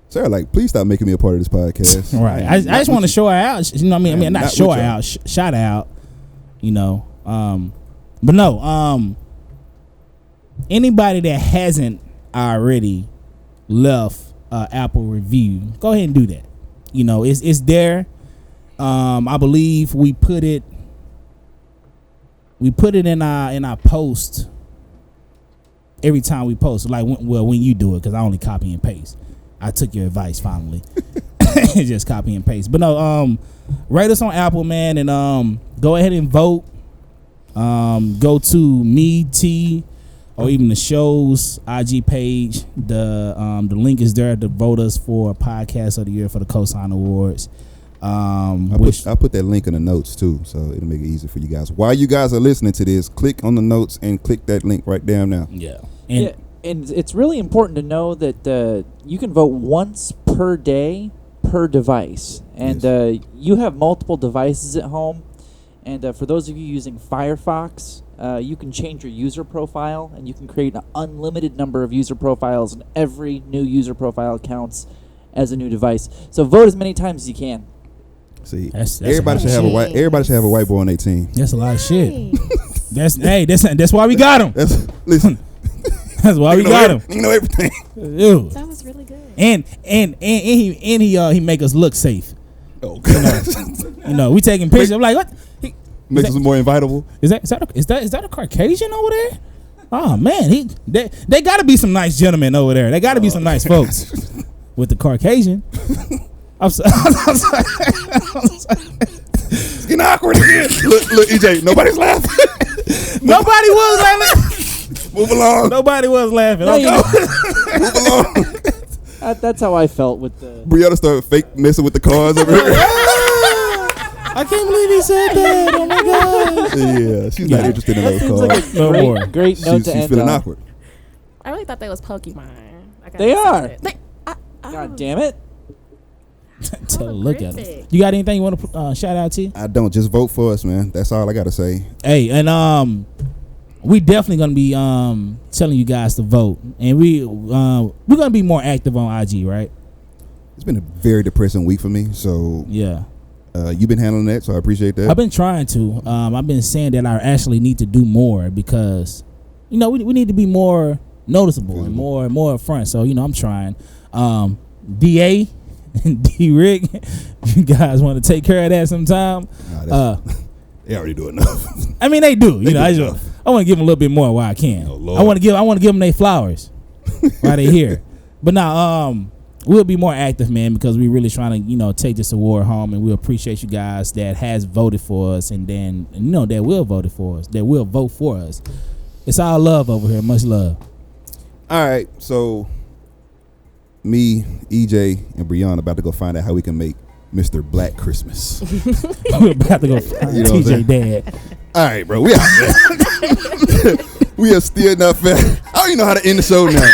[SPEAKER 3] Sarah, like, please stop making me a part of this podcast.
[SPEAKER 2] Right. I just want to show her out. You know what I mean? Not show her out. Shout out. You know. But no. Anybody that hasn't already left Apple review, go ahead and do that. You know, it's there. I believe we put it in our post every time we post. Like, when you do it, because I only copy and paste. I took your advice finally. Just copy and paste. But no, rate us on Apple, man, and go ahead and vote. Go to me, T, or even the show's IG page. The link is there to vote us for Podcast of the Year for the Cosign Awards.
[SPEAKER 3] I put that link in the notes too, so it'll make it easy for you guys. While you guys are listening to this, click on the notes and click that link right down now.
[SPEAKER 2] Yeah.
[SPEAKER 4] And it's really important to know that you can vote once per day per device. And you have multiple devices at home. And for those of you using Firefox, you can change your user profile, and you can create an unlimited number of user profiles, and every new user profile counts as a new device. So vote as many times as you can.
[SPEAKER 3] See,
[SPEAKER 2] That's
[SPEAKER 3] everybody should have a white. Everybody should have a white boy on their team.
[SPEAKER 2] That's a lot of shit. That's why we got him.
[SPEAKER 3] Listen.
[SPEAKER 2] That's why we got him.
[SPEAKER 3] You know everything.
[SPEAKER 2] Ew.
[SPEAKER 1] That was really good.
[SPEAKER 2] And he make us look safe.
[SPEAKER 3] Oh God.
[SPEAKER 2] You know, we taking pictures. I'm like, what?
[SPEAKER 3] Makes us more invitable.
[SPEAKER 2] Is that a Caucasian over there? Oh man, they got to be some nice gentlemen over there. They got to be some nice folks with the Caucasian. I'm sorry.
[SPEAKER 3] It's getting awkward again. Look, EJ, nobody's laughing.
[SPEAKER 2] Nobody was laughing.
[SPEAKER 3] Move along.
[SPEAKER 2] Nobody was laughing.
[SPEAKER 4] No,
[SPEAKER 3] Move along.
[SPEAKER 4] That's how I felt with the...
[SPEAKER 3] Brianna started fake messing with the cars over here.
[SPEAKER 2] I can't believe he said that. Oh my god.
[SPEAKER 3] Yeah, she's not interested in those
[SPEAKER 4] Seems
[SPEAKER 3] cars.
[SPEAKER 4] like a
[SPEAKER 2] No more.
[SPEAKER 4] great note to
[SPEAKER 3] She's
[SPEAKER 4] end
[SPEAKER 3] feeling
[SPEAKER 4] on.
[SPEAKER 3] awkward.
[SPEAKER 1] I really thought they was Pokemon.
[SPEAKER 4] They are.
[SPEAKER 1] God
[SPEAKER 4] damn it.
[SPEAKER 2] Tell her, look at
[SPEAKER 1] horrific.
[SPEAKER 2] him. You got anything you want to shout out to?
[SPEAKER 3] I don't. Just vote for us, man. That's all I gotta say.
[SPEAKER 2] Hey, and we definitely gonna be telling you guys to vote, and we're gonna be more active on IG, right?
[SPEAKER 3] It's been a very depressing week for me. So
[SPEAKER 2] Yeah.
[SPEAKER 3] you've been handling that, so I appreciate that.
[SPEAKER 2] I've been trying to. I've been saying that I actually need to do more because, you know, we need to be more noticeable and more upfront. So, you know, I'm trying. DA and D-Rick, you guys want to take care of that sometime?
[SPEAKER 3] They already do enough.
[SPEAKER 2] I mean, they do.
[SPEAKER 3] They
[SPEAKER 2] You know,
[SPEAKER 3] do
[SPEAKER 2] I
[SPEAKER 3] enough.
[SPEAKER 2] want to give them a little bit more while I can.
[SPEAKER 3] Oh, Lord.
[SPEAKER 2] I want to give them their flowers while they here. But now, we'll be more active, man, because we're really trying to, you know, take this award home, and we appreciate you guys that has voted for us, and then, you know, that will vote for us, that will vote for us. It's all love over here. Much love.
[SPEAKER 3] All right, so me, EJ, and Brianna about to go find out how we can make Mr. Black Christmas.
[SPEAKER 2] We're about to go find
[SPEAKER 3] You know what I'm
[SPEAKER 2] TJ
[SPEAKER 3] saying?
[SPEAKER 2] dad.
[SPEAKER 3] All right, bro, we out there. We are still not fair. I don't even know how to end the show now.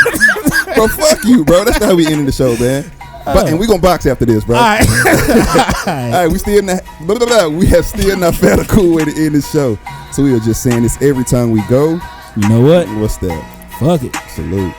[SPEAKER 3] Bro, fuck you, bro. That's not how we ending the show, man. But, and we gonna box after this, bro.
[SPEAKER 2] All right.
[SPEAKER 3] All right, we still not. We have still not found a cool way to end the show. So we are just saying this every time we go.
[SPEAKER 2] You know what?
[SPEAKER 3] What's that?
[SPEAKER 2] Fuck it.
[SPEAKER 3] Salute.